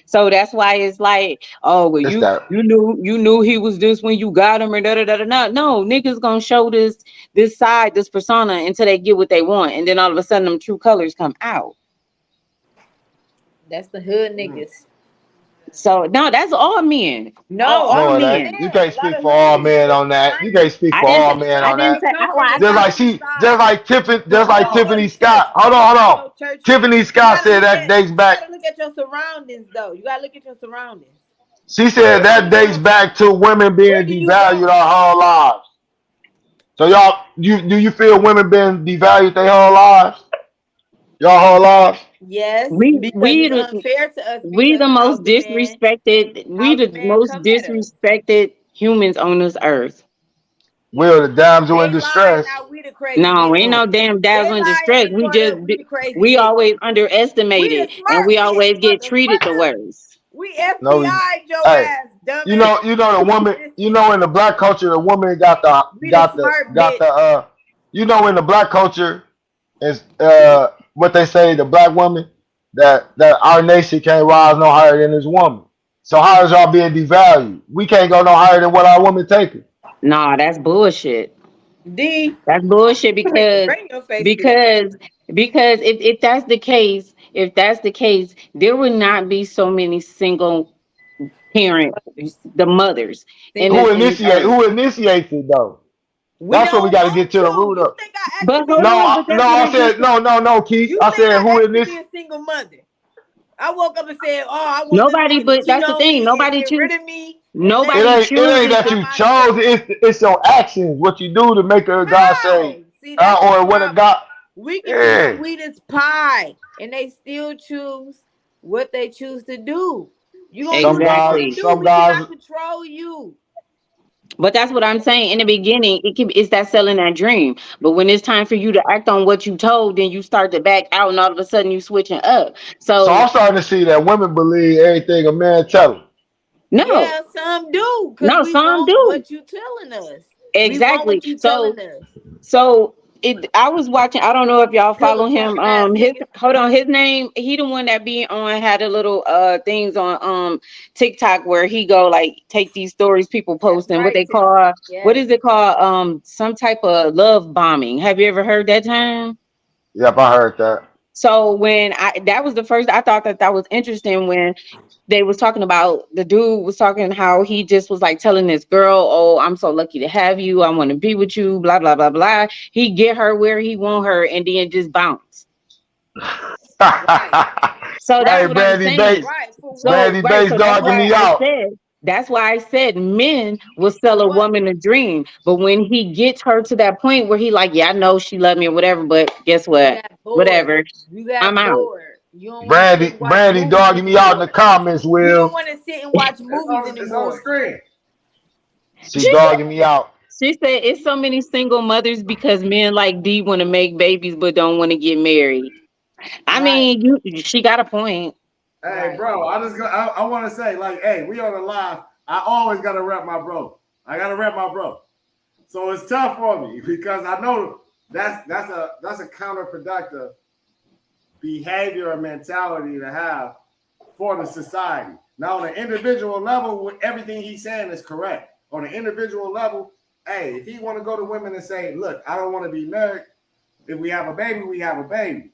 So that's why it's like, oh well, It's you that. knew he was this when you got him, or da da da da. No, niggas gonna show this side, this persona until they get what they want, and then all of a sudden them true colors come out. That's the hood niggas. So no, that's all men. No, all No, it men. ain't. You can't speak for all men on that. You can't speak I for all didn't. men I on didn't that. say. Just like Tiffany Scott. Hold on. Tiffany Scott said that dates back. You gotta look at your surroundings, though. You gotta look at your surroundings. She said that dates back to women being Where do you devalued go? our whole lives. So y'all, do you feel women being devalued their whole lives? Y'all whole lives? Yes, We because we it's the unfair to us we because the most how's the man disrespected. We how's the the man most come at us? disrespected humans on this earth. We're the damsel in They lying distress. now. We the crazy No, ain't ones. no damn They dazzle in lying distress. in the corner. We the crazy We bitch. always We the underestimated, and smart we bitch, always get treated the motherfucker. worst. We No, FBI your hey, ass, dumbass. you know the woman. You know in the black culture, the woman got We the smart bitch. you know in the black culture is what they say the black woman that our nation can't rise no higher than this woman. So how is y'all being devalued? We can't go no higher than what our women taking. Nah, that's bullshit. D. That's bullshit because Bring your face here. because because if that's the case, if that's the case, there would not be so many single parents, the mothers. And Who in the earth. initiates it though? We That's what we don't got to want get to the root You of. think I But asked to hold be? on, but that's what I I said just no, Keith. You I think said I who asked to be initiates. a single mother? I woke up and said, "Oh, I want this nobody. nigga to But cheat that's the on thing. me and Nobody get choose. rid of me and let It Nobody me ain't chooses. that by you myself." chose. It's your actions. What you do to make a God How? say, See, that's or the what a problem. God. We can be Yeah. sweet as pie, and they still choose what they choose to do. You gonna do Some what you guys, want to Exactly. do. some We guys. cannot control you. But that's what I'm saying. In the beginning, it's that selling that dream. But when it's time for you to act on what you told, then you start to back out, and all of a sudden you switching up. So So I'm starting to see that women believe everything a man tell them. no, Yeah, some do, cause no, we some want do. what you telling us. We want Exactly. what you So telling us. I was watching, I don't know if y'all follow Pillow him. talking ass His niggas. hold on, his name, he the one that be on had a little things on TikTok where he go like take these stories people That's posting what right, they Tim. call what Yes. is it called? Some type of love bombing. Have you ever heard that term? Yep, I heard that. So when that was the first, I thought that was interesting when they was talking about the dude was talking how he just was like telling this girl, "Oh, I'm so lucky to have you. I want to be with you." Blah blah blah blah. He get her where he want her, and then just bounce. Right. So that's Hey, what I'm Brandy saying. Bates, Right. For So what? Brandy right, Bates so For that's dogging why me what? I out. said. That's why I said men will sell For a what? woman a dream, but when he gets her to that point where he like, yeah, I know she love me or whatever, but guess You what? got bored. Whatever, You I'm got out. bored. You don't want to sit and watch Brandy movies dogging me out in the anymore. comments, You don't Will. want to sit and watch movies It's on the anymore. screen. She dogging me out. She said it's so many single mothers because men like D want to make babies but don't want to get married. I Right. mean, she got a point. Hey, Right. bro, I want to say, like, hey, we on the live. I always gotta rep my bro. I gotta rep my bro. So it's tough for me because I know that's a counterproductive behavior or mentality to have for the society. Now, on an individual level, everything he's saying is correct. On an individual level, hey, if he want to go to women and say, look, I don't want to be married. If we have a baby, we have a baby.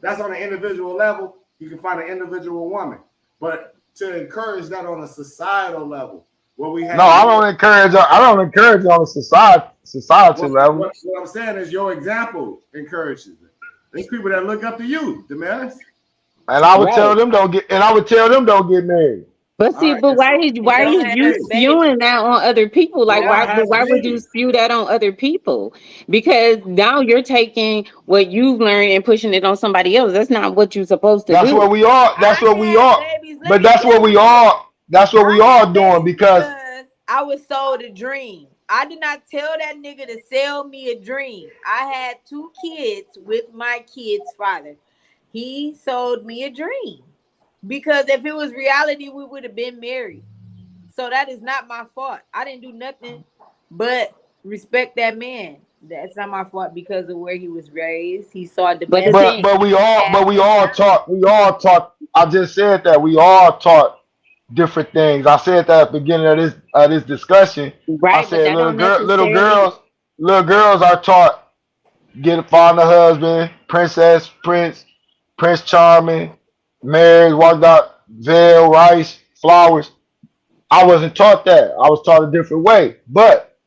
That's on an individual level. You can find an individual woman. But to encourage that on a societal level, where we have No, I don't encourage. I don't encourage on a society level. what I'm saying is your example encourages it. There's people that look up to you, Damaris. And I would tell Right. them don't get. And I would tell them don't get married. But All see, right, but why so is And why don't is have you hey, no baby. spewing that on other people? but Like why why have would you babies? spew that on other people? Because now you're taking what you've learned and pushing it on somebody else. That's not what you're supposed to That's do. what we are. That's what we I had are. babies. Let But me that's what tell we you. are. That's what we I are had doing babies because. because I was sold a dream. I did not tell that nigga to sell me a dream. I had 2 kids with my kid's father. He sold me a dream. Because if it was reality, we would have been married. So that is not my fault. I didn't do nothing but respect that man. That's not my fault because of where he was raised. He saw But the domestic thing, But we as a all taught. We all taught. I just said that we all taught different things. I said that at the beginning of this discussion. I right, but said that don't necessarily. little girls are taught get find a husband, princess, prince charming, married, walked out, veil, rice, flowers. I wasn't taught that. I was taught a different way. But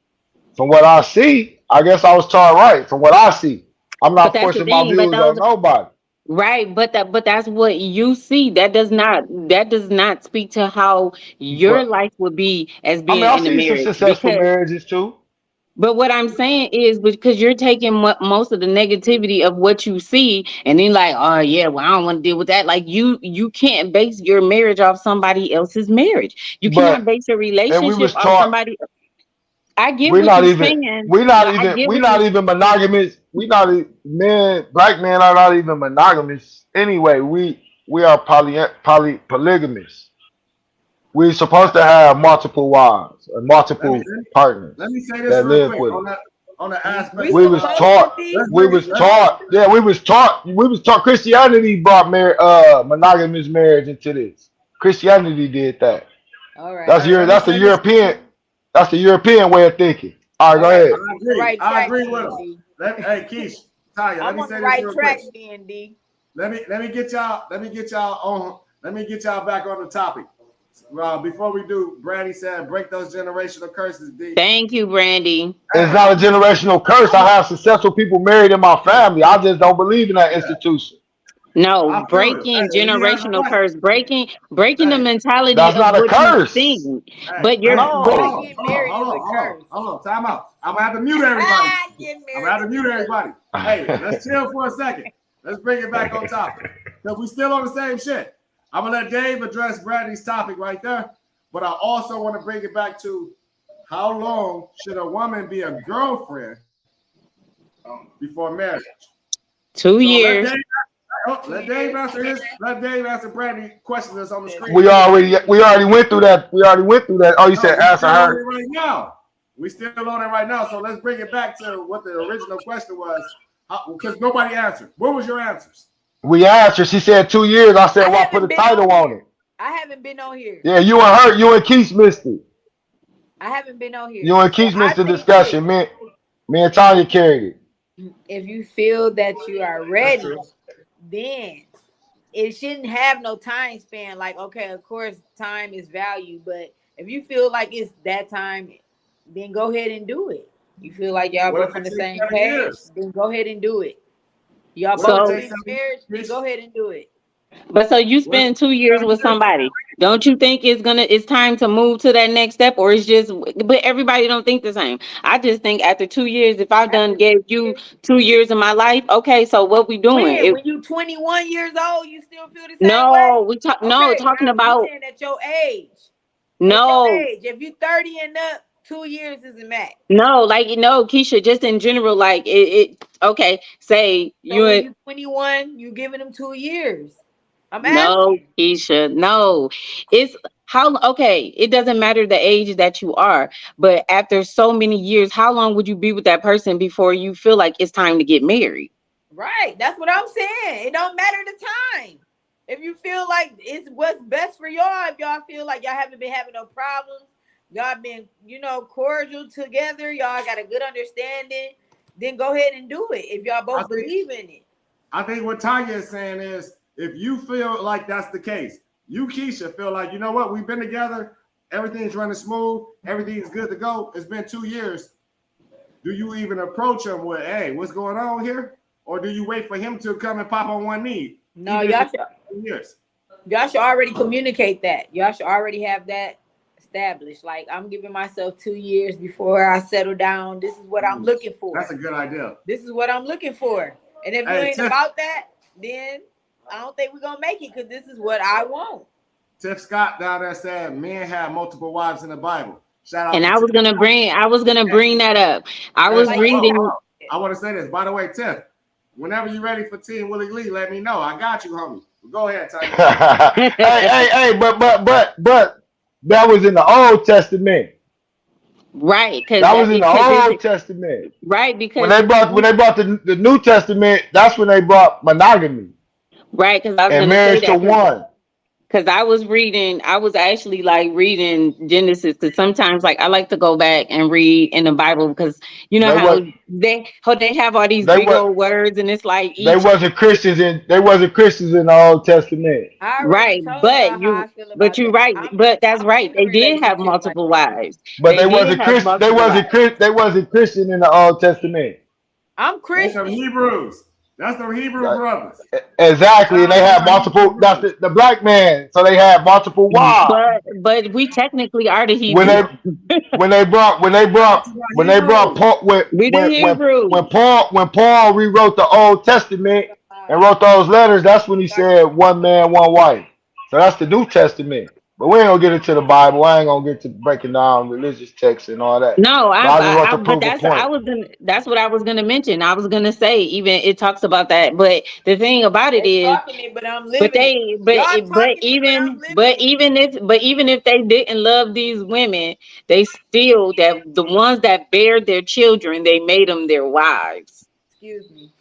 from what I see, I guess I was taught right. From what I see, I'm But not that's the forcing my thing. But views those on nobody. right, but that's what you see. That does not speak to how your But life would be as I mean, being I've in a seen some marriage. successful marriages too. But what I'm saying is because you're taking most of the negativity of what you see, and then like, oh yeah, well I don't want to deal with that. Like you can't base your marriage off somebody else's marriage. You cannot But base your and we relationship was off taught somebody. I get we're what not you're even saying. we're No, not I even get we're what not you. even monogamous. We not men. Black men are not even monogamous anyway. We are polygamous. We're supposed to have multiple wives and Let me multiple partners let me say this that real live quick with on us. the aspect we We of was supposed to taught. be. We was let's taught. Yeah, we was taught. We was taught. Christianity brought monogamous marriage into this. Christianity did that. All right. That's hey, your. let me That's the say this. European. That's the European way of thinking. All right, All go right. ahead. You on the right I track agree with then, him. D. Hey, Keish, Tanya, let I'm me on the say this right real quick. track then, D. let me get y'all back on the topic. Before we do, Brandy said, break those generational curses, D. Thank you, Brandy. It's not a generational curse. I have successful people married in my family. I just don't believe in that institution. No, breaking generational curse, breaking the mentality That's of not a what you curse. think. But you're No. but Get married is a curse. Hold on, time out. I'm gonna have to mute everybody. Hey, let's chill for a second. Let's bring it back on topic. Because we still on the same shit. I'm gonna let Dave address Brandy's topic right there. But I also want to bring it back to how long should a woman be a girlfriend before marriage? 2 years. Let Dave answer Brandy question that's on the screen. We already went through that. Oh, you said answer her. Right now. We still on it right now. So let's bring it back to what the original question was. Because nobody answered. What was your answers? We asked her. She said 2 years. I said, well, put a title on it. I haven't been on here. Yeah, you and her, you and Keith missed it. I haven't been on here. You and Keith missed the discussion. Me and Tanya carried it. If you feel that you are ready, then it shouldn't have no time span. Like, okay, of course, time is value, but if you feel like it's that time, then go ahead and do it. You feel like y'all both on the same page, then go ahead and do it. Y'all both in marriage, then go ahead and do it. But so you spend 2 years with somebody. Don't you think it's time to move to that next step, or it's just? But everybody don't think the same. I just think after 2 years, if I've done gave you 2 years of my life, okay. So what we doing? When you 21 years old, you still feel the same way? No, talking about at your age. No, at your age. If you 30 and up, 2 years is a max. No, Keisha, just in general, like it okay. Say so you 21, you giving them 2 years. I'm asking. No, Keisha, no. It's how okay, it doesn't matter the age that you are, but after so many years, how long would you be with that person before you feel like it's time to get married? Right. That's what I'm saying. It don't matter the time. If you feel like it's what's best for y'all, if y'all feel like y'all haven't been having no problems, y'all been, cordial together, y'all got a good understanding, then go ahead and do it. If y'all both believe in it. I think what Tanya is saying is, if you feel like that's the case, you, Keisha, feel like, you know what, we've been together, everything's running smooth, everything's good to go. It's been 2 years. Do you even approach him with, hey, what's going on here? Or do you wait for him to come and pop on one knee? No, y'all should already communicate that. Y'all should already have that established. Like, I'm giving myself 2 years before I settle down. This is what I'm looking for. That's a good idea. This is what I'm looking for. And if you ain't about that, then I don't think we're gonna make it, because this is what I want. Tiff Scott down there said men have multiple wives in the Bible. Shout out. And I was gonna bring that up. I was reading. I want to say this. By the way, Tiff, whenever you're ready for Team Willie Lee, let me know. I got you, homie. Go ahead, Tanya. hey, but that was in the Old Testament. Right, that was in the Old Testament. Right, because when they brought the New Testament, that's when they brought monogamy. Right, because I was and marriage to one. Because I was actually like reading Genesis, because sometimes like I like to go back and read in the Bible, because you know how they have all these big old words, and it's like they wasn't Christians in the Old Testament. Right, but you're right, but that's right. They did have multiple wives, but they wasn't Christian. They wasn't Christian in the Old Testament. I'm Christian. Hebrews. That's the Hebrew brothers. Exactly, and they have multiple. That's the black man, so they have multiple wives. But we technically are the Hebrews. When they brought Paul when Paul rewrote the Old Testament and wrote those letters, that's when he said one man, one wife. So that's the New Testament. But we ain't gonna get into the Bible. I ain't gonna get to breaking down religious texts and all that. No, that's what I was gonna mention. I was gonna say even it talks about that, but the thing about it is, even if they didn't love these women, they still the ones that bear their children, they made them their wives. Excuse me,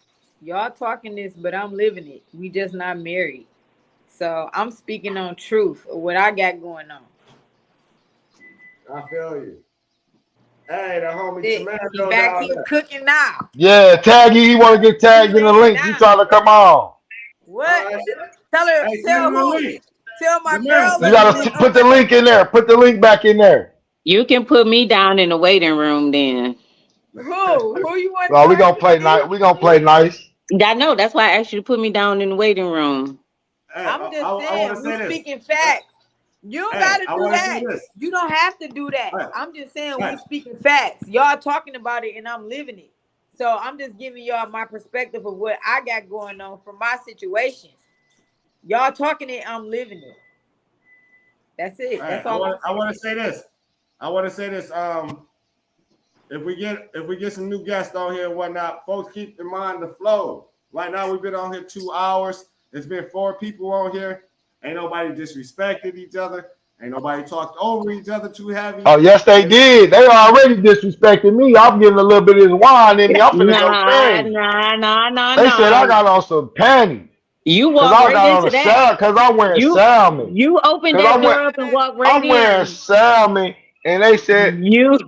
y'all talking this, but I'm living it. We just not married. So I'm speaking on truth of what I got going on. I feel you. Hey, the homie Tomato back here cooking now. Yeah, Taggy, he want to get tagged in the link. He trying to come on. What? All right. Tell her. Hey, Tell send me the who? link. Tell my The girl. man, You gotta put the link in there. Put the link back in there. You can put me down in the waiting room then. Who? Who you want? Well, to we gonna talk play to? nice. We gonna play nice. I know. That's why I asked you to put me down in the waiting room. Hey, I'm just I saying, want to say we're this. speaking facts. You don't Hey, gotta I do wanna that. say this. You don't have to do that. Right. I'm just saying Right. we're speaking facts. Y'all talking about it and I'm living it. So I'm just giving y'all my perspective of what I got going on from my situation. Y'all talking it, I'm living it. That's it. All That's right, all. I want to say this. I want to say this. If we get some new guests on here and whatnot, folks, keep in mind the flow. Right now, we've been on here 2 hours. There's been 4 people on here. Ain't nobody disrespected each other. Ain't nobody talked over each other too heavy. Oh yes, they did. They already disrespected me. I'm getting a little bit of this wine in me. I'm finna go crazy. They said I got on some panties. You Cause walk I right got on into a that. salmon. Cause I'm wearing You salmon. you opened Cause that I'm door wearing, up and walked right I'm wearing in. salmon, and they said You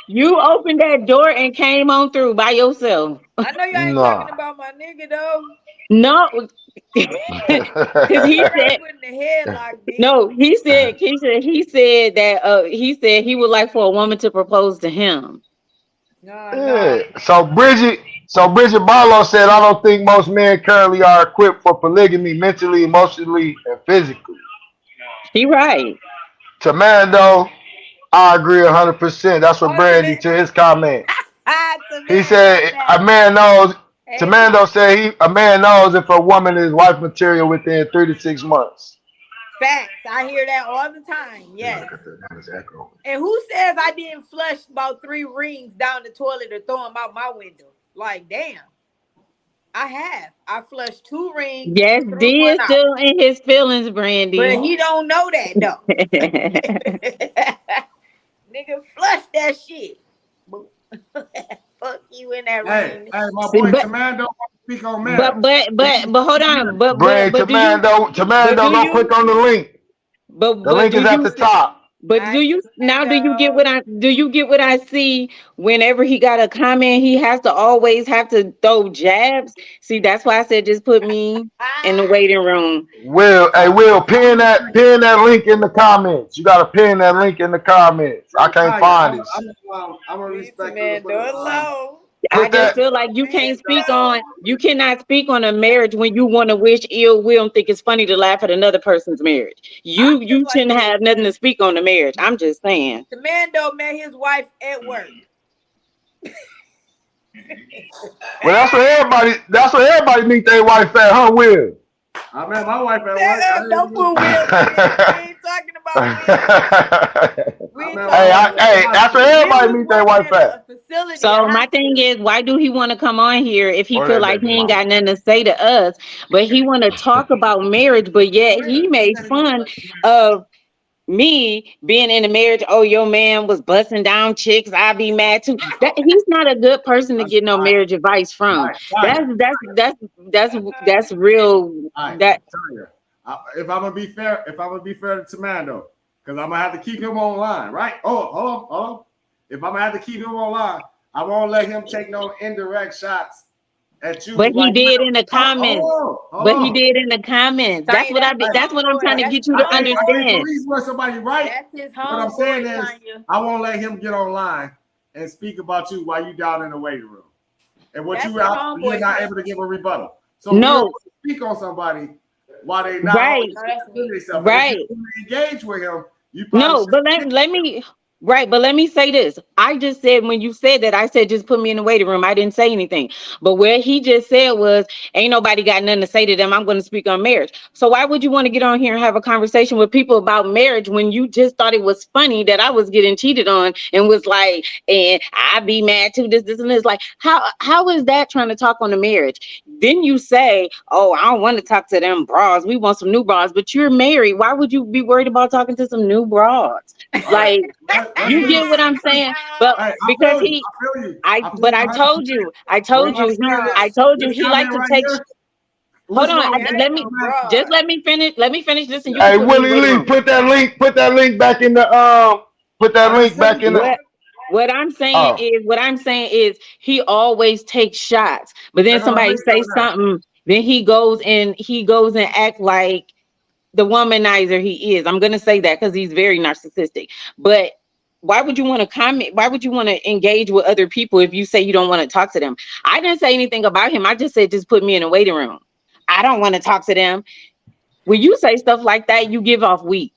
you opened that door and came on through by yourself. I know y'all ain't nah. talking about my nigga though. No, because he said Putting the headlock, bitch. no. He said that he would like for a woman to propose to him. No. Yeah. So Bridget Barlow said, I don't think most men currently are equipped for polygamy mentally, emotionally, and physically. He right. Tamando, I agree 100%. That's what Oh, Brandy to his comment. Tamando. He said a man knows. Hey, Tamando said a man knows if a woman is wife material within 3 to 6 months. facts. I hear that all the time. Yes. That is echo. And who says I didn't flush about 3 rings down the toilet or throw them out my window? Like, damn. I have. I flushed 2 rings. Yes, and threw D one is out. still in his feelings, Brandy. But he don't know that though. Nigga, flush that shit. Fuck you in that Hey, ring. my See, boy but Tamando want to speak on marriage. but hold on. But Bring do you Tamando, do go you click on the link. but The link do is at you the top. But do you get what I see whenever he got a comment, he has to always have to throw jabs. See, that's why I said just put me in the waiting room. Will pin that link in the comments. You gotta pin that link in the comments. I can't find it. I'm a respect Man, do it low. I Put just that. feel like you cannot speak on a marriage when you want to wish ill will and think it's funny to laugh at another person's marriage. You shouldn't have nothing to speak on the marriage. I'm just saying. Tamando met his wife at work. Well, that's what everybody meet their wife at, huh, Will? I met my wife at work. Don't put Will in it. We ain't talking about Will. We ain't Hey, that's where everybody meet their wife at. So my thing is, why do he want to come on here if he feel like he ain't got nothing to say to us, but he want to talk about marriage, but yet he made fun of me being in a marriage. Oh, your man was busting down chicks. I'd be mad too. That he's not a good person to get no marriage advice from. That's real. That if I'm gonna be fair to Tamando, because I'm gonna have to keep him online, right? Oh, hold on. If I'm gonna have to keep him online, I won't let him take no indirect shots at you. But he did in the comments. He did in the comments. That's what I'm trying to get you to understand. Somebody right. That's his What I'm saying is, I won't let him get online and speak about you while you down in the waiting room, and what you're not able to give a rebuttal. So no, speak on somebody while they not right. If you engage with him. But let me say this. I just said, when you said that, I said just put me in the waiting room. I didn't say anything. But where he just said was, ain't nobody got nothing to say to them. I'm going to speak on marriage. So why would you want to get on here and have a conversation with people about marriage when you just thought it was funny that I was getting cheated on and was like, and I'd be mad too, this and this. Like, how is that trying to talk on the marriage? Then you say, oh, I don't want to talk to them bras. We want some new bras. But you're married. Why would you be worried about talking to some new bras? Like, you get what I'm saying? But because I told you he liked to take. Hold on, let me finish this. And you hey, Willie Lee, put that link back in the What I'm saying is he always takes shots, but then somebody say something. then he goes and act like the womanizer he is. I'm gonna say that because he's very narcissistic. But why would you want to comment? Why would you want to engage with other people if you say you don't want to talk to them? I didn't say anything about him. I just said just put me in a waiting room. I don't want to talk to them. When you say stuff like that, you give off weak.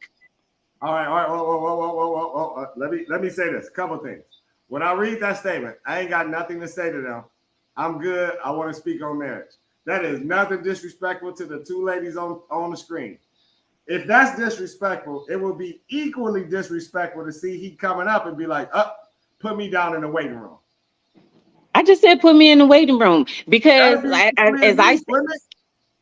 All right. Whoa. Let me say this. A couple things. When I read that statement, I ain't got nothing to say to them. I'm good. I want to speak on marriage. That is nothing disrespectful to the two ladies on the screen. If that's disrespectful, it will be equally disrespectful to see he coming up and be like, put me down in the waiting room. I just said put me in the waiting room because as I said,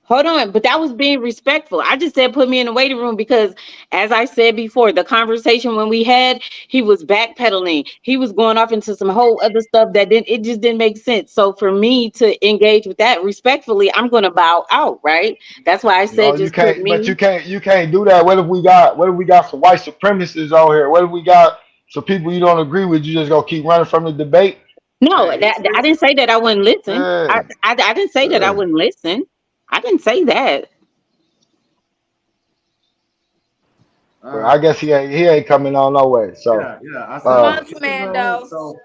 hold on, but that was being respectful. I just said put me in the waiting room because, as I said before, the conversation when we had, he was backpedaling. He was going off into some whole other stuff that just didn't make sense. So for me to engage with that respectfully, I'm going to bow out, right? That's why I said You can't do that. What if we got some white supremacists out here? What if we got some people you don't agree with? You just gonna keep running from the debate? No, I didn't say that I wouldn't listen. Yeah. I didn't say that I wouldn't listen. I didn't say that. Well, I guess he ain't coming on no way. So I Come on, Mando. So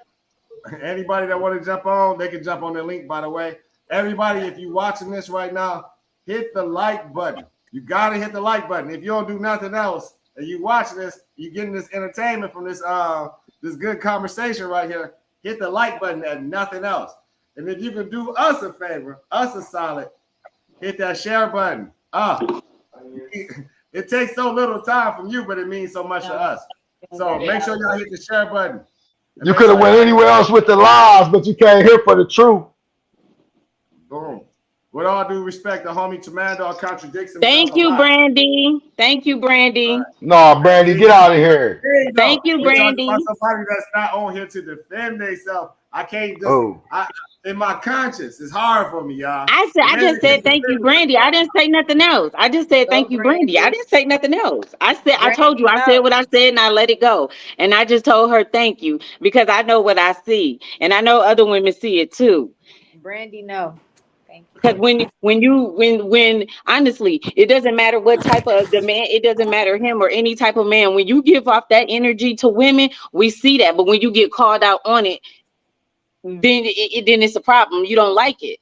anybody that want to jump on, they can jump on the link. By the way, everybody, if you're watching this right now, hit the like button. You gotta hit the like button. If you don't do nothing else and you watching this, you getting this entertainment from this this good conversation right here. Hit the like button and nothing else. And if you can do us a favor, us a solid, hit that share button. It takes so little time from you, but it means so much to us. So make sure y'all hit the share button. You could have went anywhere else with the lies, but you came here for the truth. Boom. With all due respect, the homie Tamando contradicts himself. Thank you, Brandy. Thank you, Brandy. Right. No, Brandy, get out of here. Thank you, Brandy. Somebody that's not on here to defend themselves. I can't just. In my conscience, it's hard for me, y'all. I just said thank you, Brandy. I didn't say nothing else. I just said thank you, Brandy. I didn't say nothing else. I told you, I said what I said and I let it go. And I just told her thank you because I know what I see. And I know other women see it too. Brandy, no. Because when honestly, it doesn't matter what type of the man, it doesn't matter him or any type of man. When you give off that energy to women, we see that. But when you get called out on it, then it's a problem. You don't like it.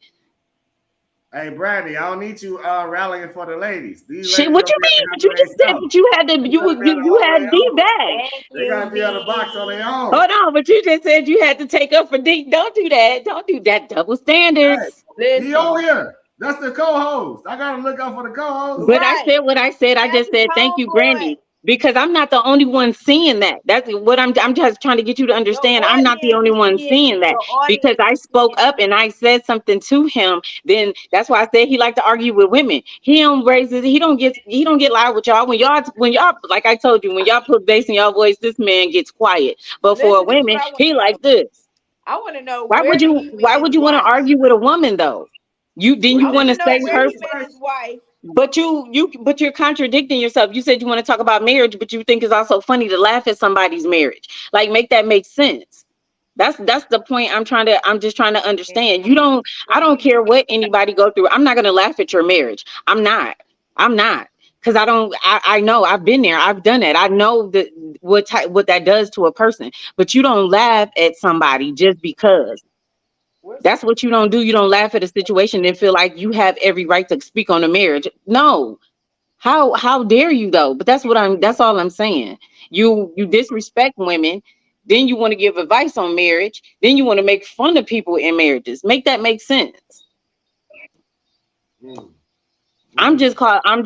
Hey, Brandy, I don't need you rallying for the ladies. Shit, what you mean? But you just said that you had to. You had D back. They got the other box on their own. Hold on, but you just said you had to take up for D. Don't do that. Don't do that. Double standards. Hey, he on here. That's the co-host. I gotta look out for the co-host. But I said what I said. I just said thank you, Brandy. Because I'm not the only one seeing that. That's what I'm just trying to get you to understand. I'm not the only one seeing that because I spoke up and I said something to him. Then that's why I said he like to argue with women. He don't get loud with y'all. When y'all, like I told you, when y'all put bass in y'all voice, this man gets quiet. But for a woman, he like this. I want to know why would you want to argue with a woman though? You want to say her wife. But you're contradicting yourself. You said you want to talk about marriage, but you think it's also funny to laugh at somebody's marriage. Like, make that make sense. That's the point I'm just trying to understand. I don't care what anybody go through. I'm not going to laugh at your marriage. I'm not. Because I know I've been there. I've done that. I know what that does to a person, but you don't laugh at somebody just because. That's what you don't do. You don't laugh at a situation and feel like you have every right to speak on a marriage. No. How dare you though? But that's all I'm saying. You disrespect women, then you want to give advice on marriage, then you want to make fun of people in marriages. Make that make sense. I'm just calling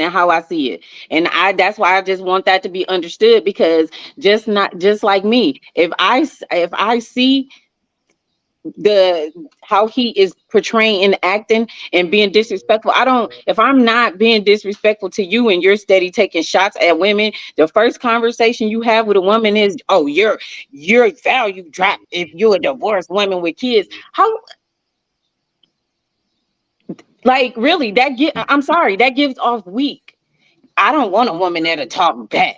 it how I see it. And that's why I just want that to be understood, because just like me, if I see how he is portraying and acting and being disrespectful, if I'm not being disrespectful to you and you're steady taking shots at women, the first conversation you have with a woman is, oh, your value drop if you're a divorced woman with kids. How? Like, really, I'm sorry, that gives off weak. I don't want a woman that'll talk back.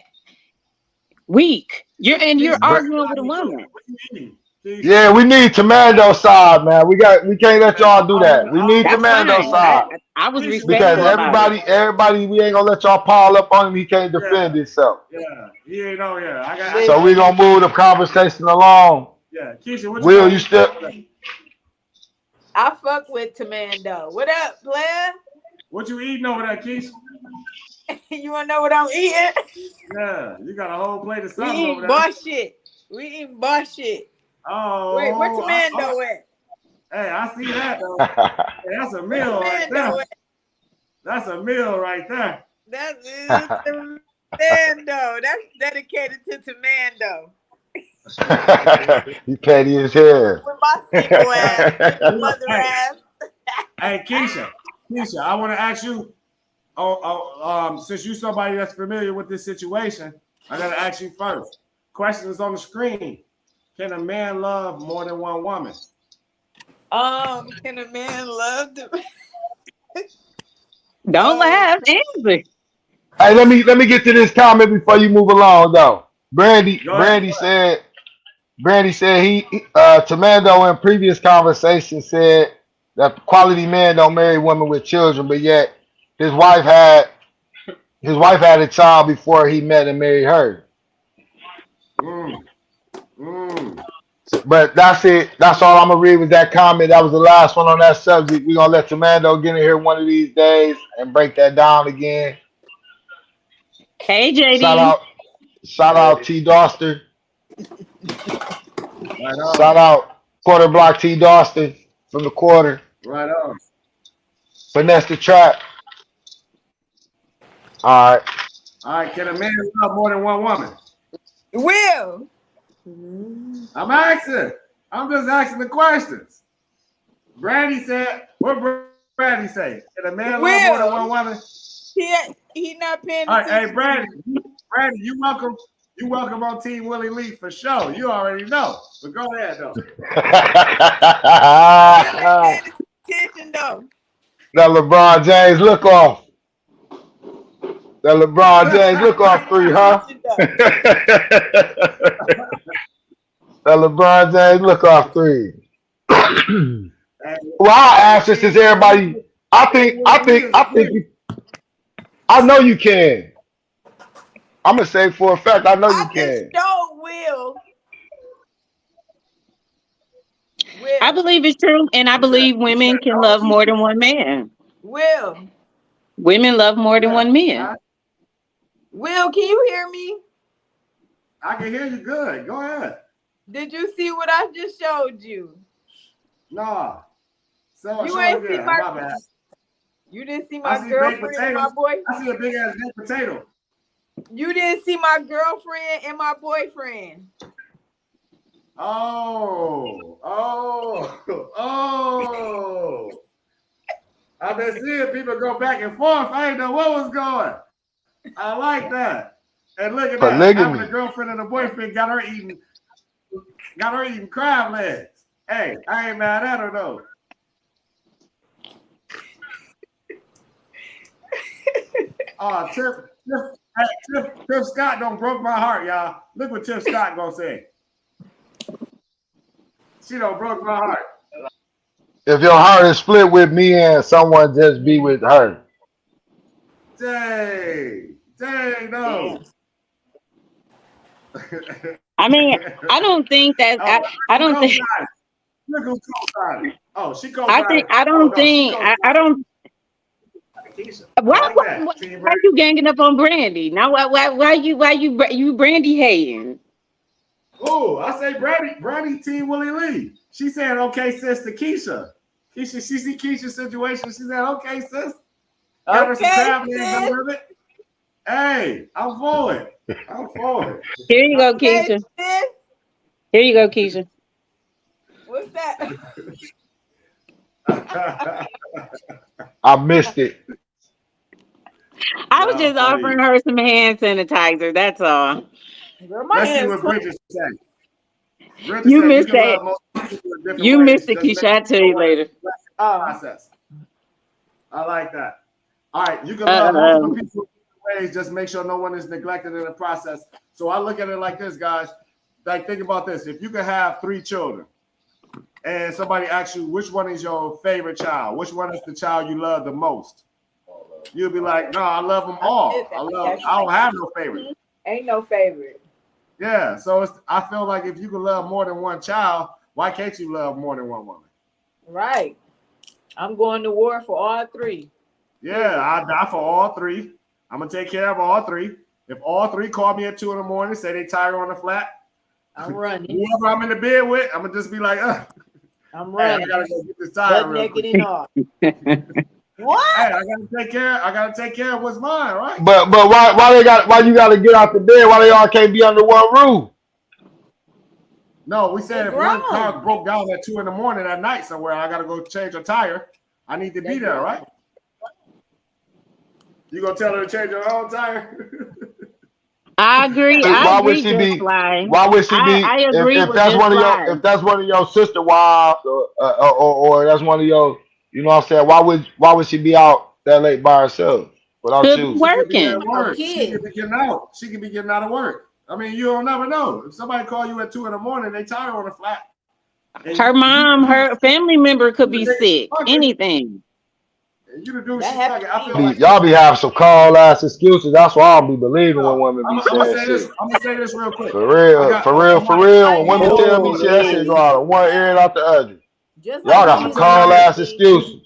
Weak. You're arguing with a woman. What do you mean? Keisha. Yeah, we need Commando side, man. We can't let y'all do that. We need That's Commando fine. side. I was Keisha, Because respectful about it. everybody, we ain't gonna let y'all pile up on him. He can't defend himself. Yeah, he ain't on here. I So we gonna move the conversation along. Yeah, Keisha, what Will, you you still? I fuck with Tamando. What up, player? What you eating over there, Keisha? You wanna know what I'm eating? Yeah, you got a whole plate of We something eating over there. boss shit. We eating boss shit. Oh, Wait, where Tamando at? Hey, I see that though. Hey, that's a meal right there. Tamando at? That's a meal right there. That is Tamando. That's dedicated to Tamando. You petty as hell. With my single ass, single mother ass. Hey, Keisha, I want to ask you. Since you're somebody that's familiar with this situation, I gotta ask you first. Question is on the screen. Can a man love more than one woman? Can a man love the Don't laugh. Answer. Hey, let me get to this comment before you move along though. Brandy Go ahead. said Tamando in previous conversations said that quality men don't marry women with children, but yet his wife had a child before he met and married her. But that's it. That's all I'm gonna read with that comment. That was the last one on that subject. We're gonna let Tamando get in here one of these days and break that down again. Hey, JD. Shout out T Doster. Right on. Shout out Quarter Block T Doster from the quarter. Right on. Finesse the trap. All right. All right. Can a man love more than one woman? Will. I'm asking. I'm just asking the questions. Brandy said, what Brandy say? Can a man love more than one woman? He not paying All right, attention. hey, Brandy, you welcome. You welcome on Team Willie Lee for sure. You already know. But go ahead though. Attention though. That LeBron James look off. That LeBron James look off three, huh? That LeBron James look off three. Well, I'll ask this since everybody. I think you. I know you can. I'm gonna say for a fact, I know you can. Will. I believe it's true, and I believe women can love more than one man. Will. Women love more than one man. Will, can you hear me? I can hear you good. Go ahead. Did you see what I just showed you? Nah. So You ain't see my bad. You didn't see my girlfriend and my boy. I see a big ass baked potato. You didn't see my girlfriend and my boyfriend. Oh. I've been seeing people go back and forth. I didn't know what was going. I like that. And look at that. Having a girlfriend and a boyfriend got her eating crab legs. Hey, I ain't mad at her though. Tiff Scott don't broke my heart, y'all. Look what Tiff Scott gonna say. She don't broke my heart. If your heart is split with me and someone, just be with her. Dang, no. I mean, I don't think that. I don't think. Look who's co-signing. Oh, she co-signing. I don't think. Why are you ganging up on Brandy? Now, why you Brandy hating? Oh, I say Brandy Team Willie Lee. She said, "Okay, sis," to Keisha. She see Keisha's situation. She said, "Okay, sis." Got her some crab legs under it. Hey, I'm for it. Here you go, Keisha. Here you go, Keisha. What's that? I missed it. I was just offering her some hand sanitizer. That's all. Let's see what Bridget said. You missed that. You missed it, Keisha. I'll tell you later. Process. I like that. All right, you can love multiple people in ways. Just make sure no one is neglected in the process. So I look at it like this, guys. like think about this. If you could have 3 children and somebody asks you which one is your favorite child, which one is the child you love the most, you'll be like, no, I love them all. I don't have no favorite. Ain't no favorite. Yeah, so I feel like if you can love more than one child, why can't you love more than one woman? Right. I'm going to war for all 3. Yeah, I die for all 3. I'm gonna take care of all 3. If all 3 call me at 2 in the morning, say they tired on the flat, I'm running. whoever I'm in the bed with, I'm gonna just be like, I'm hey, I running. gotta go get this tire Butt real naked quick. and all. What? Hey, I gotta take care of what's mine, right? But why you gotta get out the bed? Why they all can't be under one roof? No, we said They if one grown. car broke down at 2 in the morning at night somewhere, I gotta go change a tire. I need to be They there, grown. right? You gonna tell her to change her own tire? I agree. Why I would agree, she Just be? Fly. Why would she be? I agree If with that's Just one of Fly. your, if that's one of your sister wives, or that's one of your, you know what I'm saying? Why would she be out that late by herself without Could be you? She could be at working. work. Okay. She could be getting out. She could be getting out of work. I mean, you don't never know. If somebody call you at 2 in the morning, they tire on the flat. And Her mom, her family member could be you sick. fucking- Anything. you to do That shit happened fucking. I to feel me. like Y'all be having some call ass excuses. That's why I don't be believing when women I'm be gonna saying say this. shit. I'm gonna say this real quick. For real, I got- for real, for I- real. When women Oh, tell me shit, that shit go out of one ear and out the other. Just Y'all got like some you call said, ass excuses.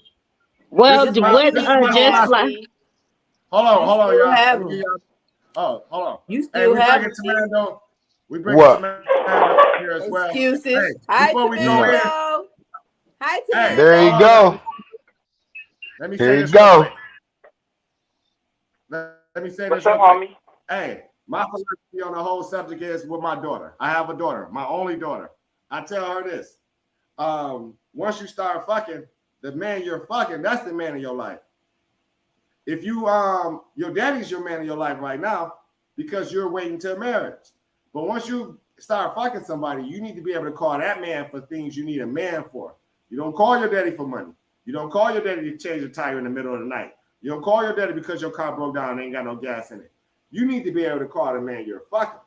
Well, This is my- what this is my Just last- Fly? Hold on, You still y'all. have Let me them. get y'all- hold on. You Hey, still we have bring it to them. Mando. We bring What? it to Mando here as well. Excuses. Hey, Hi, before we go No. in, Tamando. Hi, Hey, Tamando. There you hold go. on, let me Here say you this real go. quick. Let me say What's this up, real quick. homie? Hey, my philosophy on the whole subject is with my daughter. I have a daughter, my only daughter. I tell her this. Once you start fucking, the man you're fucking, that's the man in your life. If you your daddy's your man in your life right now because you're waiting till marriage. But once you start fucking somebody, you need to be able to call that man for things you need a man for. You don't call your daddy for money. You don't call your daddy to change a tire in the middle of the night. You don't call your daddy because your car broke down and ain't got no gas in it. You need to be able to call the man you're fucking.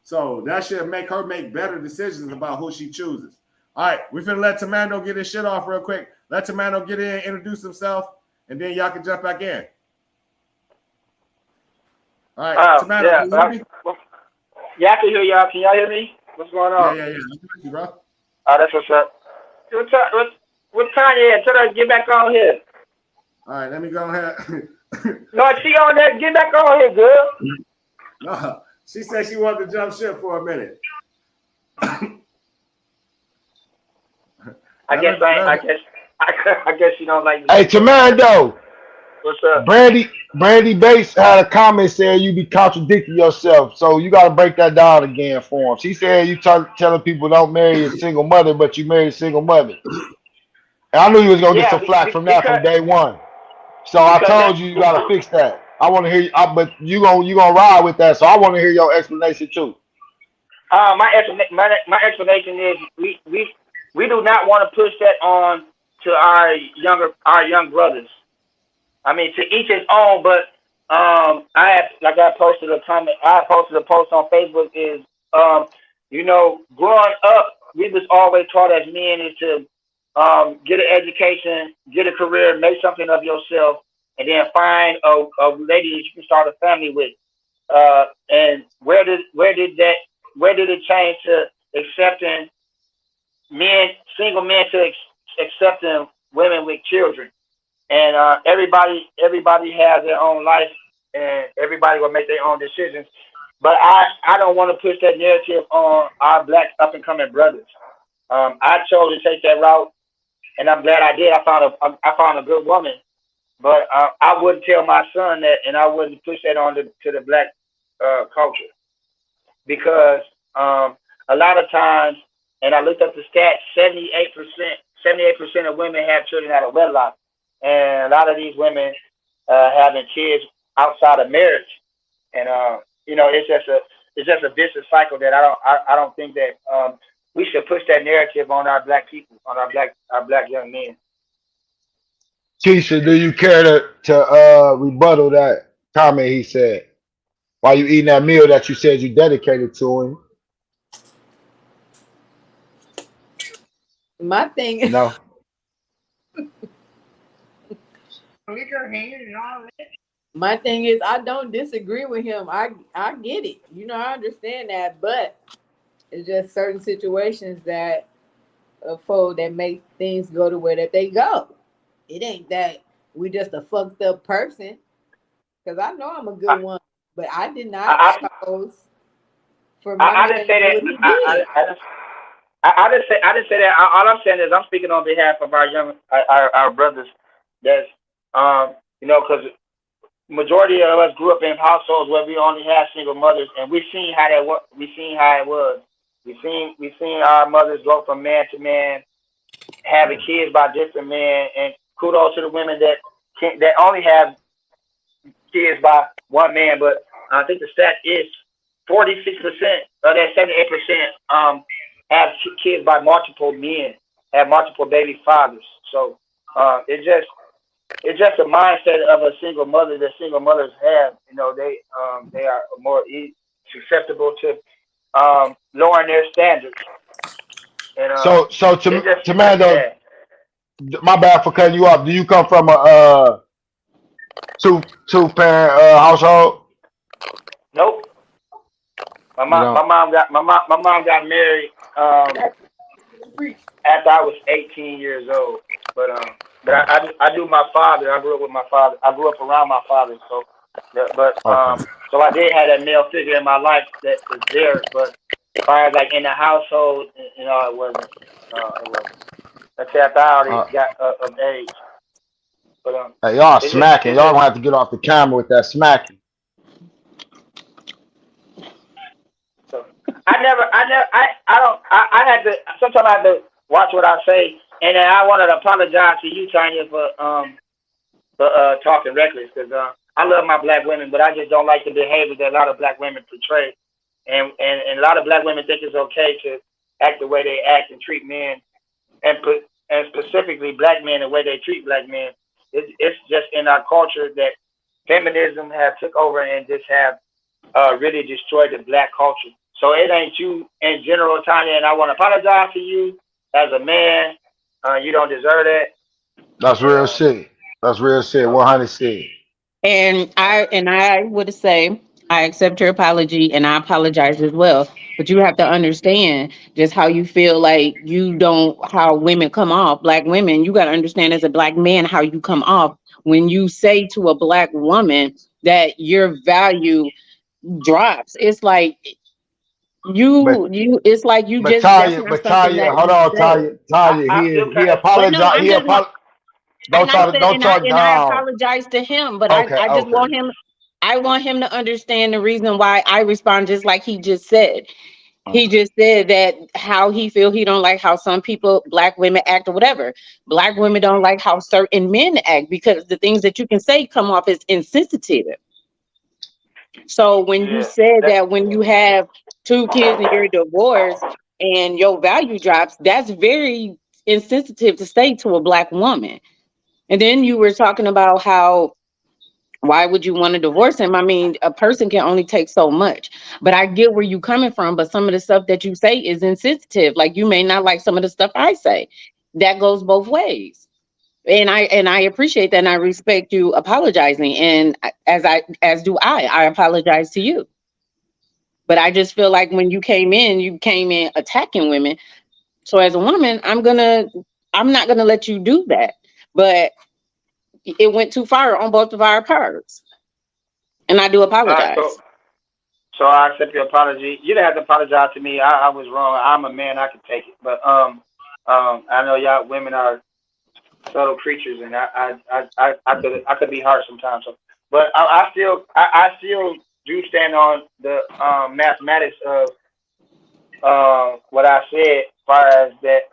So that should make her make better decisions about who she chooses. All right, we finna let Tamando get his shit off real quick. Let Tamando get in, introduce himself, and then y'all can jump back in. All right, Tamando, Yeah, can you hear me? yeah, I can hear y'all. Can y'all hear me? What's going on? Yeah. I can hear you, bro. Oh, that's what's up. What Tanya at? Tell her to get back on here. All right, let me go ahead. No, she on there. Get back on here, girl. No, she said she wanted to jump ship for a minute. I guess she don't like me. Hey, Tamando, What's up? Brandy Bates had a comment saying you be contradicting yourself. So you got to break that down again for him. She said you telling people don't marry a single mother, but you married a single mother. And I knew you was going to get some flack from that from day one. So I told you got to fix that. I want to hear you, but you gonna ride with that. So I want to hear your explanation too. My explanation is we do not want to push that on to our young brothers. I mean, to each his own. But I posted a comment. I posted a post on Facebook. Is growing up, we was always taught as men is to get an education, get a career, make something of yourself, and then find a lady that you can start a family with. And where did it change to accepting single men to accepting women with children? And everybody has their own life, and everybody will make their own decisions. But I don't want to push that narrative on our black up and coming brothers. I chose to take that route, and I'm glad I did. I found a good woman, but I wouldn't tell my son that, and I wouldn't push that on to the black culture, because a lot of times, and I looked up the stats, 78% of women have children out of wedlock, and a lot of these women having kids outside of marriage, and it's just a vicious cycle that I don't think that we should push that narrative on our black people, on our black young men. Keisha, do you care to rebuttal that comment he said while you eating that meal that you said you dedicated to him? My thing, No. my thing is, I don't disagree with him. I get it. You know, I understand that, but it's just certain situations that unfold that make things go the way that they go. It ain't that we just a fucked up person. Because I know I'm a good one, but I did not chose for my I man didn't to say do that. what he did. I didn't say that. All I'm saying is I'm speaking on behalf of our young, our brothers. That's because majority of us grew up in households where we only had single mothers, and we seen how that we seen how it was. We seen our mothers go from man to man, having kids by different men, and kudos to the women that only have kids by one man. But I think the stat is 46% of that 78% have kids by multiple men, have multiple baby fathers. So it's just a mindset of a single mother that single mothers have. They are more susceptible to lowering their standards. And So it's just Mando, my bad for cutting you off. Do you come from a two parent household? Nope. My You mom, know. my mom got married after I was 18 years old. But I do my father. I grew up with my father. I grew up around my father. So, so I did have that male figure in my life that was there. But as far as like in the household, it wasn't. It wasn't. Until after I already got of age. But Hey, y'all smacking. Y'all gonna have to get off the camera with that smacking. So I had to, sometimes I have to watch what I say, and then I wanted to apologize to you, Tanya, for talking reckless, because I love my black women, but I just don't like the behavior that a lot of black women portray, and a lot of black women think it's okay to act the way they act and treat men, and specifically black men the way they treat black men. It's just in our culture that feminism have took over and just have really destroyed the black culture. So it ain't you in general, Tanya, and I want to apologize to you as a man. You don't deserve that. That's real shit. That's real shit. 100 shit. And I would say I accept your apology and I apologize as well. But you have to understand just how you feel like you don't, how women come off, black women. You got to understand as a black man how you come off when you say to a black woman that your value drops. It's like it's like you But just, that's not something Tanya, that hold you on, say. Tanya, he But no, apologized. I'm just Don't and I try to, said, don't try and I down. apologize to him, but Okay, I just okay. want him. I want him to understand the reason why I respond just like he just said. He just said that how he feel he don't like how some people, black women act or whatever. Black women don't like how certain men act because the things that you can say come off as insensitive. So when you said that when you have 2 kids and you're divorced and your value drops, that's very insensitive to say to a black woman. And then you were talking about how why would you want to divorce him? I mean, a person can only take so much. But I get where you coming from, but some of the stuff that you say is insensitive. Like you may not like some of the stuff I say. That goes both ways. And I appreciate that and I respect you apologizing. And as do I apologize to you. But I just feel like when you came in attacking women. So as a woman, I'm not gonna let you do that. But it went too far on both of our parts. And I do apologize. So I accept your apology. You didn't have to apologize to me. I was wrong. I'm a man. I can take it. But I know y'all women are subtle creatures, and I could be hard sometimes. So, but I still do stand on the mathematics of what I said, as far as that,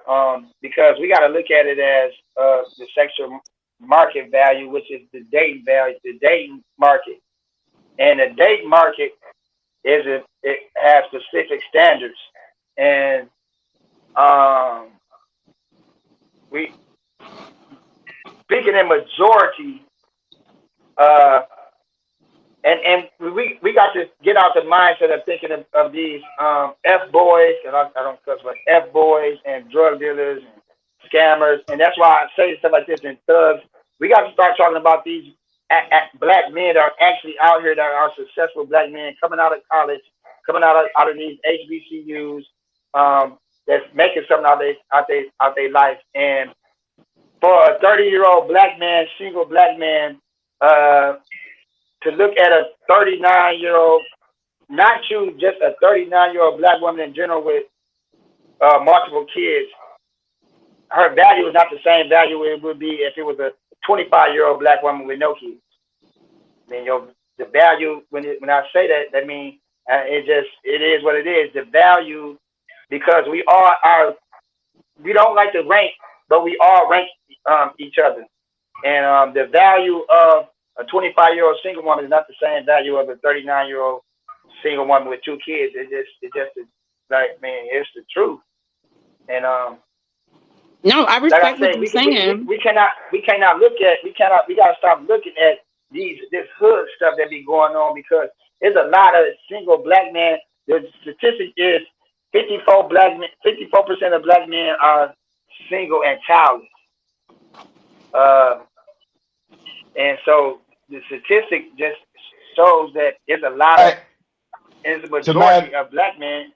because we got to look at it as the sexual market value, which is the dating value, the dating market, and the dating market it has specific standards, and we speaking in majority, and we got to get out the mindset of thinking of these F boys, and I don't cuss, but F boys and drug dealers scammers, and that's why I say stuff like this in thugs. We got to start talking about these black men that are actually out here that are successful black men coming out of college, coming out of these HBCUs, that's making something out their life. And for a 30-year-old black man, single black man, to look at a 39-year-old, not choose just a 39-year-old black woman in general with multiple kids, her value is not the same value it would be if it was a 25-year-old black woman with no kids. I mean, the value, when I say that, that means it is what it is. The value, because we don't like to rank, but we all rank each other. And the value of a 25-year-old single woman is not the same value of a 39-year-old single woman with 2 kids. It's just like, man, it's the truth. And No, I like I respect what said, you're saying. we cannot we gotta stop looking at this hood stuff that be going on, because there's a lot of single black men. The statistic is 54% of black men are single and childless. And so the statistic just shows that there's a lot of, it's a majority of black men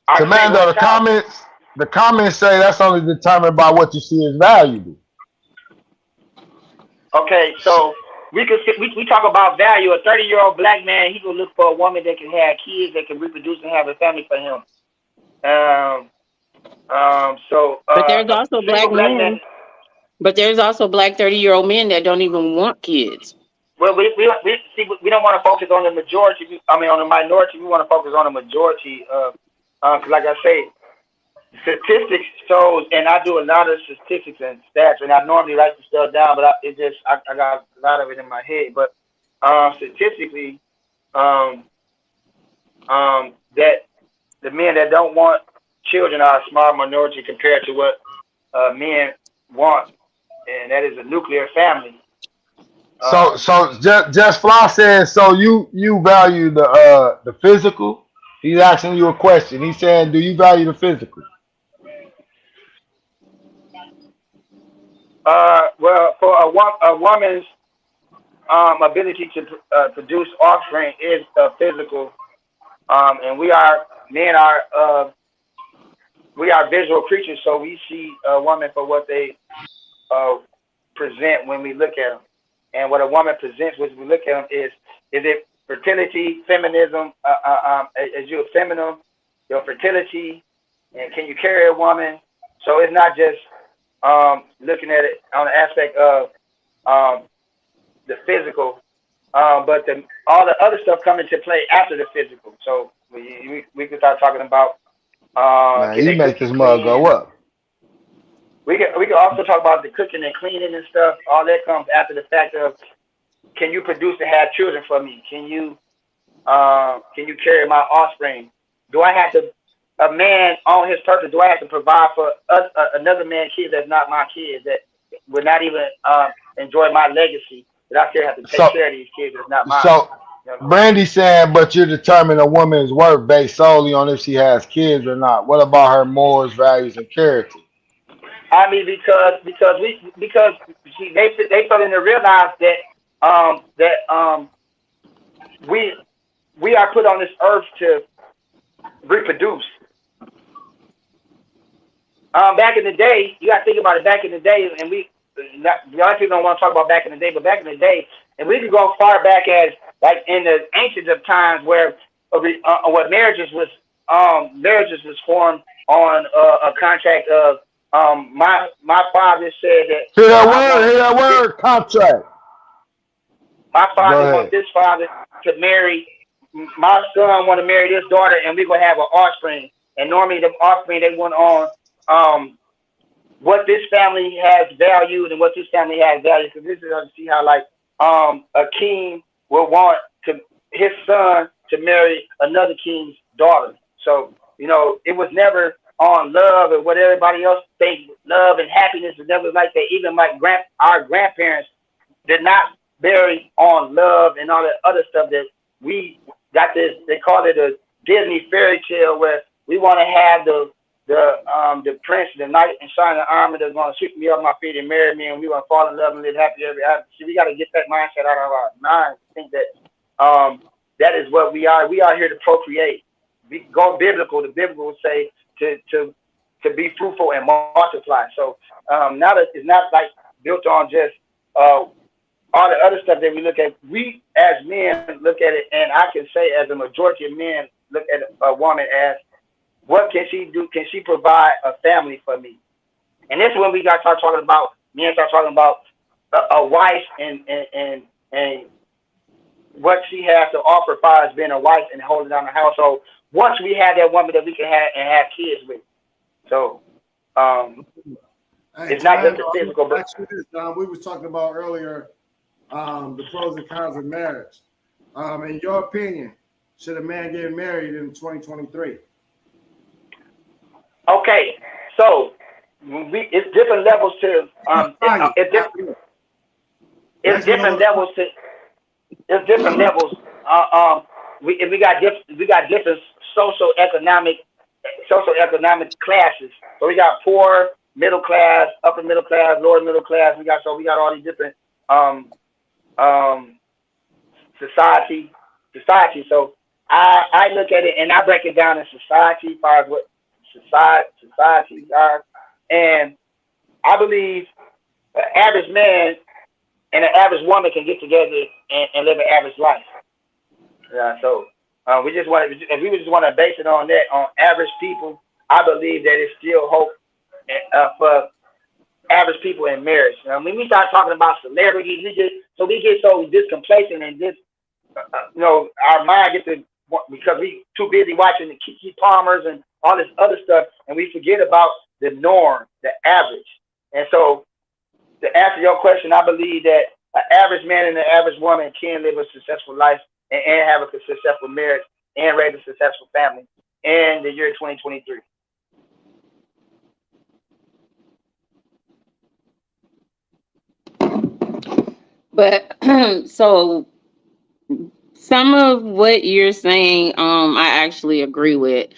are single Commando, and childless. the comments say that's only determined by what you see as valuable. Okay, so we talk about value. A 30-year-old black man, he will look for a woman that can have kids, that can reproduce and have a family for him. But there's also black men. But there's also black 30-year-old men that don't even want kids. Well, we don't want to focus on the majority. I mean, on the minority. We want to focus on the majority. Because, like I say, statistics shows, and I do a lot of statistics and stats, and I normally write the stuff down, but I got a lot of it in my head. But statistically, that the men that don't want children are a small minority compared to what men want, and that is a nuclear family. So just Fly says, so you value the physical. He's asking you a question. He's saying, do you value the physical? Well, for a woman's ability to produce offspring is physical, and men are visual creatures, so we see a woman for what they present when we look at them. And what a woman presents when we look at them is it fertility, feminism, is you feminine, your fertility, and can you carry a woman? So it's not just looking at it on the aspect of the physical, but all the other stuff come into play after the physical. So we can start talking about. Man, you make this mug go up. We can also talk about the cooking and cleaning and stuff. All that comes after the fact of, can you produce and have children for me? Can you carry my offspring? Do I have to, a man on his purpose, do I have to provide for another man's kids that's not my kids, that would not even enjoy my legacy, that I still have to take care of these kids that's not mine? So Brandy saying, but you determine a woman's worth based solely on if she has kids or not. What about her morals, values, and character? I mean, because they starting to realize that we are put on this earth to reproduce. Back in the day, you got to think about it. Back in the day, and a lot of people don't want to talk about back in the day, but back in the day, and we could go far back as like in the ancient of times where marriages was formed on a contract of. My father said that. Hear that word, contract. My father wants this father to marry. My son want to marry this daughter, and we're gonna have an offspring. And normally, the offspring they want on what this family has valued and what this family has valued. Because this is to see how like a king will want his son to marry another king's daughter. So it was never on love and what everybody else thinks love and happiness is never like that. Even like our grandparents did not bury on love and all that other stuff that we got this. They call it a Disney fairy tale where we want to have the prince, the knight in shining armor that's gonna sweep me off my feet and marry me, and we're gonna fall in love and live happy ever after. See, we gotta get that mindset out of our minds. Think that that is what we are. We are here to procreate. We go biblical. The biblical would say to be fruitful and multiply. So now that it's not like built on just all the other stuff that we look at. We as men look at it, and I can say as a majority of men look at a woman as, what can she do? Can she provide a family for me? And this is when we got to start talking about, men start talking about a wife and what she has to offer as far as being a wife and holding down the household. Once we have that woman that we can have and have kids with. So it's not just the physical, but we was talking about earlier the pros and cons of marriage. In your opinion, should a man get married in 2023? Okay, so it's different levels to it's different levels to it's different levels. We got different socioeconomic classes. So we got poor, middle class, upper middle class, lower middle class. We got all these different society. So I look at it and I break it down in society as far as what societies are, and I believe an average man and an average woman can get together and live an average life. Yeah, so we just want to base it on that, on average people. I believe that it's still hope for average people in marriage. When we start talking about celebrities, we get so discomplacent and our mind gets to, because we too busy watching the Keke Palmers and all this other stuff, and we forget about the norm, the average. And so, to answer your question, I believe that an average man and an average woman can live a successful life and have a successful marriage and raise a successful family in the year 2023. But so some of what you're saying, I actually agree with.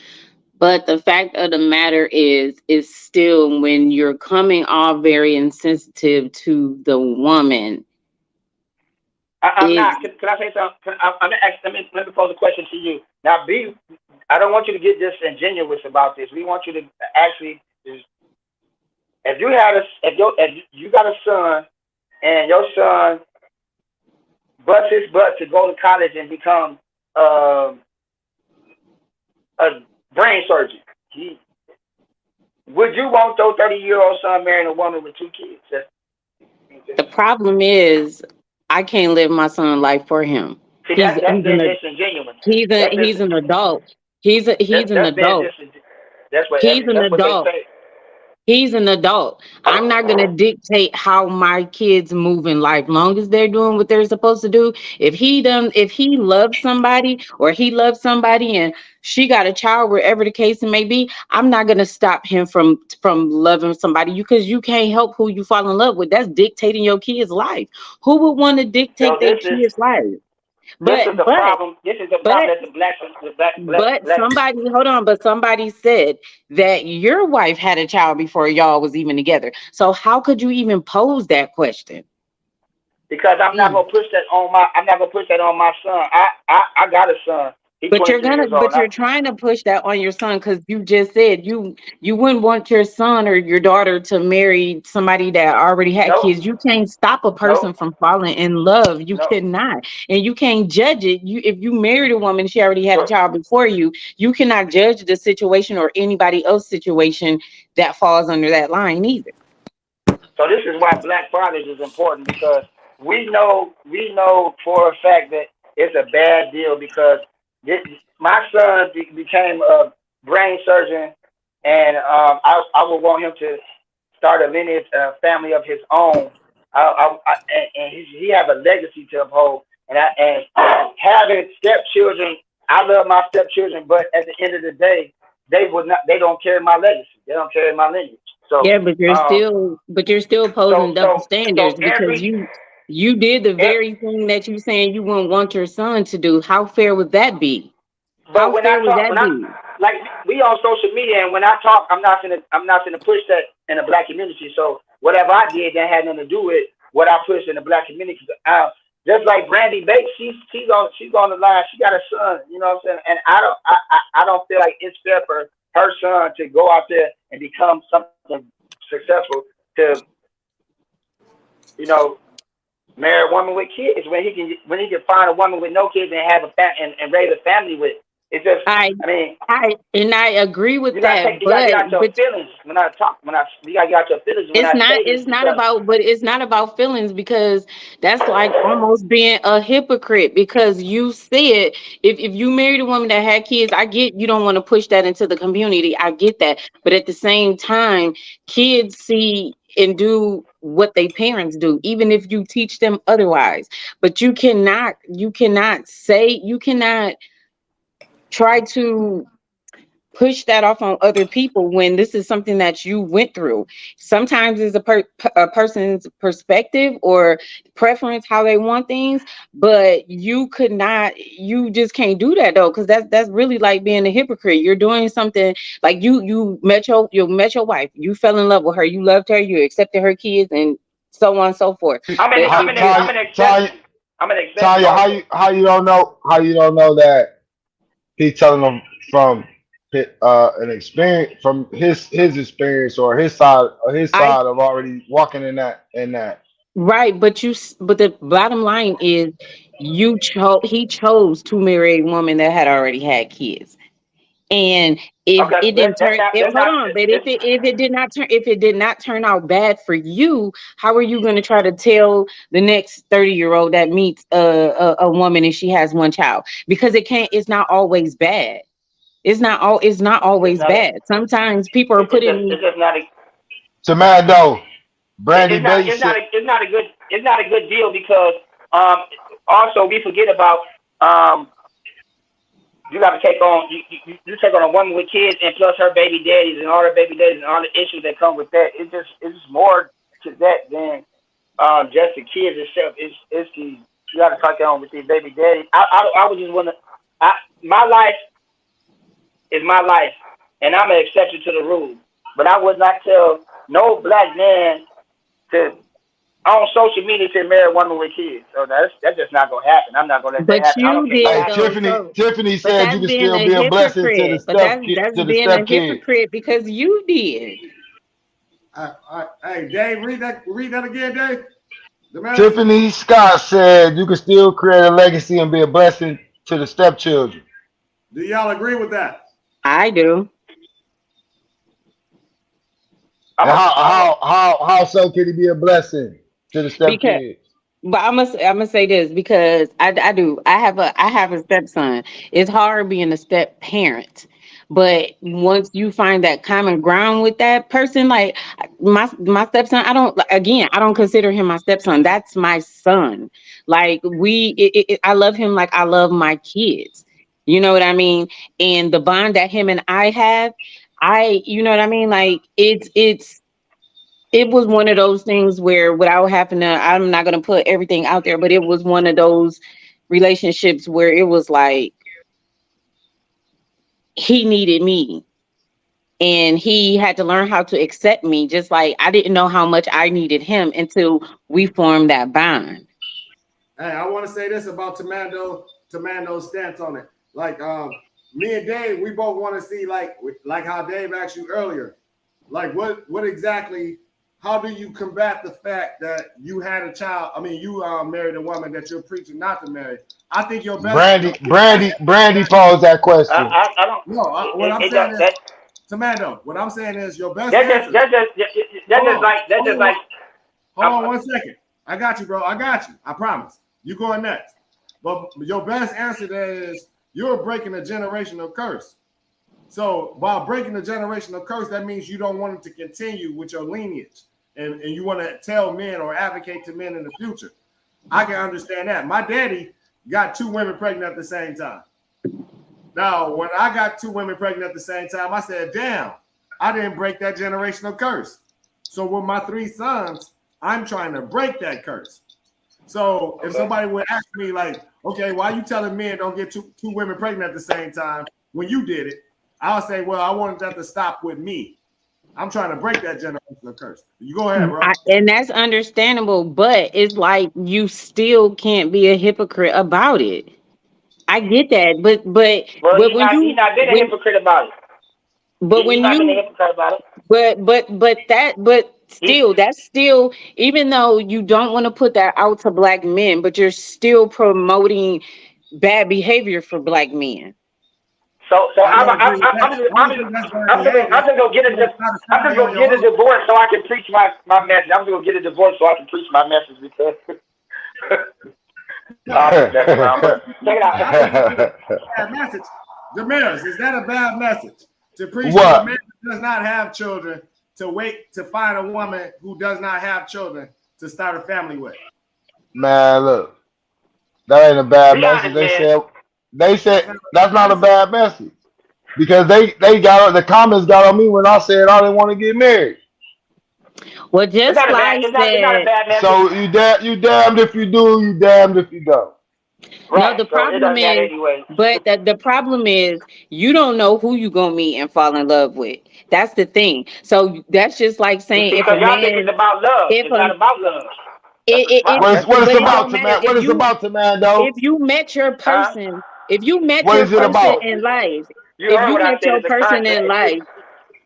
But the fact of the matter is still, when you're coming off very insensitive to the woman. I'm not. Can I say something? Let me pose a question to you. Now, I don't want you to get disingenuous about this. We want you to actually, if you got a son and your son busts his butt to go to college and become a brain surgeon, would you want your 30-year-old son marrying a woman with 2 kids? The problem is, I can't live my son's life for him. See, that's disingenuous. He's an adult. He's an adult. That's what He's an adult. They say. He's an adult. I'm not going to dictate how my kids move in life. Long as they're doing what they're supposed to do. If he loves somebody, or he loves somebody and she got a child, wherever the case may be, I'm not going to stop him from loving somebody, because you can't help who you fall in love with. That's dictating your kid's life. Who would want to dictate their kid's life? This is the problem that the black. But somebody said that your wife had a child before y'all was even together. So how could you even pose that question? Because I'm not gonna push that on my son. I got a son. But you're trying to push that on your son, because you just said you wouldn't want your son or your daughter to marry somebody that already had kids. You can't stop a person from falling in love. You cannot, and you can't judge it. If you married a woman, she already had a child before you. You cannot judge the situation or anybody else's situation that falls under that line either. So this is why Black fathers is important, because we know for a fact that it's a bad deal, because my son became a brain surgeon, and I would want him to start a lineage family of his own. And he have a legacy to uphold. And having stepchildren, I love my stepchildren, but at the end of the day, they don't carry my legacy. They don't carry my lineage. So yeah, but you're still posing double standards, because you did the very thing that you saying you wouldn't want your son to do. How fair would that be? How fair would that be? like we on social media, and when I talk, I'm not gonna push that in the black community. So whatever I did, that had nothing to do with what I pushed in the black community. Just like Brandy Bates, she's on the line. She got a son, you know what I'm saying? And I don't feel like it's fair for her son to go out there and become something successful to, you know, marry a woman with kids when he can find a woman with no kids and have and raise a family with. It's just, I agree with you that. You gotta get out your feelings when I talk. You gotta get out your feelings when it's not about feelings, because that's like almost being a hypocrite, because you said if you married a woman that had kids, I get you don't want to push that into the community. I get that. But at the same time, kids see and do what their parents do, even if you teach them otherwise. But you cannot try to push that off on other people when this is something that you went through. Sometimes it's a person's perspective or preference, how they want things, but you just can't do that though, because that's really like being a hypocrite. You're doing something like you met your wife, you fell in love with her, you loved her, you accepted her kids, and so on and so forth. I'm an exception. Tanya, how you don't know that he's telling them from an experience, from his experience or his side of already walking in that. Right, but the bottom line is he chose to marry a woman that had already had kids. And if it didn't turn, if it did not turn out bad for you, how are you going to try to tell the next 30-year-old that meets a woman and she has one child? Because it's not always bad. It's not always bad. Sometimes people are putting. It's just not a. Tamando, Brandy Bates. It's not a good deal, because also we forget about you got to take on you take on a woman with kids, and plus her baby daddies and all the issues that come with that. It's just more to that than just the kids itself. It's you got to take on with these baby daddies. I would just want to. My life is my life, and I'm an exception to the rule. But I would not tell no black man on social media to marry a woman with kids. So that's just not gonna happen. I'm not gonna let that happen. Tiffany said you can still be a blessing to the step kids. That's being a hypocrite because you did. Hey, Dave, read that again, Dave. Tiffany Scott said you can still create a legacy and be a blessing to the stepchildren. Do y'all agree with that? I do. And how so can he be a blessing to the stepkids? But I'm gonna say this, because I do. I have a stepson. It's hard being a step parent, but once you find that common ground with that person, like my stepson, I don't consider him my stepson. That's my son. Like I love him like I love my kids. You know what I mean? And the bond that him and I have, you know what I mean? Like it was one of those things where without having to, I'm not going to put everything out there, but it was one of those relationships where it was like, he needed me and he had to learn how to accept me. Just like I didn't know how much I needed him until we formed that bond. Hey, I want to say this about Tamando's stance on it. Like, me and Dave, we both want to see like how Dave asked you earlier, like what exactly, how do you combat the fact that you had a child? I mean, you married a woman that you're preaching not to marry. I think your best. Brandy posed that question. I don't know. What I'm saying is, Tamando, what I'm saying is your best. That's just like. Hold on 1 second. I got you, bro. I got you. I promise. You going next. But your best answer there is you're breaking a generational curse. So by breaking the generational curse, that means you don't want it to continue with your lineage. And you want to tell men or advocate to men in the future. I can understand that. My daddy got 2 women pregnant at the same time. Now, when I got 2 women pregnant at the same time, I said, damn, I didn't break that generational curse. So with my 3 sons, I'm trying to break that curse. So if somebody would ask me like, okay, why are you telling men don't get two women pregnant at the same time when you did it? I'll say, well, I wanted that to stop with me. I'm trying to break that generational curse. You go ahead, bro. And that's understandable, but it's like you still can't be a hypocrite about it. I get that, but Well, he's when you not been a hypocrite about it. but He's when not been a you hypocrite about it. but still, that's still, even though you don't want to put that out to black men, but you're still promoting bad behavior for black men. So I'm just gonna get a divorce so I can preach my message. I'm gonna get a divorce so I can preach my message because. Check it out. Bad message. Damaris, is that a bad message? To preach What? that a man who does not have children to wait to find a woman who does not have children to start a family with? Man, look, that ain't a bad Be message. honest, They said that's not a bad message because they got the comments got on me when I said I didn't want to get married. Well, just It's like not a said, bad message. So you damned if you do, you damned if you don't. Right. no, the So it problem doesn't matter is, anyway. but the problem is you don't know who you gonna meet and fall in love with. That's the thing. So that's just like saying if Because a y'all think man, it's about love. if It's a not about love. What but it's it about don't to matter man? What if it's about to man though? if you met your person, if you met What your is it person about? in life, You if heard you what I met said. your It's a person in contract. life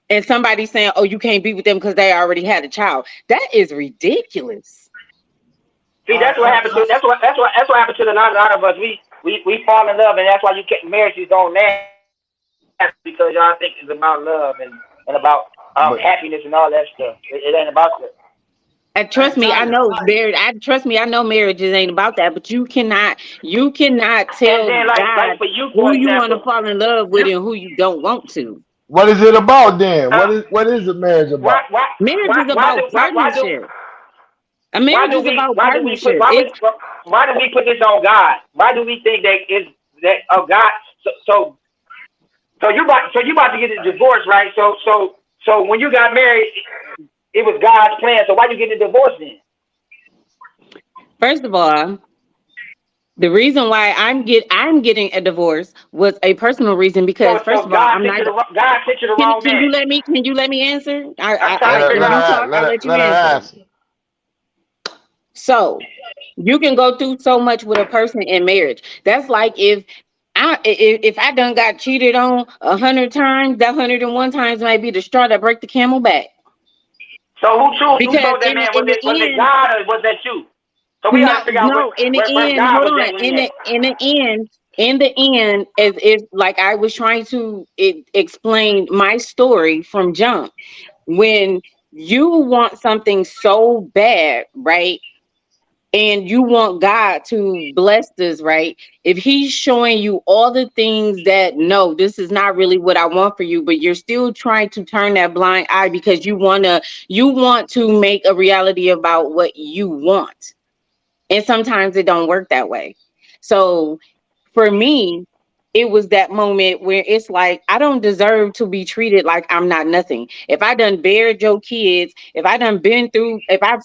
and somebody saying, "Oh, you can't be with them because they already had a child," that is ridiculous. See, that's what happened to that's what happened to a lot of us. We fall in love, and that's why you can't marriages don't last because y'all think it's about love and about But happiness and all that stuff. It ain't about that. And trust me, I know marriage. I know marriages ain't about that. But you cannot And tell then God for you, for who you want to example, fall in love with and who you don't want to. what is it about then? What is a marriage about? Marriage is about partnership. A marriage is about partnership. Why do we put this on God? Why do we think that of God? So you about to get a divorce, right? So when you got married, it was God's plan. So why you getting a divorce then? First of all, the reason why I'm getting a divorce was a personal reason because first of all, God I'm sent not. you the wrong Can man. you let me answer? I'm trying to figure When you out. talk, I'll let you Let her answer. answer. So you can go through so much with a person in marriage. That's like if I done got cheated on 100 times, that 101 times might be the straw that break the camel back. So who chose that In man? the Was it end, God or was that you? So we got to figure out no. In the where end, God hold was on. at in that. In the end, as if like I was trying to explain my story from jump. When you want something so bad, right? And you want God to bless this, right? If he's showing you all the things that no, this is not really what I want for you, but you're still trying to turn that blind eye because you want to make a reality about what you want. And sometimes it don't work that way. So for me, it was that moment where it's like I don't deserve to be treated like I'm not nothing. If I done bared your kids, if I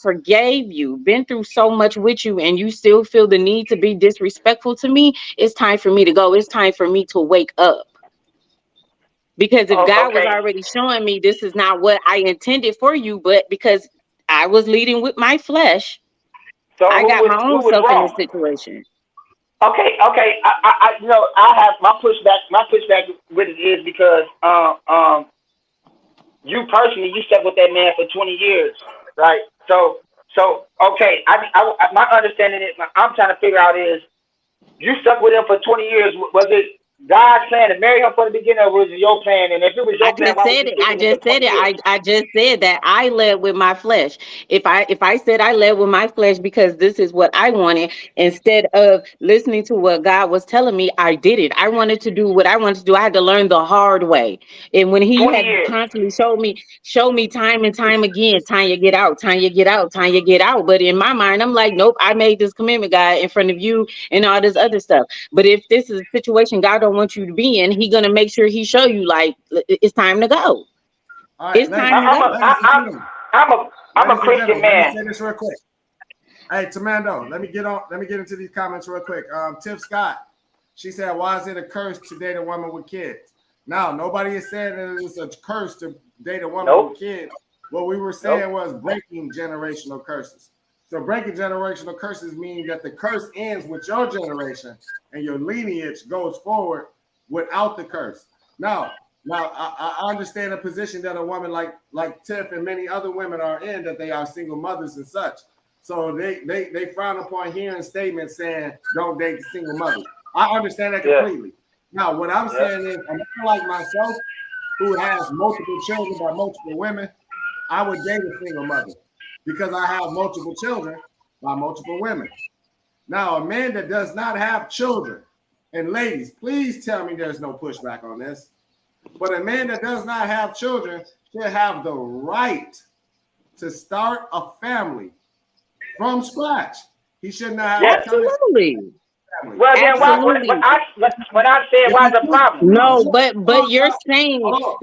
forgave you, been through so much with you, and you still feel the need to be disrespectful to me, it's time for me to go. It's time for me to wake up. Because if God was already showing me this is not what I intended for you, but because I was leading with my flesh, So I got my who own was self in this wrong? situation. Okay. I have my pushback with it is because you personally you stuck with that man for 20 years, right? So okay, my understanding is I'm trying to figure out is you stuck with him for 20 years. Was it God's plan to marry him from the beginning, or was it your plan? And if it was your plan, why was you sticking with him for 20 years? I just said that I led with my flesh. If I said I led with my flesh because this is what I wanted, instead of listening to what God was telling me, I did it. I wanted to do what I wanted to do. I had to learn the hard way. And when he 20 had years. constantly showed me time and time again, Tanya, get out, Tanya, get out, Tanya, get out. But in my mind, I'm like, nope, I made this commitment, God, in front of you and all this other stuff. But if this is a situation God don't want you to be in, He gonna make sure He show you like it's time to go. All right, It's time to go. I'm a Christian man. Let me say this real quick. Hey, Tamando, let me get into these comments real quick. Tiff Scott, she said, why is it a curse to date a woman with kids? Now, nobody is saying that it's a curse to date a woman Nope. with kids. What we were saying was breaking generational curses. So breaking generational curses mean that the curse ends with your generation and your lineage goes forward without the curse. Now I understand the position that a woman like Tiff and many other women are in, that they are single mothers and such. So they frown upon hearing statements saying don't date the single mothers. I understand that completely. Now, what I'm saying is, a man like myself, who has multiple children by multiple women, I would date a single mother because I have multiple children by multiple women. Now, a man that does not have children, and ladies, please tell me there's no pushback on this, but a man that does not have children should have the right to start a family from scratch. He should not have Absolutely. Well, then Absolutely. when I said why's the problem? No, but you're saying hold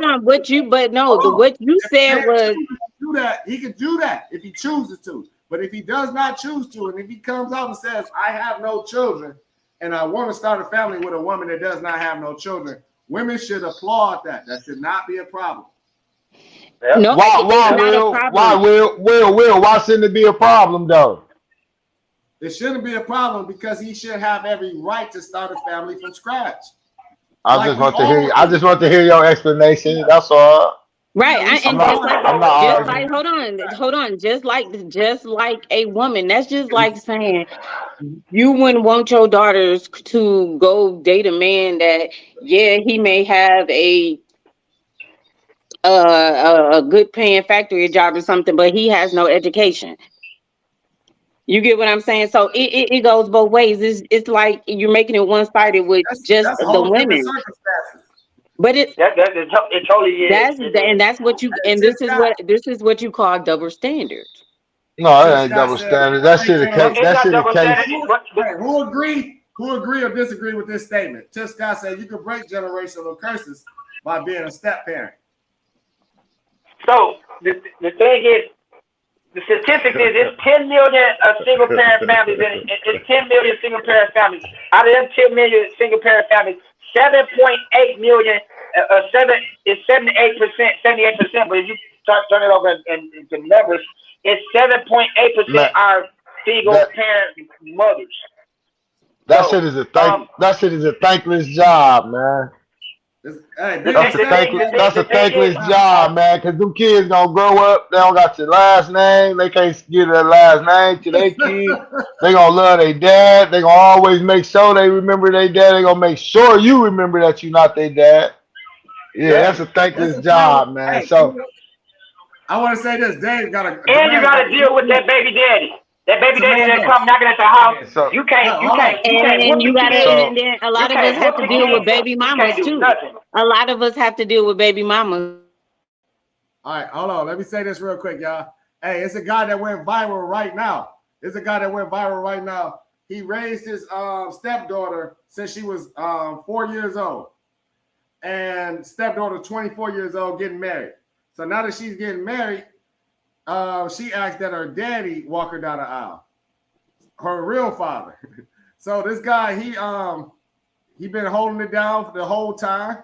on. What you said was do that. He can do that if he chooses to. But if he does not choose to, and if he comes out and says, I have no children and I want to start a family with a woman that does not have no children, women should applaud that. That should not be a problem. no, Why shouldn't it be a problem though? It shouldn't be a problem because he should have every right to start a family from scratch. I just want to hear your explanation. That's all. Right, I'm not hold on. Just like a woman, that's just like saying you wouldn't want your daughters to go date a man that, yeah, he may have a good paying factory job or something, but he has no education. You get what I'm saying? So it goes both ways. It's like you're making it one sided with just the women. But it totally is. That's what you, and this is what you call double standard. No, it ain't double standard. That shit is case. Who agree or disagree with this statement? Tiff Scott said you can break generational curses by being a step parent. So the thing is, the statistics is it's 10 million single parent families, and it's 10 million single parent families. Out of them 10 million single parent families, 7.8 million, 78%. But if you start turning it over into numbers, it's 7.8% are single parent mothers. That shit is a thankless job, man. That's a thankless job, man. Cause them kids gonna grow up, they don't got your last name, they can't get their last name to their kids. They gonna love their dad. They gonna always make sure they remember their dad. They gonna make sure you remember that you're not their dad. Yeah, that's a thankless job, man. Hey, so I want to say this, Dave got and you gotta deal with that baby daddy. That baby daddy that come knocking at the house, so, you can't. And you gotta, and then a lot of us have to deal with baby mamas too. A lot of us have to deal with baby mamas. All right, hold on. Let me say this real quick, y'all. Hey, it's a guy that went viral right now. He raised his stepdaughter since she was 4 years old, and stepdaughter 24 years old getting married. So now that she's getting married, she asked that her daddy walk her down the aisle, her real father. So this guy, he been holding it down for the whole time.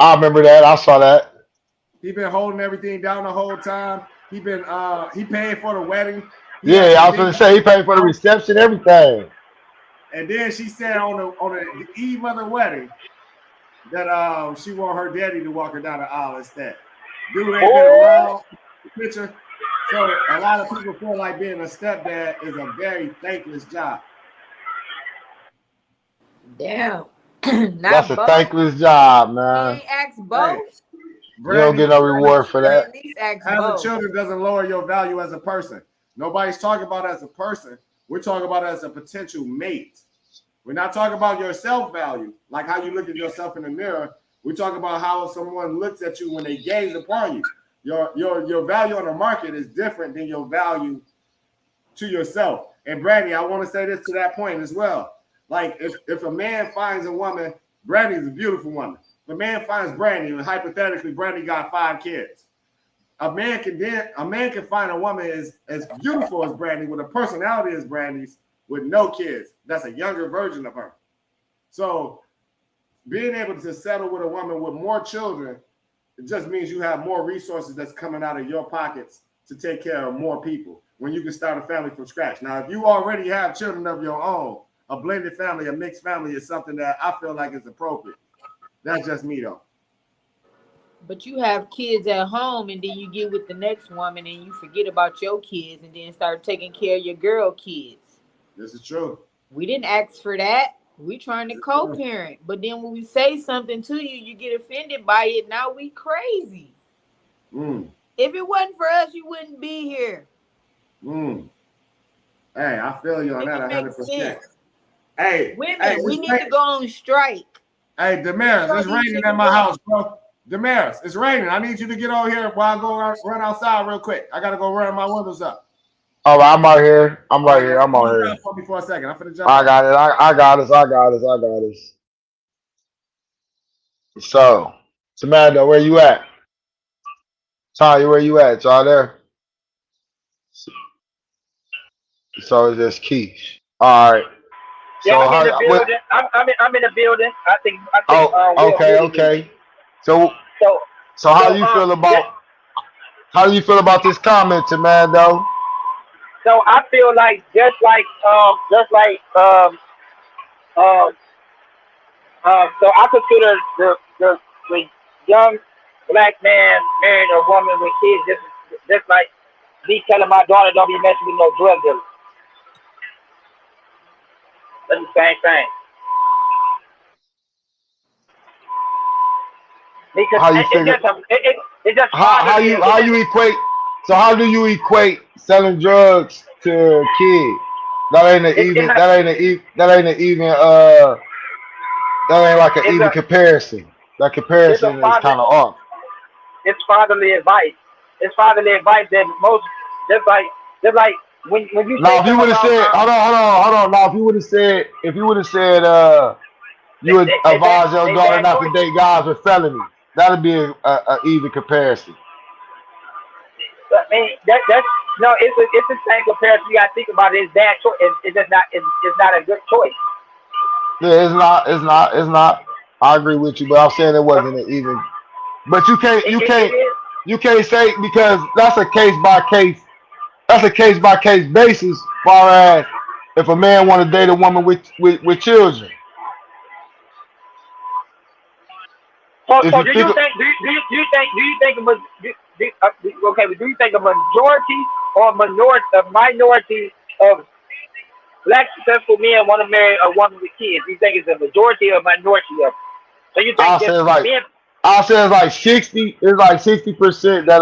I remember that. I saw that. He been holding everything down the whole time. He paid for the wedding. I was gonna say he paid for the reception, everything. And then she said on the eve of the wedding that she want her daddy to walk her down the aisle instead. Dude ain't been around the picture. So a lot of people feel like being a stepdad is a very thankless job. Damn. That's a thankless job, man. He asked both. You don't get no reward for that. At least ask Having both. children doesn't lower your value as a person. Nobody's talking about as a person. We're talking about as a potential mate. We're not talking about your self-value, like how you look at yourself in the mirror. We're talking about how someone looks at you when they gaze upon you. Your value on the market is different than your value to yourself. And Brandy, I want to say this to that point as well. Like if a man finds a woman, Brandy is a beautiful woman. If a man finds Brandy, and hypothetically Brandy got 5 kids, a man can find a woman as beautiful as Brandy with a personality as Brandy's with no kids. That's a younger version of her. So being able to settle with a woman with more children, it just means you have more resources that's coming out of your pockets to take care of more people when you can start a family from scratch. Now, if you already have children of your own, a blended family, a mixed family is something that I feel like is appropriate. That's just me, though. But you have kids at home, and then you get with the next woman, and you forget about your kids, and then start taking care of your girl kids. This is true. We didn't ask for that. We trying to co-parent, but then when we say something to you, you get offended by it. Now we crazy. If it wasn't for us, you wouldn't be here. Hey, I feel you on that 100%. Hey, women, we need to go on strike. Hey, Damaris, it's raining at my house, bro. Damaris, it's raining. I need you to get over here while I go run outside real quick. I gotta go run my windows up. All right, I'm out here. I'm right here. I'm on here. For me for a second. I'm finna jump. I got it. I got it. So, Samantha, where you at? Tanya, where you at? Y'all there? So it's just Keish. All right. Yeah, I'm in the building. I'm in the building. I think. Okay. So how do you feel about this comment, Tamando? So I feel like so I consider the young black man marrying a woman with kids just like me telling my daughter don't be messing with no drug dealers. That's the same thing. Because how do you equate selling drugs to kids? That ain't like an even comparison. That comparison is kind of off. It's fatherly advice. It's fatherly advice that most just like when you. Now, if you would have said, hold on. Now, if you would have said, you would advise your daughter not to date guys with felonies, that'd be a even comparison. I mean, it's the same comparison. You gotta think about it. It's bad choice. It's not a good choice. Yeah, it's not. I agree with you, but I'm saying it wasn't an even. But you can't say, because that's a case by case basis. As far as if a man want to date a woman with children. So do you think a majority or a minority of black successful men want to marry a woman with kids? Do you think it's a majority or minority of them? So you think I'll say it's like 60. It's like 60% that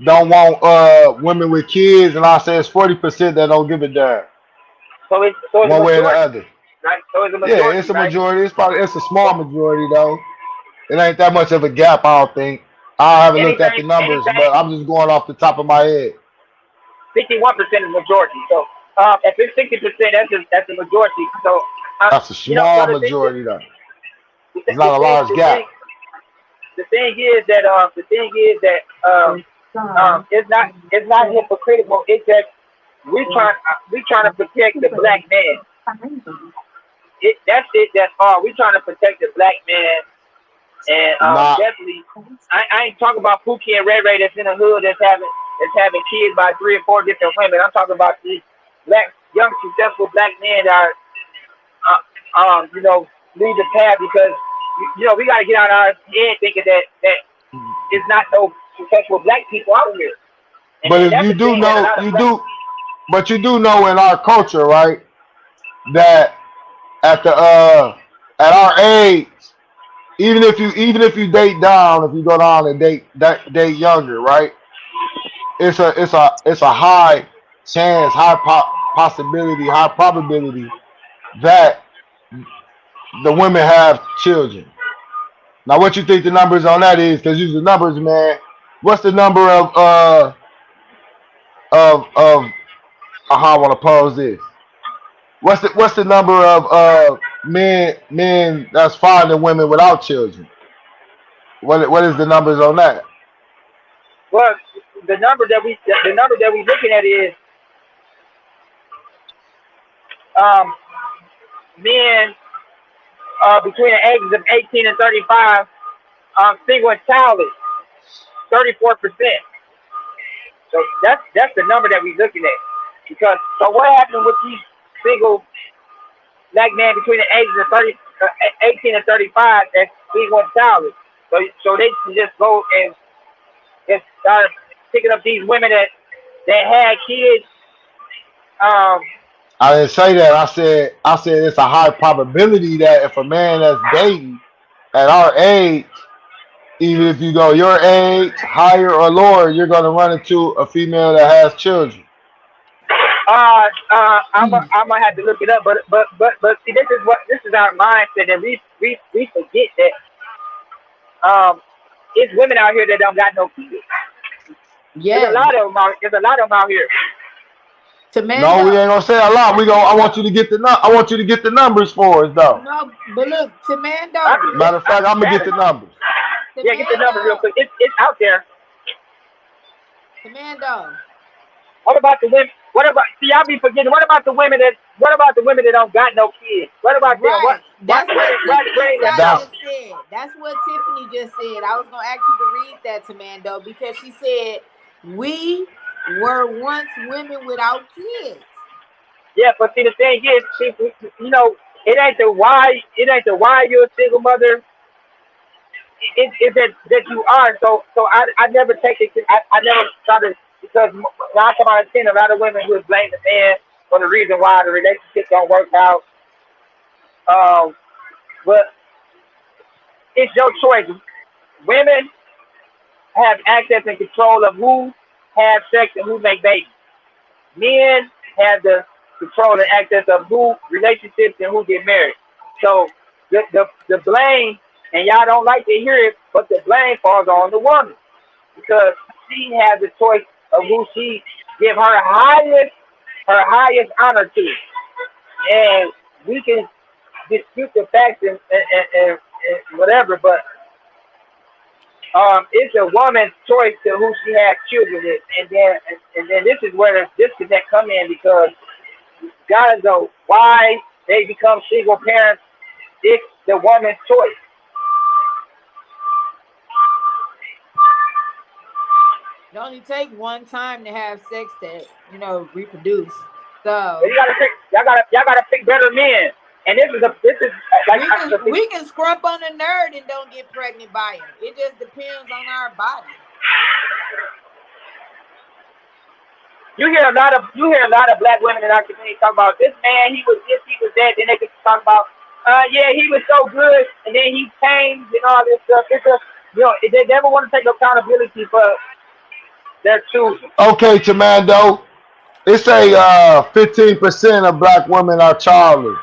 don't want women with kids, and I'll say it's 40% that don't give a damn. So it's one way or the other. Right? So it's a majority. Yeah, it's a majority. It's a small majority though. It ain't that much of a gap, I don't think. I haven't looked at the numbers, but I'm just going off the top of my head. 51% is majority. So if it's 60%, that's a majority. So that's a small majority though. It's not a large gap. The thing is that it's not hypocritical. It's that we trying to protect the black man. That's all. We trying to protect the black man, and definitely, I ain't talking about Pookie and Ray Ray that's in the hood that's having kids by 3 or 4 different women. I'm talking about these young successful black men that are lead the path, because we got to get out of our head thinking that it's not no successful black people out here. But if you do know in our culture, right, that at our age, even if you date down, if you go down and date younger, right, it's a high chance, high possibility, high probability that the women have children. Now, what you think the numbers on that is? Because you're the numbers man. What's the number of how I want to pose this? What's the number of men that's finding women without children? What is the numbers on that? Well, the number that we looking at is men between the ages of 18 and 35, single and childless, 34%. So that's the number that we're looking at. Because so what happened with these single black men between the ages of 18 and 35 that's single and childless? So they can just go and just start picking up these women that had kids. I didn't say that. I said it's a high probability that if a man that's dating at our age, even if you go your age, higher or lower, you're gonna run into a female that has children. I'm gonna have to look it up, but see, this is our mindset, and we forget that it's women out here that don't got no kids. Yeah. There's a lot of them out here. Tamando. No, we ain't gonna say a lot. I want you to get the numbers for us though. No, but look, Tamando. Matter of fact, I'm gonna get the numbers. Yeah, get the numbers real quick. It's out there. Tamando. What about the women? See, y'all be forgetting. What about the women that don't got no kids? What about them? Right. That's That's what Tiffany just said. I was gonna ask you to read that, Tamando, because she said we were once women without kids. Yeah, but see, the thing is, you know, it ain't the why you're a single mother. It's that you are. So I never take it. I never try to, because when I come out of 10, a lot of women would blame the man for the reason why the relationship don't work out. But it's your choice. Women have access and control of who have sex and who make babies. Men have the control and access of who relationships and who get married. So the blame, and y'all don't like to hear it, but the blame falls on the woman, because she has the choice of who she give her highest honor to. And we can dispute the facts and whatever, but it's a woman's choice to who she has children with, and then this is where the disconnect come in, because guys know why they become single parents. It's the woman's choice. It only take one time to have sex to, reproduce. So y'all gotta pick better men. And this is like we can scrump on a nerd and don't get pregnant by him. It just depends on our body. You hear a lot of black women in our community talk about this man, he was this, he was that. Then they can talk about, yeah, he was so good, and then he changed and all this stuff. It's just, they never want to take accountability for their choosing. Okay, Tamando. It say 15% of black women are childless.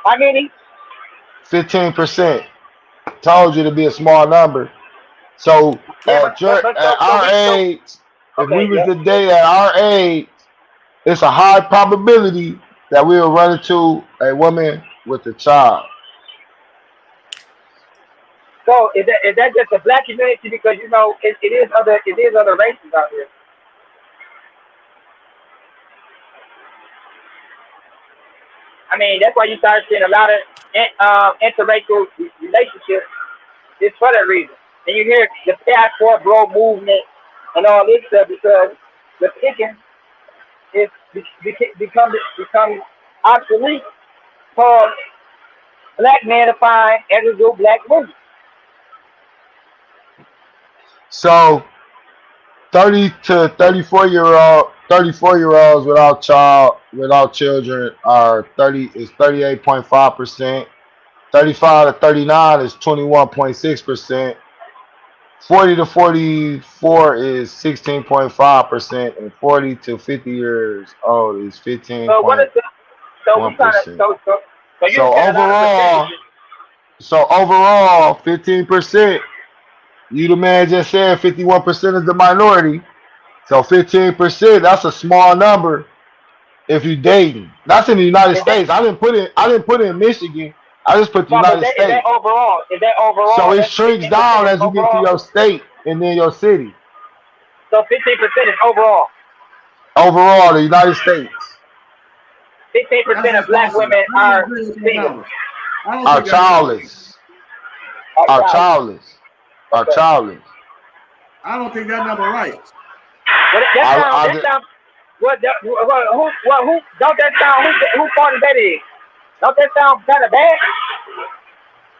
How many? 15%. Told you to be a small number. So at our age, if we was to date at our age, it's a high probability that we will run into a woman with a child. So is that just a black community? Because it is other races out here. I mean, that's why you start seeing a lot of interracial relationships. It's for that reason. And you hear the passport bro movement and all this stuff, because the picking is become obsolete for black men to find eligible black women. So 30 to 34-year-olds without children are 38.5%. 35 to 39 is 21.6%. 40 to 44 is 16.5%, and 40 to 50 years old is 15.1%. So overall, 15%. You the man just said 51% is the minority. So 15%, that's a small number if you dating. That's in the United States. I didn't put it in Michigan. I just put the United States. Is that overall? So it shrinks down as you get to your state and then your city. So 15% is overall. Overall, the United States. 15% of black women are single. don't are think that's childless. Are childless. Are childless. I don't think that number right. But I that sounds. What? Who? Don't that sound? Who party that is? Don't that sound kind of bad?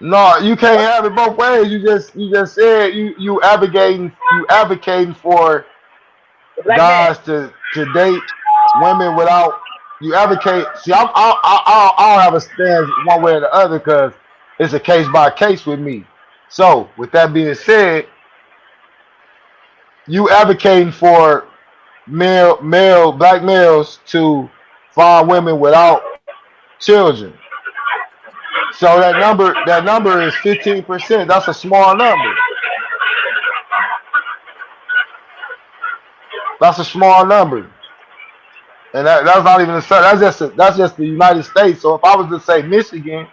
No, you can't have it both ways. You just said you advocating for The black man. guys to date women without you advocate. See, I don't have a stance one way or the other because it's a case by case with me. So with that being said, you advocating for black males to find women without children. So that number is 15%. That's a small number. That's a small number. And that's not even that's just the United States. So if I was to say Michigan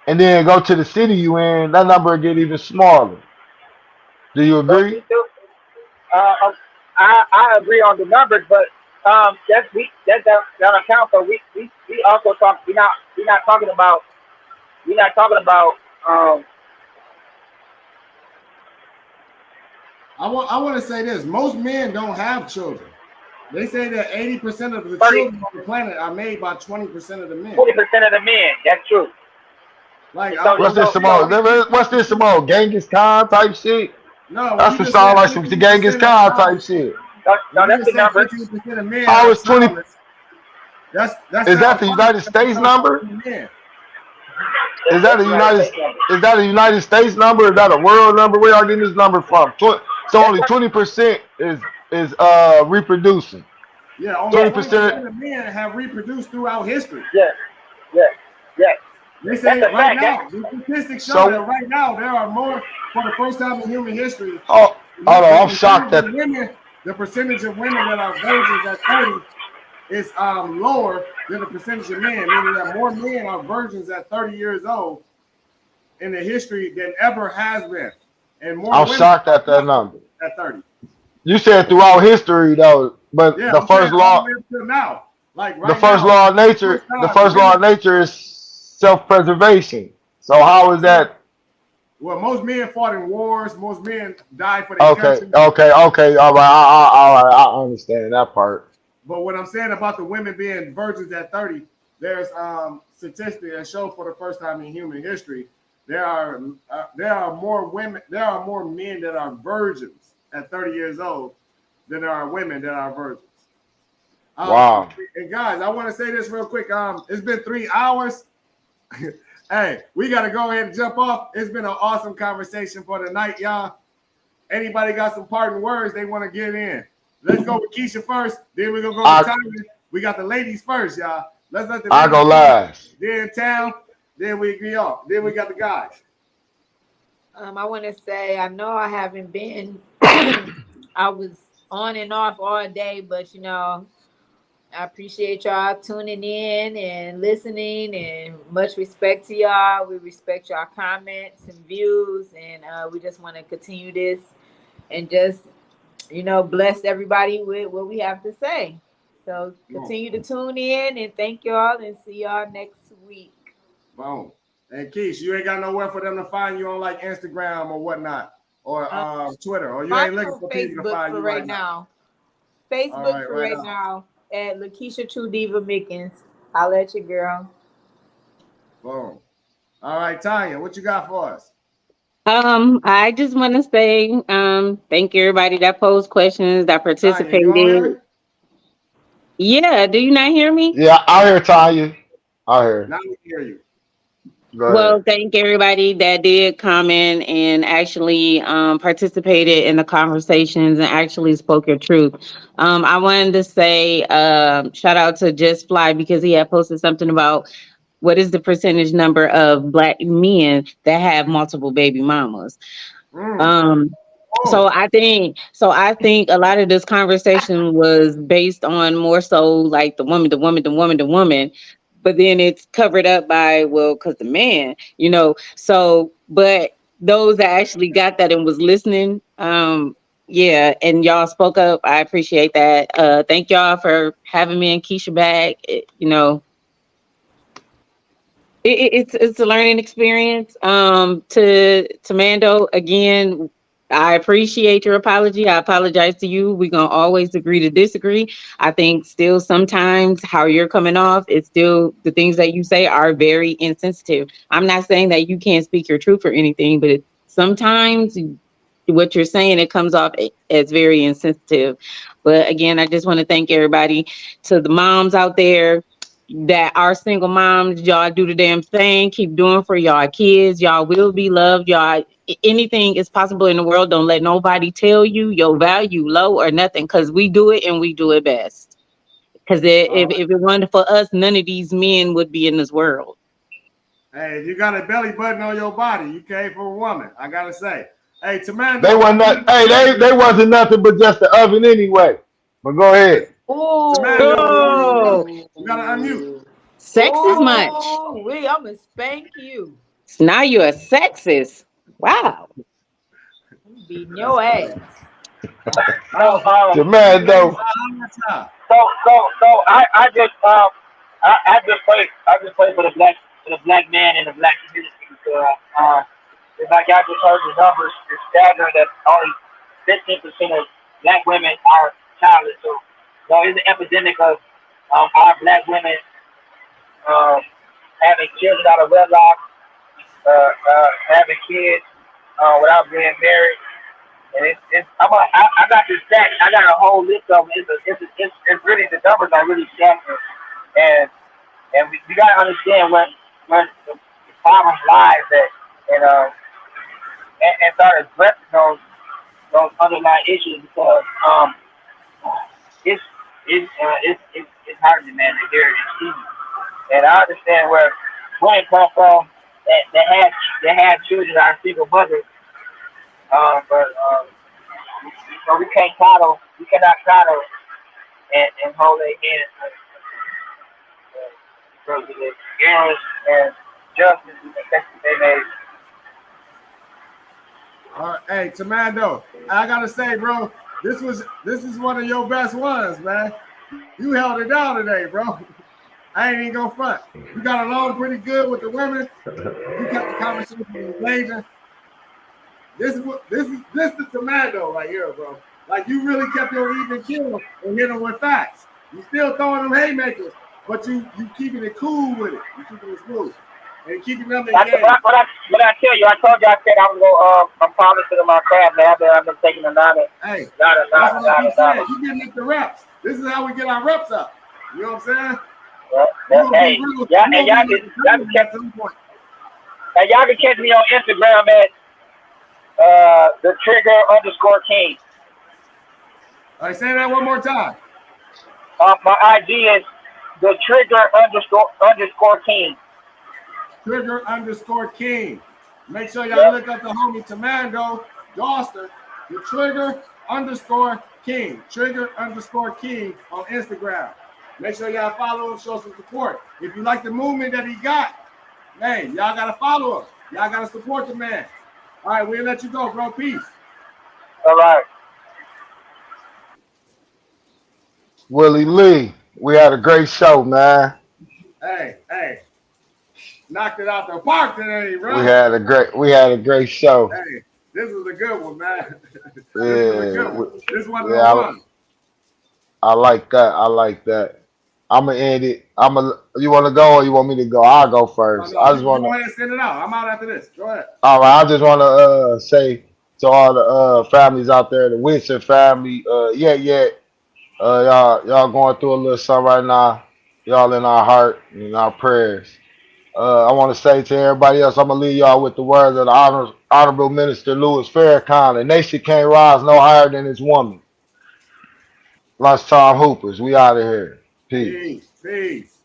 and then go to the city you in, that number would get even smaller. Do you agree? I agree on the numbers, but that don't account for we also talk. We're not talking about I want to say this. Most men don't have children. They say that 80% of the 30. children on the planet are made by 20% of the men. 40% of the men. That's true. Like, What's this some old Genghis Khan type shit? No, That's what sound like some Genghis Khan type shit. No, that's the number. 15% of men. Oh, it's 20. That's Is that the United States number? Men. Is that a United States number? Is that a world number? Where y'all getting this number from? So only 20% is reproducing. Yeah, only 20% of men have reproduced throughout history. Yeah. They say That's a right fact. now, the statistics show So- that right now there are more, for the first time in human history. Oh, hold on, I'm shocked that The percentage of women that are virgins at 30 is lower than the percentage of men, meaning that more men are virgins at 30 years old in the history than ever has been. And more I'm women shocked at that number. at 30. You said throughout history though, but Yeah, the I'm first saying law, all the way up till now. Like right the first now, law of nature, the first law of nature is self-preservation. So how is that? Well, most men fought in wars. Most men died for their Okay, country. okay, all right, I understand that part. But what I'm saying about the women being virgins at 30, there's statistics that show for the first time in human history, there are more women, there are more men that are virgins at 30 years old than there are women that are virgins. Wow. And guys, I want to say this real quick. It's been 3 hours. Hey, we got to go ahead and jump off. It's been an awesome conversation for the night, y'all. Anybody got some parting words they want to get in? Let's go with Keisha first. Then we're going to go with Tyler. We got the ladies first, y'all. Let's let the I go last. Then Town. Then we be off. Then we got the guys. I want to say, I know I haven't been, I was on and off all day, but I appreciate y'all tuning in and listening, and much respect to y'all. We respect y'all comments and views, and we just want to continue this and just, bless everybody with what we have to say. So continue to tune in, and thank y'all, and see y'all next week. Boom. And Keish, you ain't got nowhere for them to find you on like Instagram or whatnot, or Twitter, or you ain't looking for people to find you right now. Facebook for right now. At Lakeisha True Diva Mickens. I'll let you, girl. Boom. All right, Tanya, what you got for us? I just want to say thank you everybody that posed questions, that participated. Tanya, yeah, do you not hear me? Yeah, I hear Tanya. I hear. Now we hear you. Well, thank everybody that did comment and actually participated in the conversations and actually spoke your truth. I wanted to say shout out to Just Fly, because he had posted something about what is the percentage number of Black men that have multiple baby mamas. So I think a lot of this conversation was based on more so like the woman. But then it's covered up by, because the man, so, but those that actually got that and was listening, yeah, and y'all spoke up. I appreciate that. Thank y'all for having me and Keisha back. It's a learning experience. To Mando again, I appreciate your apology. I apologize to you. We're gonna always agree to disagree. I think still sometimes how you're coming off, it's still the things that you say are very insensitive. I'm not saying that you can't speak your truth or anything, but sometimes what you're saying, it comes off as very insensitive. But again, I just want to thank everybody, to the moms out there that are single moms. Y'all do the damn thing. Keep doing for y'all kids. Y'all will be loved. Y'all, anything is possible in the world. Don't let nobody tell you your value low or nothing, because we do it and we do it best. Because if it wasn't for us, none of these men would be in this world. Hey, if you got a belly button on your body, you came from a woman. I gotta say. Hey, Tamando. They wasn't not, hey, they wasn't nothing but just the oven anyway. But go ahead. Tamando, you gotta unmute. Sexist much. I'm gonna spank you. Now you're a sexist. Wow. I'm beating your ass. No, Tamando. So I just play for the black man and the black community because it's like I just heard the numbers. It's staggering that only 15% of black women are childless. So it's an epidemic of our black women having children out of wedlock, having kids without being married. And I got this stat. I got a whole list of them. It's really, the numbers are really staggering. And we got to understand when the problem lies at, and start addressing those underlying issues, because it's hurting, man, to hear it and see. And I understand where women come from that had children, are single mothers. But we cannot coddle and hold their hands because of the errors and justice that they made. All right, hey, Tamando, I gotta say, bro, this is one of your best ones, man. You held it down today, bro. I ain't even gonna front. You got along pretty good with the women. You kept the conversation engaging. This is the Tamando right here, bro. Like, you really kept your even kill and hit them with facts. You still throwing them haymakers, but you keeping it cool with it. You keeping it smooth and keeping them engaged. What I tell you, I told you, I said I was I'm polishing my craft, man. I've been taking a lot of. Hey, that's what I keep saying. You getting up the reps. This is how we get our reps up. You know what I'm saying? Hey, y'all can catch me on Instagram at the Trigger_King. All right, say that one more time. My ID is the Trigger_King. Trigger_King. Make sure y'all look up the homie Tamando Dawson, the Trigger_King. Trigger_King on Instagram. Make sure y'all follow him, show some support. If you like the movement that he got, man, y'all gotta follow him. Y'all gotta support the man. All right, we'll let you go, bro. Peace. All right. Willie Lee, we had a great show, man. Hey. Knocked it out the park today, bro. We had a great show. Hey, this was a good one, man. This one of the ones. I like that. I'm gonna end it. You want to go or you want me to go? I'll go first. No, I just want to go ahead and send it out. I'm out after this. Go ahead. All right. I just want to say to all the families out there, the Winston family, y'all going through a little something right now. Y'all in our heart and in our prayers. I want to say to everybody else, I'm gonna leave y'all with the words of the Honorable Minister Louis Farrakhan. The nation can't rise no higher than its woman. Lunchtime Hoopers, we out of here. Peace. Peace.